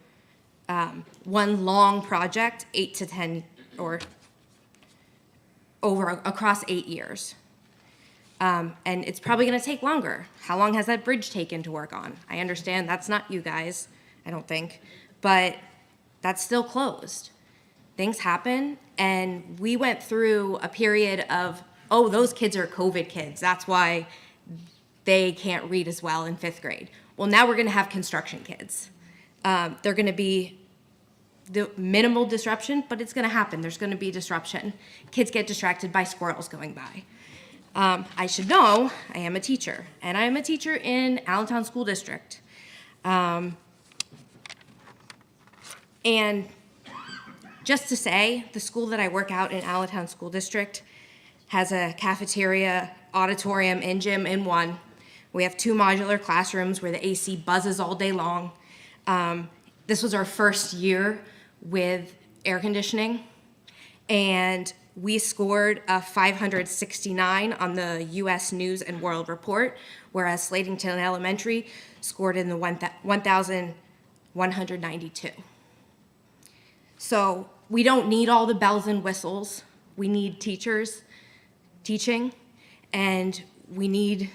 one long project, 8 to 10, or across 8 years. And it's probably going to take longer. How long has that bridge taken to work on? I understand that's not you guys, I don't think, but that's still closed. Things happen, and we went through a period of, oh, those kids are COVID kids. That's why they can't read as well in 5th grade. Well, now we're going to have construction kids. They're going to be the minimal disruption, but it's going to happen. There's going to be disruption. Kids get distracted by squirrels going by. I should know, I am a teacher, and I am a teacher in Allentown School District. And just to say, the school that I work out in Allentown School District has a cafeteria, auditorium, and gym in one. We have 2 modular classrooms where the AC buzzes all day long. This was our first year with air conditioning, and we scored a 569 on the U.S. News and World Report, whereas Slatington Elementary scored in the 1,192. So we don't need all the bells and whistles. We need teachers teaching, and we need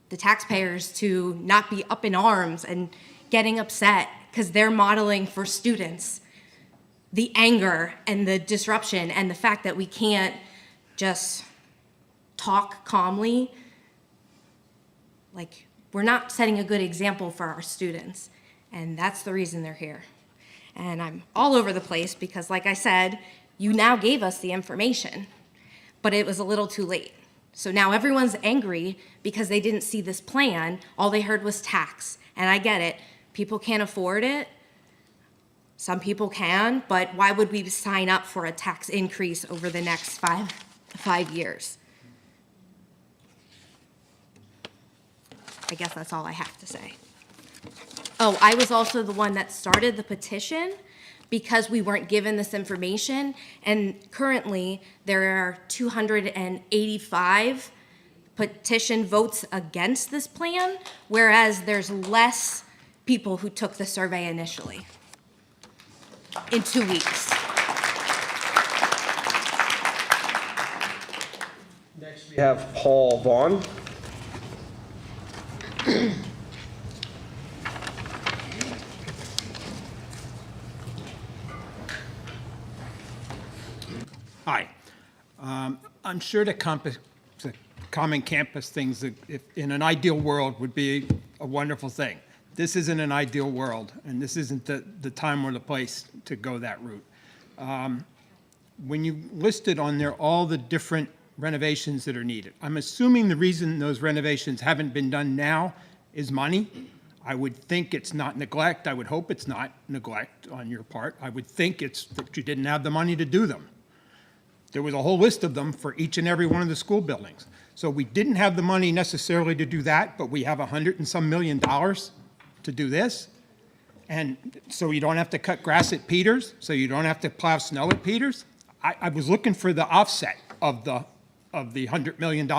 the taxpayers to not be up in arms and getting upset because they're modeling for students the anger and the disruption and the fact that we can't just talk calmly. Like, we're not setting a good example for our students, and that's the reason they're here. And I'm all over the place because, like I said, you now gave us the information, but it was a little too late. So now everyone's angry because they didn't see this plan. All they heard was tax. And I get it. People can't afford it. Some people can, but why would we sign up for a tax increase over the next five years? I guess that's all I have to say. Oh, I was also the one that started the petition because we weren't given this information, and currently there are 285 petition votes against this plan, whereas there's less people who took the survey initially in 2 weeks. Next, we have Paul Vaughn. Hi. I'm sure the common campus things that, if in an ideal world, would be a wonderful thing. This isn't an ideal world, and this isn't the time or the place to go that route. When you listed on there all the different renovations that are needed, I'm assuming the reason those renovations haven't been done now is money. I would think it's not neglect. I would hope it's not neglect on your part. I would think it's that you didn't have the money to do them. There was a whole list of them for each and every one of the school buildings. So we didn't have the money necessarily to do that, but we have $100 and some million to do this. And so you don't have to cut grass at Peters, so you don't have to plow snow at Peters. I was looking for the offset of the $100 million.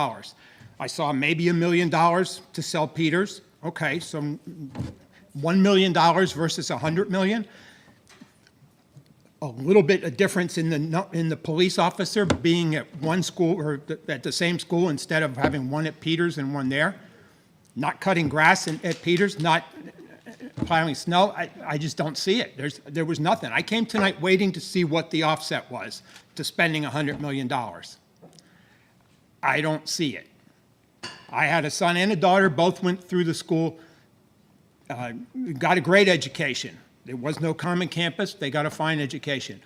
I saw maybe $1 million to sell Peters. Okay, so $1 million versus $100 million. A little bit of difference in the police officer being at one school or at the same school instead of having one at Peters and one there. Not cutting grass at Peters, not plowing snow. I just don't see it. There was nothing. I came tonight waiting to see what the offset was to spending $100 million. I don't see it. I had a son and a daughter, both went through the school, got a great education. There was no common campus, they got a fine education.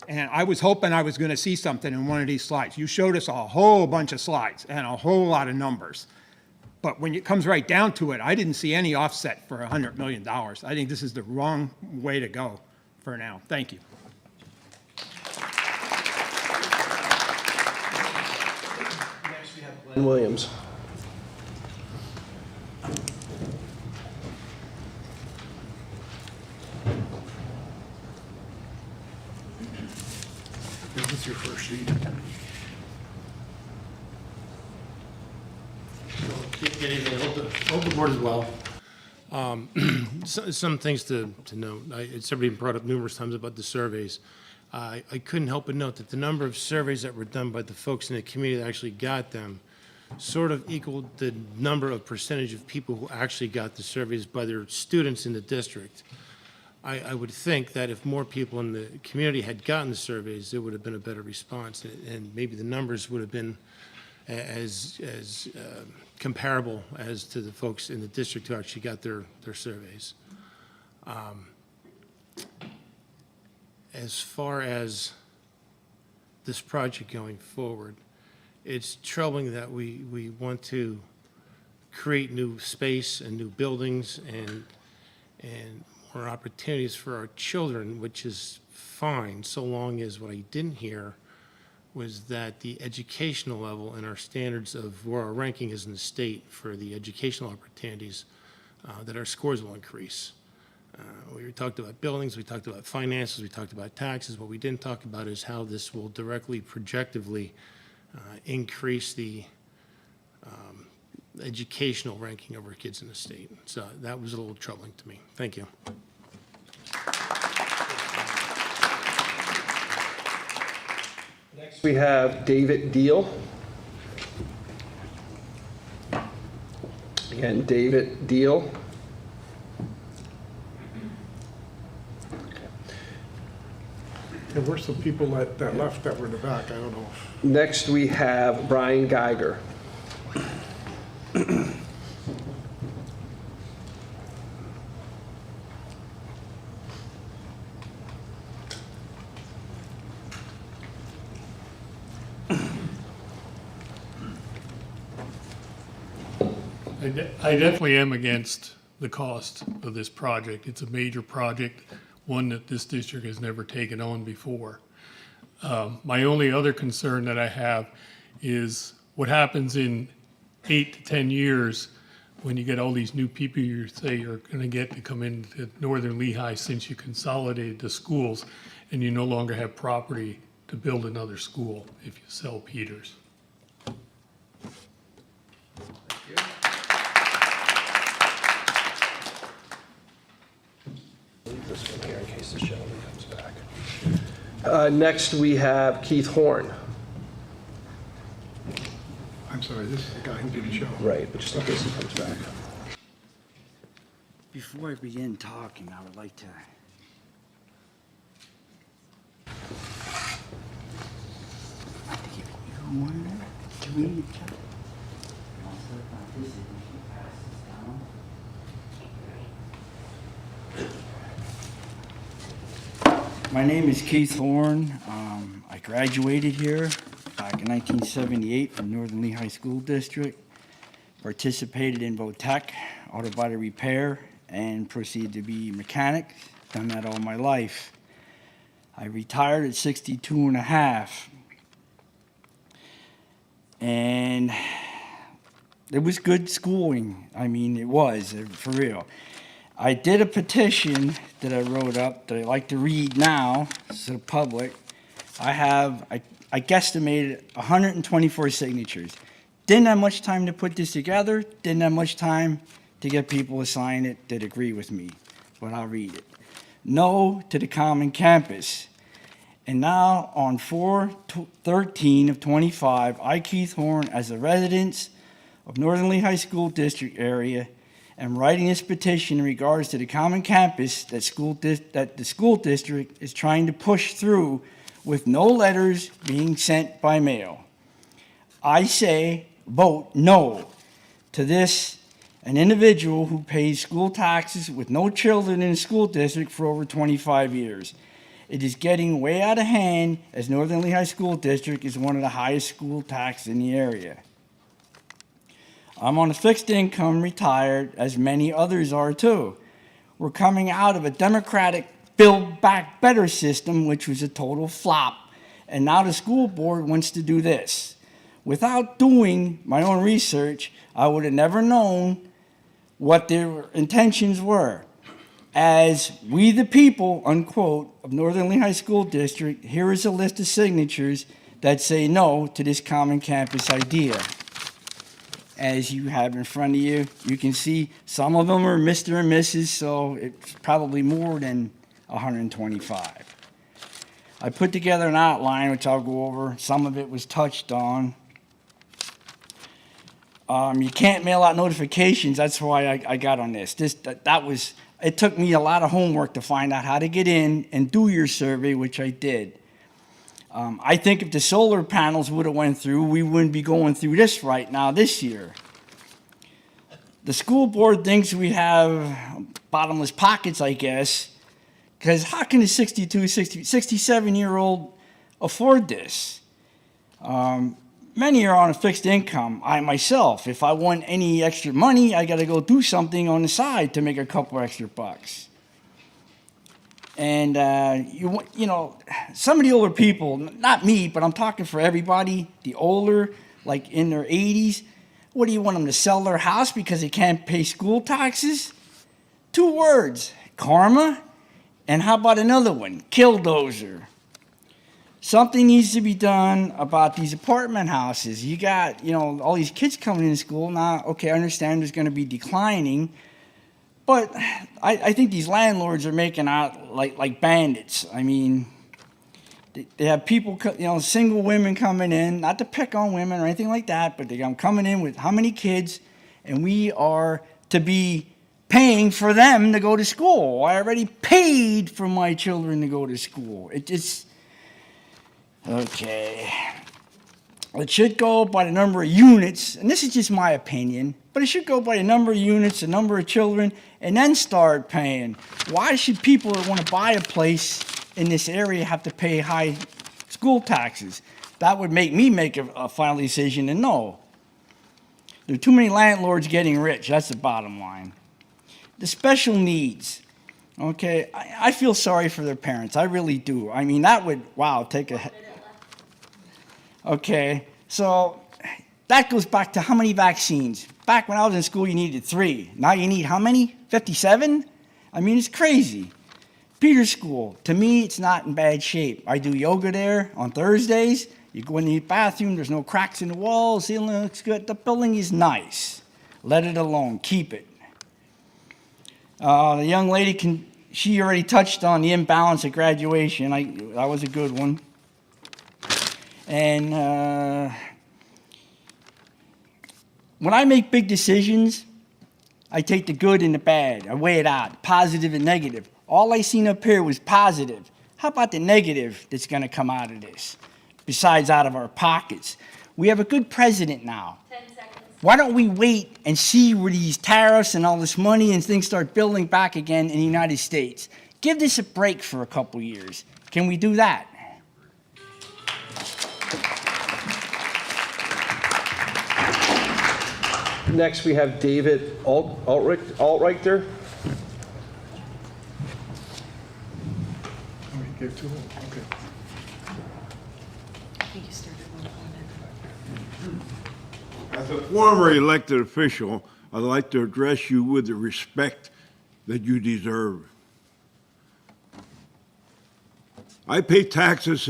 And I was hoping I was going to see something in one of these slides. You showed us a whole bunch of slides and a whole lot of numbers. But when it comes right down to it, I didn't see any offset for $100 million. I think this is the wrong way to go for now. Thank you. Next we have Glenn Williams. What's your first sheet? Good evening. Hope the board is well. Some things to note. It's already been brought up numerous times about the surveys. I couldn't help but note that the number of surveys that were done by the folks in the community that actually got them sort of equaled the number of percentage of people who actually got the surveys by their students in the district. I would think that if more people in the community had gotten the surveys, there would have been a better response, and maybe the numbers would have been as comparable as to the folks in the district who actually got their surveys. As far as this project going forward, it's troubling that we want to create new space and new buildings and more opportunities for our children, which is fine, so long as what I didn't hear was that the educational level and our standards of where our ranking is in the state for the educational opportunities, that our scores will increase. We talked about buildings, we talked about finances, we talked about taxes. What we didn't talk about is how this will directly, projectively increase the educational ranking of our kids in the state. So that was a little troubling to me. Thank you. Next we have David Deal. Again, David Deal. There were some people that left that were in the back. I don't know. Next we have Brian Geiger. I definitely am against the cost of this project. It's a major project, one that this district has never taken on before. My only other concern that I have is what happens in 8 to 10 years when you get all these new people you say you're going to get to come into northern Lehigh since you consolidated the schools and you no longer have property to build another school if you sell Peters. This one here in case this gentleman comes back. Next we have Keith Horn. I'm sorry, this is the guy who didn't show. Right, but just in case he comes back. Before I begin talking, I would like to give you one to read. My name is Keith Horn. I graduated here back in 1978 from Northern Lehigh School District. Participated in both tech, auto body repair, and proceeded to be a mechanic. Done that all my life. I retired at 62 and a half. And it was good schooling. I mean, it was, for real. I did a petition that I wrote up that I like to read now to the public. I guesstimated 124 signatures. Didn't have much time to put this together, didn't have much time to get people to sign it that agree with me, but I'll read it. No to the common campus. And now on 4/13 of 25, I, Keith Horn, as a resident of Northern Lehigh School District area, am writing this petition in regards to the common campus that the school district is trying to push through with no letters being sent by mail. I say vote no to this, an individual who pays school taxes with no children in the school district for over 25 years. It is getting way out of hand, as Northern Lehigh School District is one of the highest school taxes in the area. I'm on a fixed income, retired, as many others are too. We're coming out of a Democratic Build Back Better system, which was a total flop, and now the school board wants to do this. Without doing my own research, I would have never known what their intentions were. As we the people, unquote, of Northern Lehigh School District, here is a list of signatures that say no to this common campus idea. As you have in front of you, you can see some of them are Mr. and Mrs., so it's probably more than 125. I put together an outline, which I'll go over. Some of it was touched on. You can't mail out notifications. That's why I got on this. It took me a lot of homework to find out how to get in and do your survey, which I did. I think if the solar panels would have went through, we wouldn't be going through this right now this year. The school board thinks we have bottomless pockets, I guess, because how can a 67-year-old afford this? Many are on a fixed income. I myself, if I want any extra money, I got to go do something on the side to make a couple extra bucks. And you know, some of the older people, not me, but I'm talking for everybody, the older, like in their 80s, what do you want them to sell their house because they can't pay school taxes? 2 words, karma, and how about another one, killdozer. Something needs to be done about these apartment houses. You got, you know, all these kids coming into school now. Okay, I understand there's going to be declining, but I think these landlords are making out like bandits. I mean, they have people, you know, single women coming in, not to pick on women or anything like that, but they're coming in with how many kids, and we are to be paying for them to go to school. I already paid for my children to go to school. It just, okay. It should go by the number of units, and this is just my opinion, but it should go by the number of units, the number of children, and then start paying. Why should people that want to buy a place in this area have to pay high school taxes? That would make me make a final decision and no. There are too many landlords getting rich. That's the bottom line. The special needs. Okay, I feel sorry for their parents. I really do. I mean, that would, wow, take a... Okay, so that goes back to how many vaccines? Back when I was in school, you needed 3. Now you need how many? 57? I mean, it's crazy. Peter's School, to me, it's not in bad shape. I do yoga there on Thursdays. You go in the bathroom, there's no cracks in the walls, ceiling looks good. The building is nice. Let it alone, keep it. The young lady, she already touched on the imbalance at graduation. That was a good one. And when I make big decisions, I take the good and the bad. I weigh it out, positive and negative. All I seen up here was positive. How about the negative that's going to come out of this, besides out of our pockets? We have a good president now. 10 seconds. Why don't we wait and see where these tariffs and all this money and things start building back again in the United States? Give this a break for a couple years. Can we do that? Next, we have David Altrichter. Give to him, okay. I think you started one comment. As a former elected official, I'd like to address you with the respect that you deserve. I pay taxes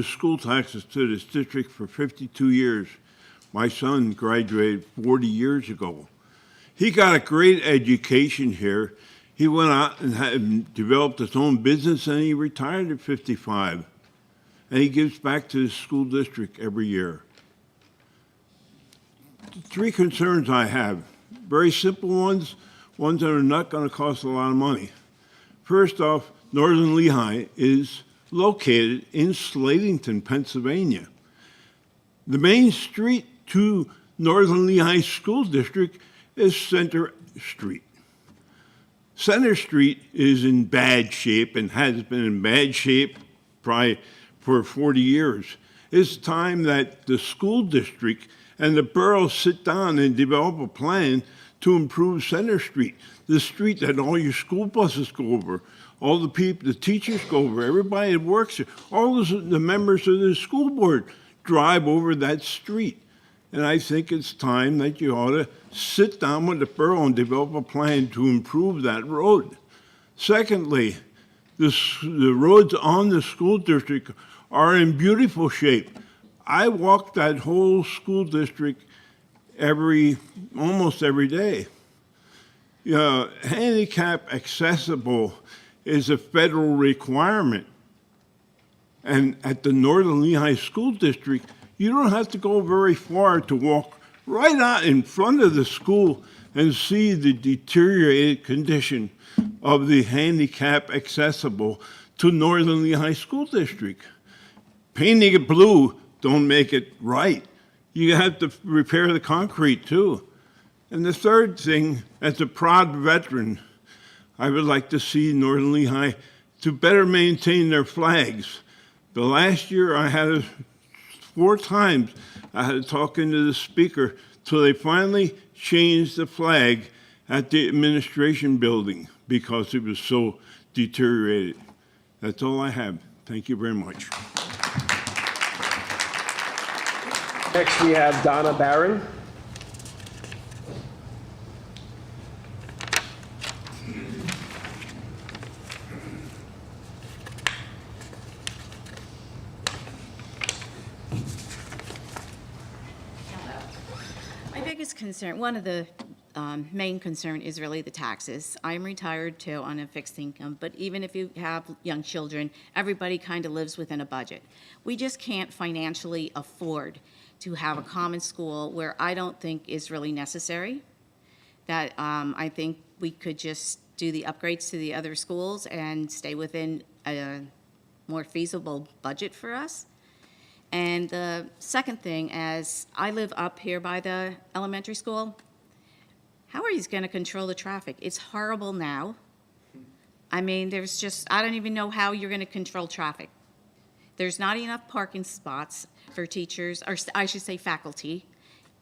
school taxes to this district for 52 years. My son graduated 40 years ago. He got a great education here. He went out and developed his own business, and he retired at 55. And he gives back to the school district every year. Three concerns I have, very simple ones that are not going to cost a lot of money. First off, Northern Lehigh is located in Slatington, Pennsylvania. The main street to Northern Lehigh School District is Center Street. Center Street is in bad shape and has been in bad shape probably for 40 years. It's time that the school district and the borough sit down and develop a plan to improve Center Street, the street that all your school buses go over, all the people, the teachers go over, everybody that works there, all the members of the school board drive over that street. And I think it's time that you ought to sit down with the borough and develop a plan to improve that road. Secondly, the roads on the school district are in beautiful shape. I walk that whole school district almost every day. Handicap accessible is a federal requirement. And at the Northern Lehigh School District, you don't have to go very far to walk right out in front of the school and see the deteriorated condition of the handicap accessible to Northern Lehigh School District. Painting it blue don't make it right. You have to repair the concrete too. And the third thing, as a proud veteran, I would like to see Northern Lehigh to better maintain their flags. The last year I had 4 times I had to talk into the speaker till they finally changed the flag at the administration building because it was so deteriorated. That's all I have. Thank you very much. Next, we have Donna Barron. My biggest concern, one of the main concern is really the taxes. I'm retired too on a fixed income, but even if you have young children, everybody kind of lives within a budget. We just can't financially afford to have a common school where I don't think is really necessary. That I think we could just do the upgrades to the other schools and stay within a more feasible budget for us. And the second thing, as I live up here by the elementary school, how are you going to control the traffic? It's horrible now. I mean, there's just, I don't even know how you're going to control traffic. There's not enough parking spots for teachers, or I should say faculty.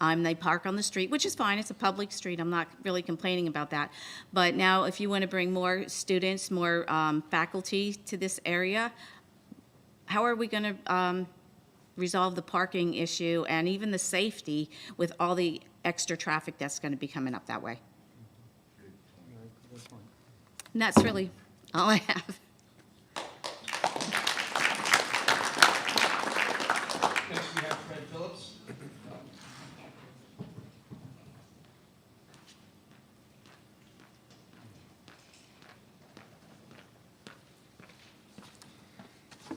They park on the street, which is fine. It's a public street. I'm not really complaining about that. But now if you want to bring more students, more faculty to this area, how are we going to resolve the parking issue and even the safety with all the extra traffic that's going to be coming up that way? And that's really all I have. Next, we have Fred Phillips.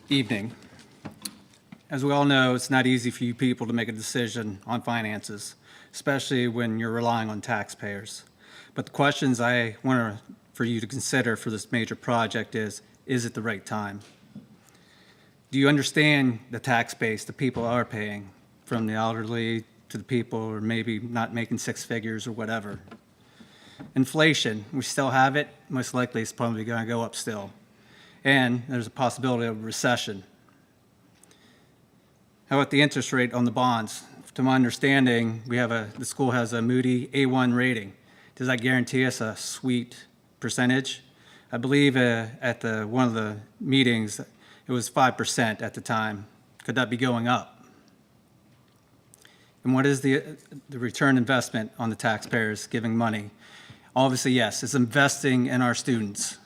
Evening. As we all know, it's not easy for you people to make a decision on finances, especially when you're relying on taxpayers. But the questions I want for you to consider for this major project is it the right time? Do you understand the tax base that people are paying, from the elderly to the people or maybe not making six figures or whatever. Inflation, we still have it. Most likely it's probably going to go up still. And there's a possibility of a recession. How about the interest rate on the bonds? To my understanding, the school has a Moody A1 rating. Does that guarantee us a sweet percentage? I believe at one of the meetings, it was 5% at the time. Could that be going up? And what is the return investment on the taxpayers giving money? Obviously, yes, it's investing in our students.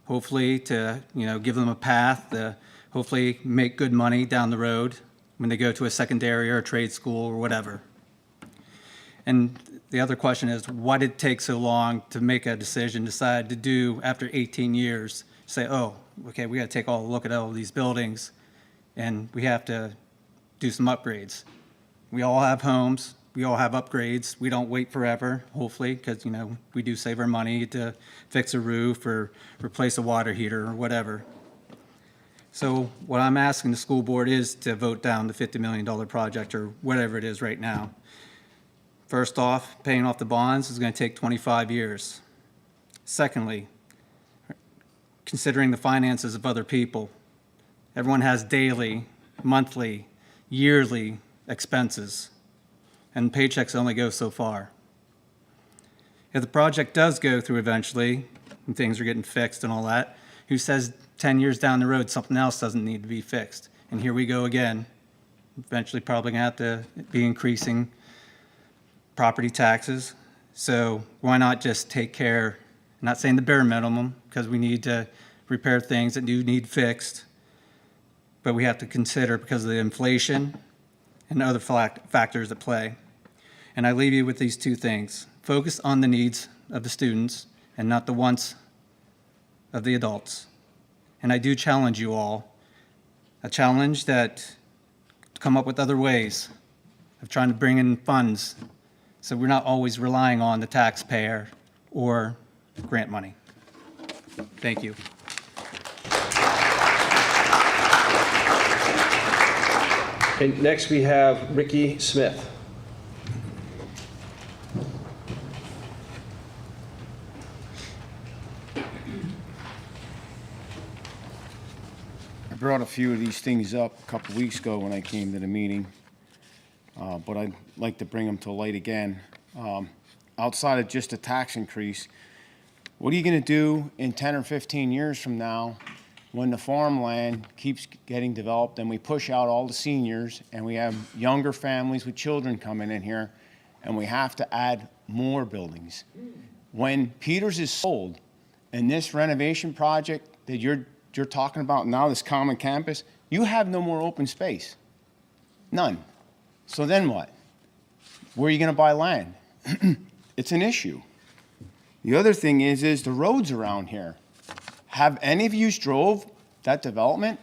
Hopefully to give them a path to hopefully make good money down the road when they go to a secondary or a trade school or whatever. And the other question is, why did it take so long to make a decision, decide to do after 18 years, say, oh, okay, we got to take a look at all these buildings and we have to do some upgrades. We all have homes, we all have upgrades. We don't wait forever, hopefully, because we do save our money to fix a roof or replace a water heater or whatever. So what I'm asking the school board is to vote down the $50 million project or whatever it is right now. First off, paying off the bonds is going to take 25 years. Secondly, considering the finances of other people. Everyone has daily, monthly, yearly expenses, and paychecks only go so far. If the project does go through eventually, and things are getting fixed and all that, who says 10 years down the road something else doesn't need to be fixed? And here we go again. Eventually probably going to have to be increasing property taxes. So why not just take care, I'm not saying the bare minimum, because we need to repair things that do need fixed, but we have to consider because of the inflation and other factors at play. And I leave you with these two things. Focus on the needs of the students and not the wants of the adults. And I do challenge you all, a challenge that come up with other ways of trying to bring in funds so we're not always relying on the taxpayer or grant money. Thank you. Okay, next we have Ricky Smith. I brought a few of these things up a couple weeks ago when I came to the meeting, but I'd like to bring them to light again. Outside of just a tax increase, what are you going to do in 10 or 15 years from now when the farmland keeps getting developed and we push out all the seniors and we have younger families with children coming in here and we have to add more buildings? When Peters is sold and this renovation project that you're talking about now, this common campus, you have no more open space. None. So then what? Where are you going to buy land? It's an issue. The other thing is the roads around here. Have any of you drove that development?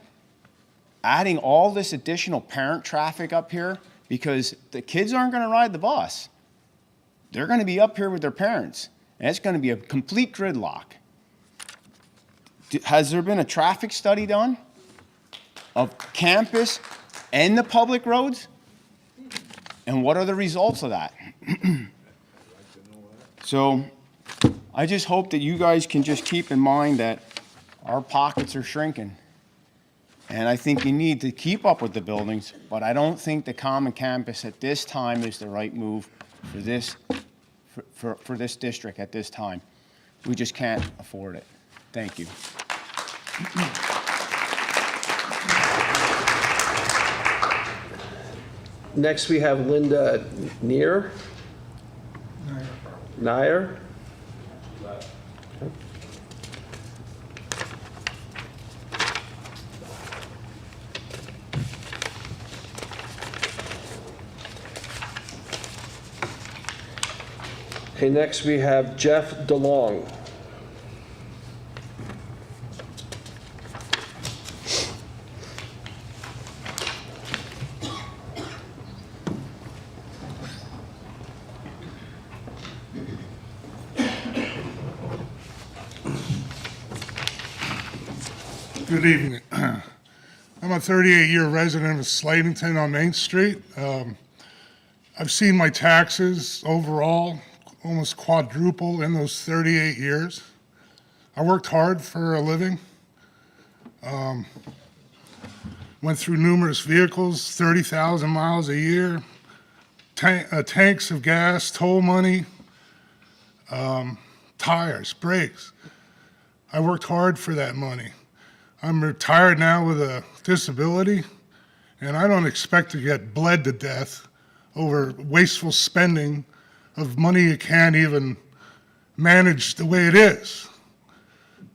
Adding all this additional parent traffic up here because the kids aren't going to ride the bus. They're going to be up here with their parents, and it's going to be a complete gridlock. Has there been a traffic study done of campus and the public roads? And what are the results of that? So I just hope that you guys can just keep in mind that our pockets are shrinking. And I think you need to keep up with the buildings, but I don't think the common campus at this time is the right move for this, for this district at this time. We just can't afford it. Thank you. Next we have Linda Neer. Nair. Okay, next we have Jeff DeLong. Good evening. I'm a 38-year resident of Slatington on Main Street. I've seen my taxes overall almost quadruple in those 38 years. I worked hard for a living. Went through numerous vehicles, 30,000 miles a year, tanks of gas, toll money, tires, brakes. I worked hard for that money. I'm retired now with a disability, and I don't expect to get bled to death over wasteful spending of money you can't even manage the way it is.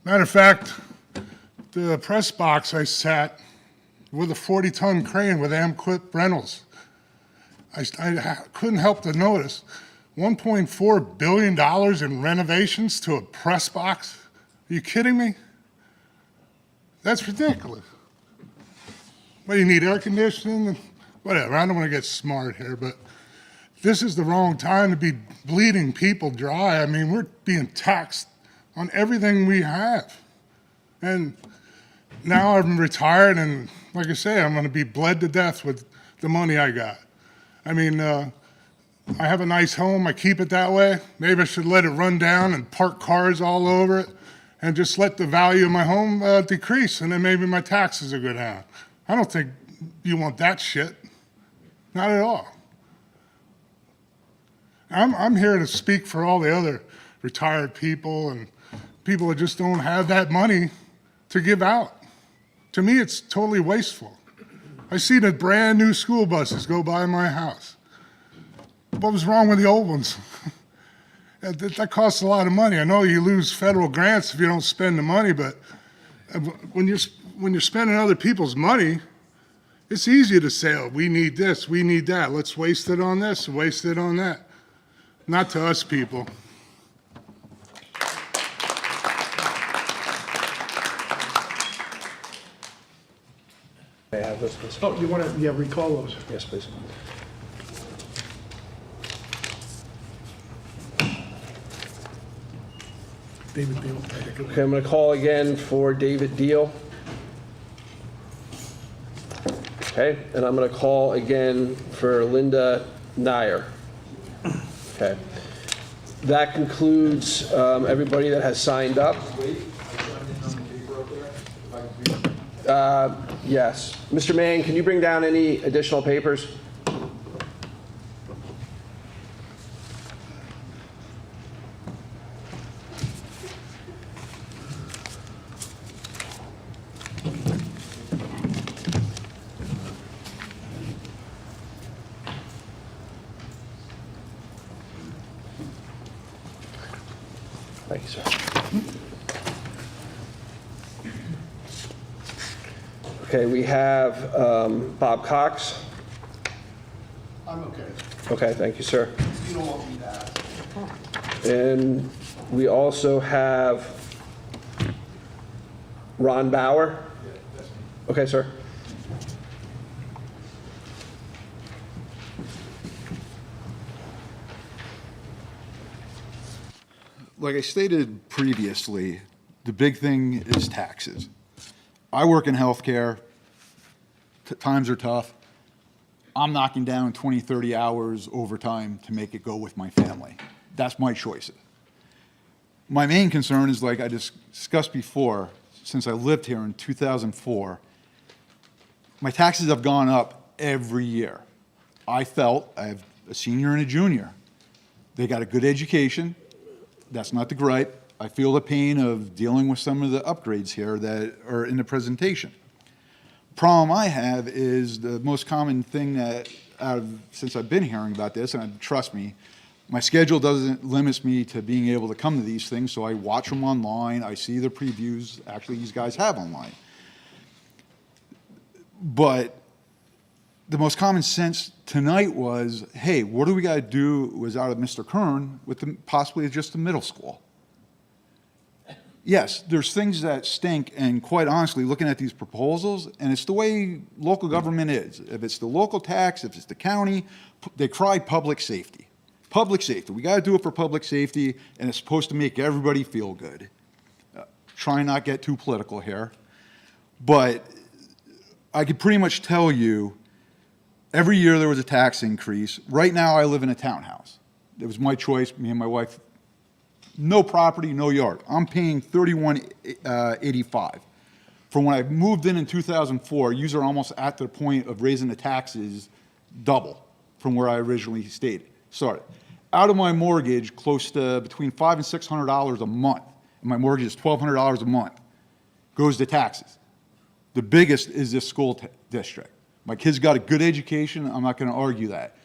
Matter of fact, the press box I sat with a 40-ton crane with Amquip rentals. I couldn't help to notice $1.4 billion in renovations to a press box. Are you kidding me? That's ridiculous. Well, you need air conditioning, whatever. I don't want to get smart here, but this is the wrong time to be bleeding people dry. I mean, we're being taxed on everything we have. And now I'm retired, and like I say, I'm going to be bled to death with the money I got. I mean, I have a nice home. I keep it that way. Maybe I should let it run down and park cars all over it and just let the value of my home decrease, and then maybe my taxes will go down. I don't think you want that shit. Not at all. I'm here to speak for all the other retired people and people that just don't have that money to give out. To me, it's totally wasteful. I see the brand new school buses go by my house. What was wrong with the old ones? That costs a lot of money. I know you lose federal grants if you don't spend the money, but when you're spending other people's money, it's easy to say, oh, we need this, we need that. Let's waste it on this, waste it on that. Not to us people. May I have this, please? Oh, you want to, recall those? Yes, please. David Deal. Okay, I'm going to call again for David Deal. Okay, and I'm going to call again for Linda Nyer. Okay. That concludes everybody that has signed up. Yes. Mr. Mann, can you bring down any additional papers? Thank you, sir. Okay, we have Bob Cox. I'm okay. Okay, thank you, sir. You don't want me to ask. And we also have Ron Bauer. Okay, sir. Like I stated previously, the big thing is taxes. I work in healthcare. Times are tough. I'm knocking down 20, 30 hours overtime to make it go with my family. That's my choices. My main concern is, like I discussed before, since I lived here in 2004, my taxes have gone up every year. I felt I have a senior and a junior. They got a good education. That's not the gripe. I feel the pain of dealing with some of the upgrades here that are in the presentation. Problem I have is the most common thing that, since I've been hearing about this, and trust me, my schedule doesn't limit me to being able to come to these things, so I watch them online. I see the previews actually these guys have online. But the most common sense tonight was, hey, what do we got to do was out of Mr. Kern with possibly just the middle school? Yes, there's things that stink, and quite honestly, looking at these proposals, and it's the way local government is. If it's the local tax, if it's the county, they cry public safety. Public safety. We got to do it for public safety, and it's supposed to make everybody feel good. Try not get too political here, but I could pretty much tell you Every year there was a tax increase. Right now I live in a townhouse. It was my choice, me and my wife. No property, no yard. I'm paying $31.85. From when I moved in 2004, you are almost at the point of raising the taxes double from where I originally started. Out of my mortgage, close to between $500 and $600 a month, and my mortgage is $1,200 a month, goes to taxes. The biggest is this school district. My kids got a good education. I'm not going to argue that.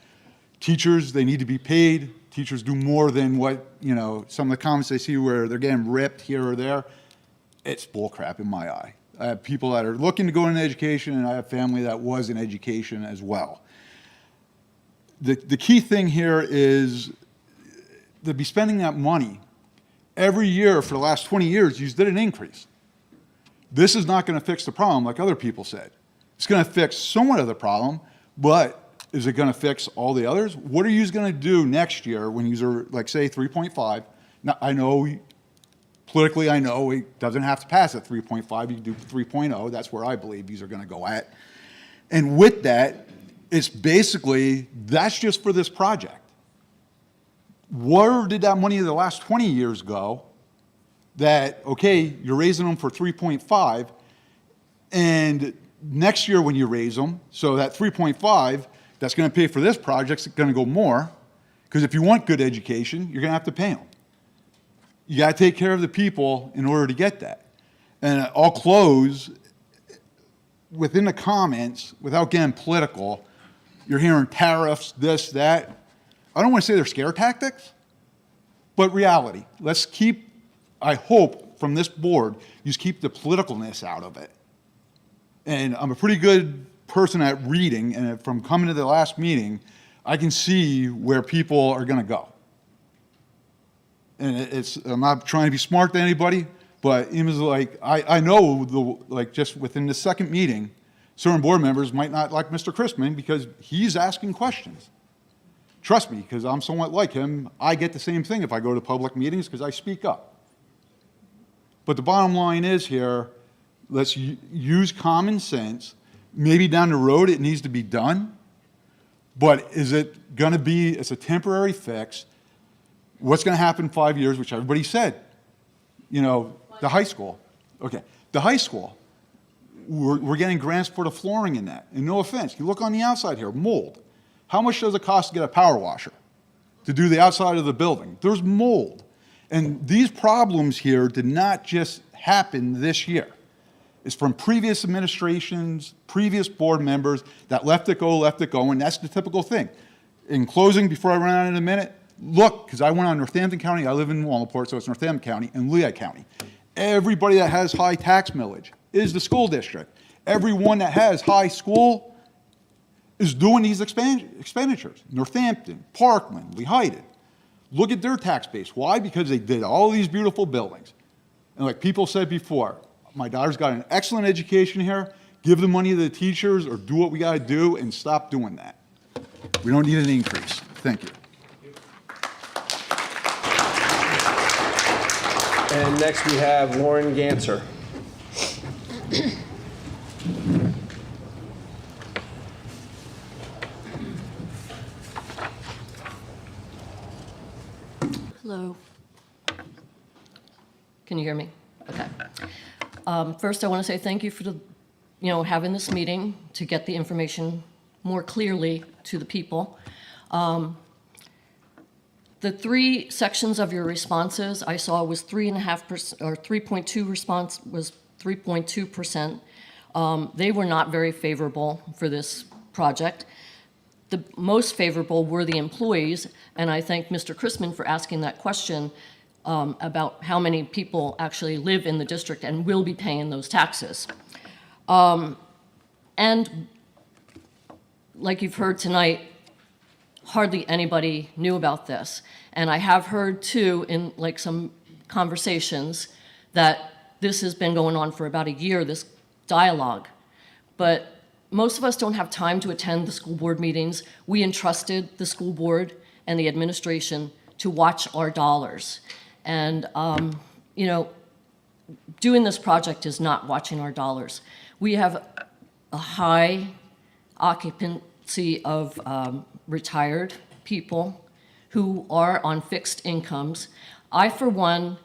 Teachers, they need to be paid. Teachers do more than what, some of the comments I see where they're getting ripped here or there. It's bullcrap in my eye. I have people that are looking to go into education, and I have family that was in education as well. The key thing here is to be spending that money. Every year for the last 20 years, you did an increase. This is not going to fix the problem like other people said. It's going to fix somewhat of the problem, but is it going to fix all the others? What are you going to do next year when you are, like, say, 3.5? Now, I know, politically, I know it doesn't have to pass at 3.5. You can do 3.0. That's where I believe these are going to go at. And with that, it's basically, that's just for this project. Where did that money of the last 20 years go that, okay, you're raising them for 3.5, and next year when you raise them, so that 3.5 that's going to pay for this project is going to go more, because if you want good education, you're going to have to pay them. You got to take care of the people in order to get that. And I'll close within the comments, without getting political. You're hearing tariffs, this, that. I don't want to say they're scare tactics, but reality. Let's keep, I hope from this board, you just keep the politicalness out of it. And I'm a pretty good person at reading, and from coming to the last meeting, I can see where people are going to go. And I'm not trying to be smart to anybody, but it was like, I know, just within the second meeting, certain board members might not like Mr. Chrisman because he's asking questions. Trust me, because I'm somewhat like him, I get the same thing if I go to public meetings because I speak up. But the bottom line is here, let's use common sense. Maybe down the road it needs to be done, but is it going to be, it's a temporary fix? What's going to happen in 5 years, which everybody said? The high school. Okay, the high school. We're getting grants for the flooring in that. And no offense, you look on the outside here, mold. How much does it cost to get a power washer to do the outside of the building? There's mold. And these problems here did not just happen this year. It's from previous administrations, previous board members that let it go, and that's the typical thing. In closing, before I run out in a minute, look, because I went on Northampton County, I live in Walnut, so it's Northampton County, and Lehigh County. Everybody that has high tax millage is the school district. Everyone that has high school is doing these expenditures. Northampton, Parkland, Lehigh. Look at their tax base. Why? Because they did all these beautiful buildings. And like people said before, my daughter's got an excellent education here. Give the money to the teachers or do what we got to do and stop doing that. We don't need an increase. Thank you. And next we have Lauren Ganser. Hello. Can you hear me? Okay. First, I want to say thank you for having this meeting to get the information more clearly to the people. The three sections of your responses I saw was 3.5% or 3.2 response was 3.2%. They were not very favorable for this project. The most favorable were the employees, and I thank Mr. Chrisman for asking that question about how many people actually live in the district and will be paying those taxes. And like you've heard tonight, hardly anybody knew about this. And I have heard too in like some conversations that this has been going on for about a year, this dialogue. But most of us don't have time to attend the school board meetings. We entrusted the school board and the administration to watch our dollars. And, doing this project is not watching our dollars. We have a high occupant sea of retired people who are on fixed incomes. I, for one,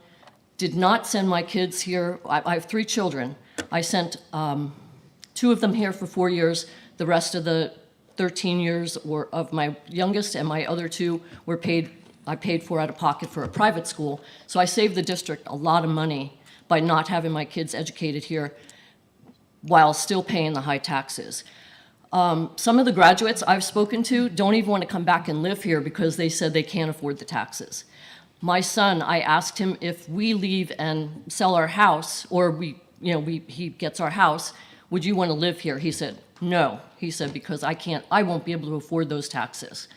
did not send my kids here. I have 3 children. I sent 2 of them here for 4 years. The rest of the 13 years were of my youngest, and my other 2 were I paid for out of pocket for a private school. So I saved the district a lot of money by not having my kids educated here while still paying the high taxes. Some of the graduates I've spoken to don't even want to come back and live here because they said they can't afford the taxes. My son, I asked him if we leave and sell our house, or he gets our house, would you want to live here? He said, no. He said, because I won't be able to afford those taxes.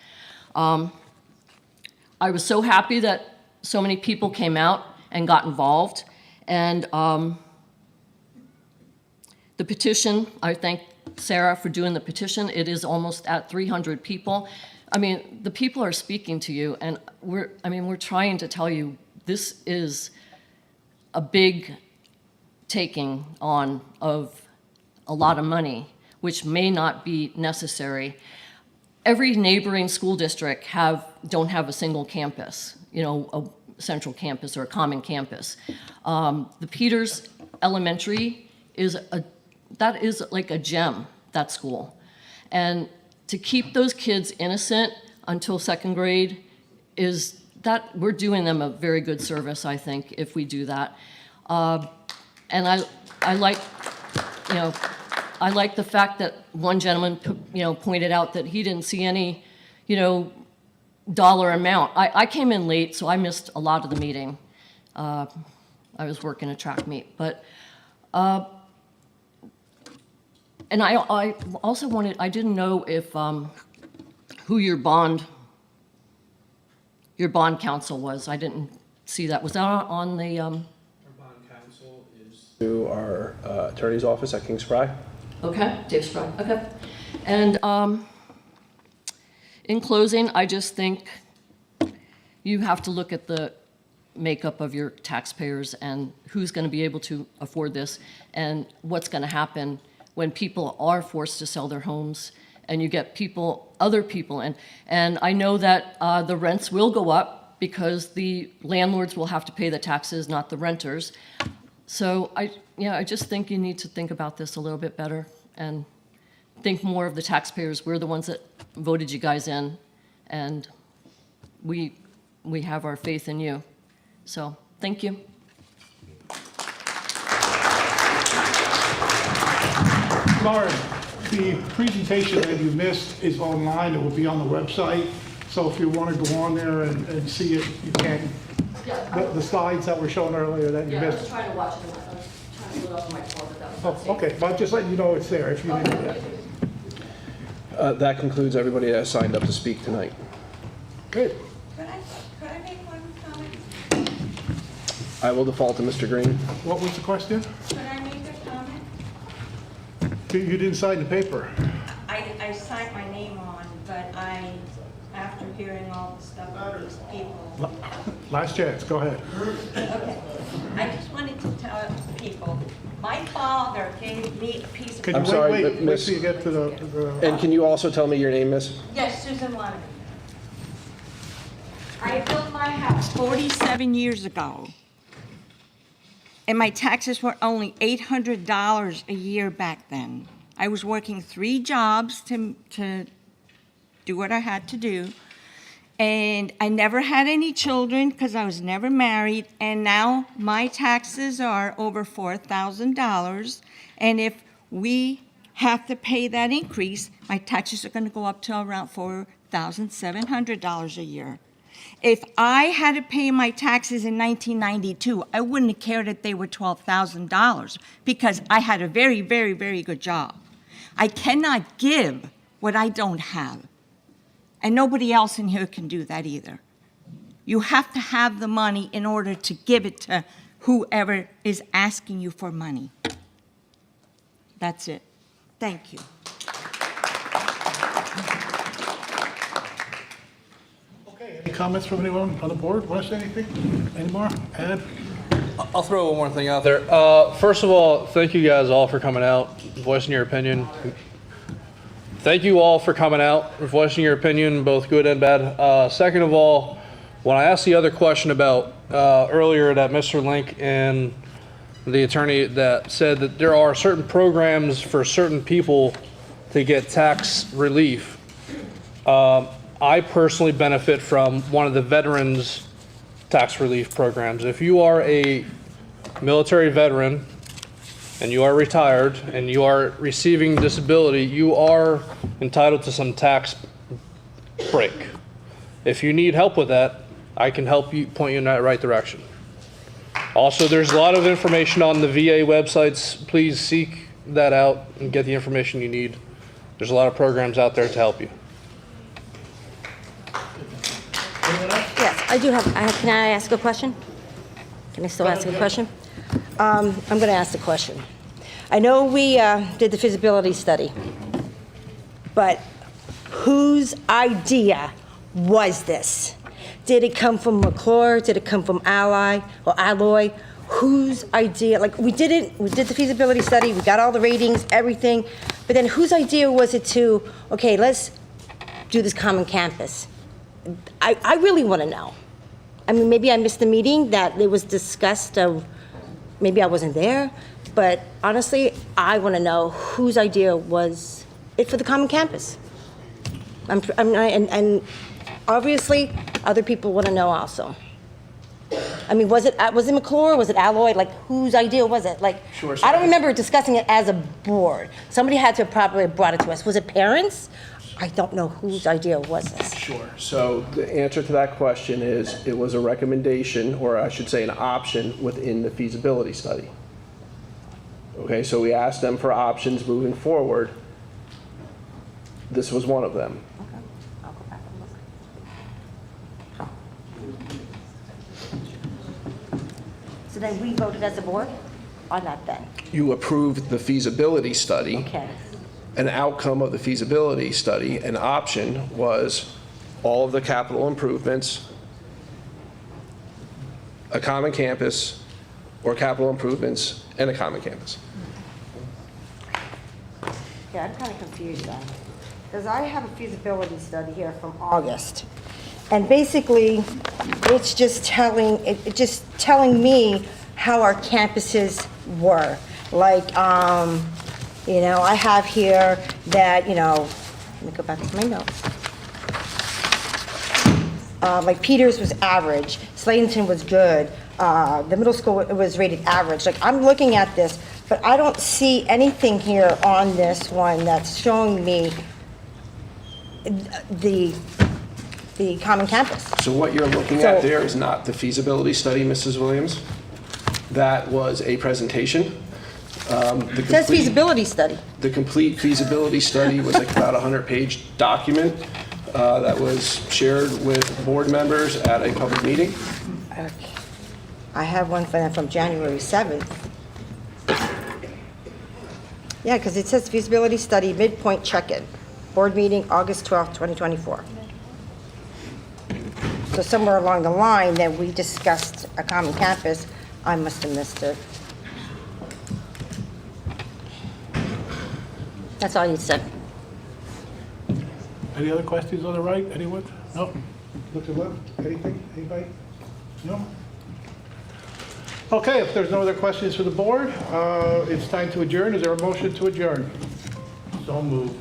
I was so happy that so many people came out and got involved. And the petition, I thank Sarah for doing the petition. It is almost at 300 people. I mean, the people are speaking to you, and we're trying to tell you this is a big taking on of a lot of money, which may not be necessary. Every neighboring school district don't have a single campus, a central campus or a common campus. The Peters Elementary is like a gem, that school. And to keep those kids innocent until 2nd grade we're doing them a very good service, I think, if we do that. And I like the fact that one gentleman, pointed out that he didn't see any, dollar amount. I came in late, so I missed a lot of the meeting. I was working a track meet, but, and I also I didn't know if, who your bond counsel was. I didn't see that. Was that on the, Our bond counsel is through our attorney's office at Kings Spry. Okay, Dave Spry, okay. And in closing, I just think you have to look at the makeup of your taxpayers and who's going to be able to afford this and what's going to happen when people are forced to sell their homes and you get other people in. And I know that the rents will go up because the landlords will have to pay the taxes, not the renters. So I just think you need to think about this a little bit better and think more of the taxpayers. We're the ones that voted you guys in, and we have our faith in you. So, thank you. Lauren, the presentation that you missed is online. It will be on the website. So if you want to go on there and see it, you can. Yeah, The slides that were shown earlier that you I was missed. trying to watch it. I was trying to look up on my phone, but that was not safe. Okay, but just letting you know it's there if you didn't get that. That concludes everybody that signed up to speak tonight. Good. Could I make one comment? I will default to Mr. Green. What was the question? Could I make a comment? You didn't sign the paper. I signed my name on, but after hearing all the stuff about these people. Last chance, go ahead. Okay, I just wanted to tell people, my father gave me a piece of. Can you wait till you get to the. And can you also tell me your name, miss? Yes, Susan Lonergan. I built my house 47 years ago, and my taxes were only $800 a year back then. I was working 3 jobs to do what I had to do, and I never had any children because I was never married, and now my taxes are over $4,000, and if we have to pay that increase, my taxes are going to go up to around $4,700 a year. If I had to pay my taxes in 1992, I wouldn't have cared if they were $12,000 because I had a very, very, very good job. I cannot give what I don't have. And nobody else in here can do that either. You have to have the money in order to give it to whoever is asking you for money. That's it. Thank you. Any comments from anyone on the board? Wes, anything? Any more? Ed? I'll throw one more thing out there. First of all, thank you guys all for coming out, voicing your opinion. thank you all for coming out, for voicing your opinion, both good and bad. Second of all, when I asked the other question about earlier that Mr. Link and the attorney that said that there are certain programs for certain people to get tax relief, I personally benefit from one of the veterans tax relief programs. If you are a military veteran and you are retired and you are receiving disability, you are entitled to some tax break. If you need help with that, I can help you, point you in that right direction. Also, there's a lot of information on the VA websites. Please seek that out and get the information you need. There's a lot of programs out there to help you. Yes, I do have, can I ask a question? Can I still ask a question? I'm going to ask the question. I know we did the feasibility study, but whose idea was this? Did it come from McClure? Did it come from Ally or Alloy? Whose idea? Like, we did the feasibility study, we got all the ratings, everything, but then whose idea was it to, okay, let's do this common campus? I really want to know. I mean, maybe I missed the meeting that it was discussed, maybe I wasn't there, but honestly, I want to know whose idea was it for the common campus. And obviously, other people want to know also. I mean, was it McClure? Was it Alloy? Like, whose idea was it? Like, Sure, I don't remember discussing it as a board. Somebody had to have probably brought it to us. Was it parents? I don't know whose idea was this. Sure. So the answer to that question is it was a recommendation, or I should say an option within the feasibility study. Okay, so we asked them for options moving forward. This was one of them. So then we voted as a board on that then? You approved the feasibility study. Okay. An outcome of the feasibility study, an option was all of the capital improvements, a common campus, or capital improvements and a common campus. Yeah, I'm kind of confused then. Because I have a feasibility study here from August. And basically, it's just telling me how our campuses were. Like, you know, I have here that, you know, let me go back to my notes. Like Peters was average, Slatington was good, the middle school was rated average. Like, I'm looking at this, but I don't see anything here on this one that's showing me the common campus. So what you're looking at there is not the feasibility study, Mrs. Williams. That was a presentation. It says feasibility study. The complete feasibility study was like about a 100-page document that was shared with board members at a public meeting. Okay. I have one from January 7th. Yeah, because it says feasibility study, midpoint check-in, board meeting, August 12th, 2024. So somewhere along the line that we discussed a common campus, I must have missed it. That's all you said. Any other questions on the right? Anyone? No? Look to the left. Anything? Anybody? No? Okay, if there's no other questions for the board, it's time to adjourn. Is there a motion to adjourn? So moved.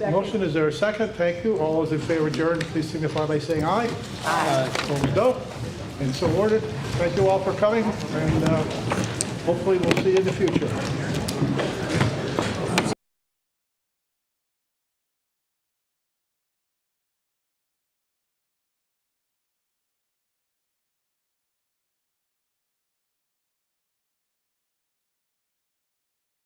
Motion, is there a second? Thank you. All those in favor of adjourn, please signify by saying aye. Aye. Opposed, no. And so ordered. Thank you all for coming, and hopefully we'll see you in the future.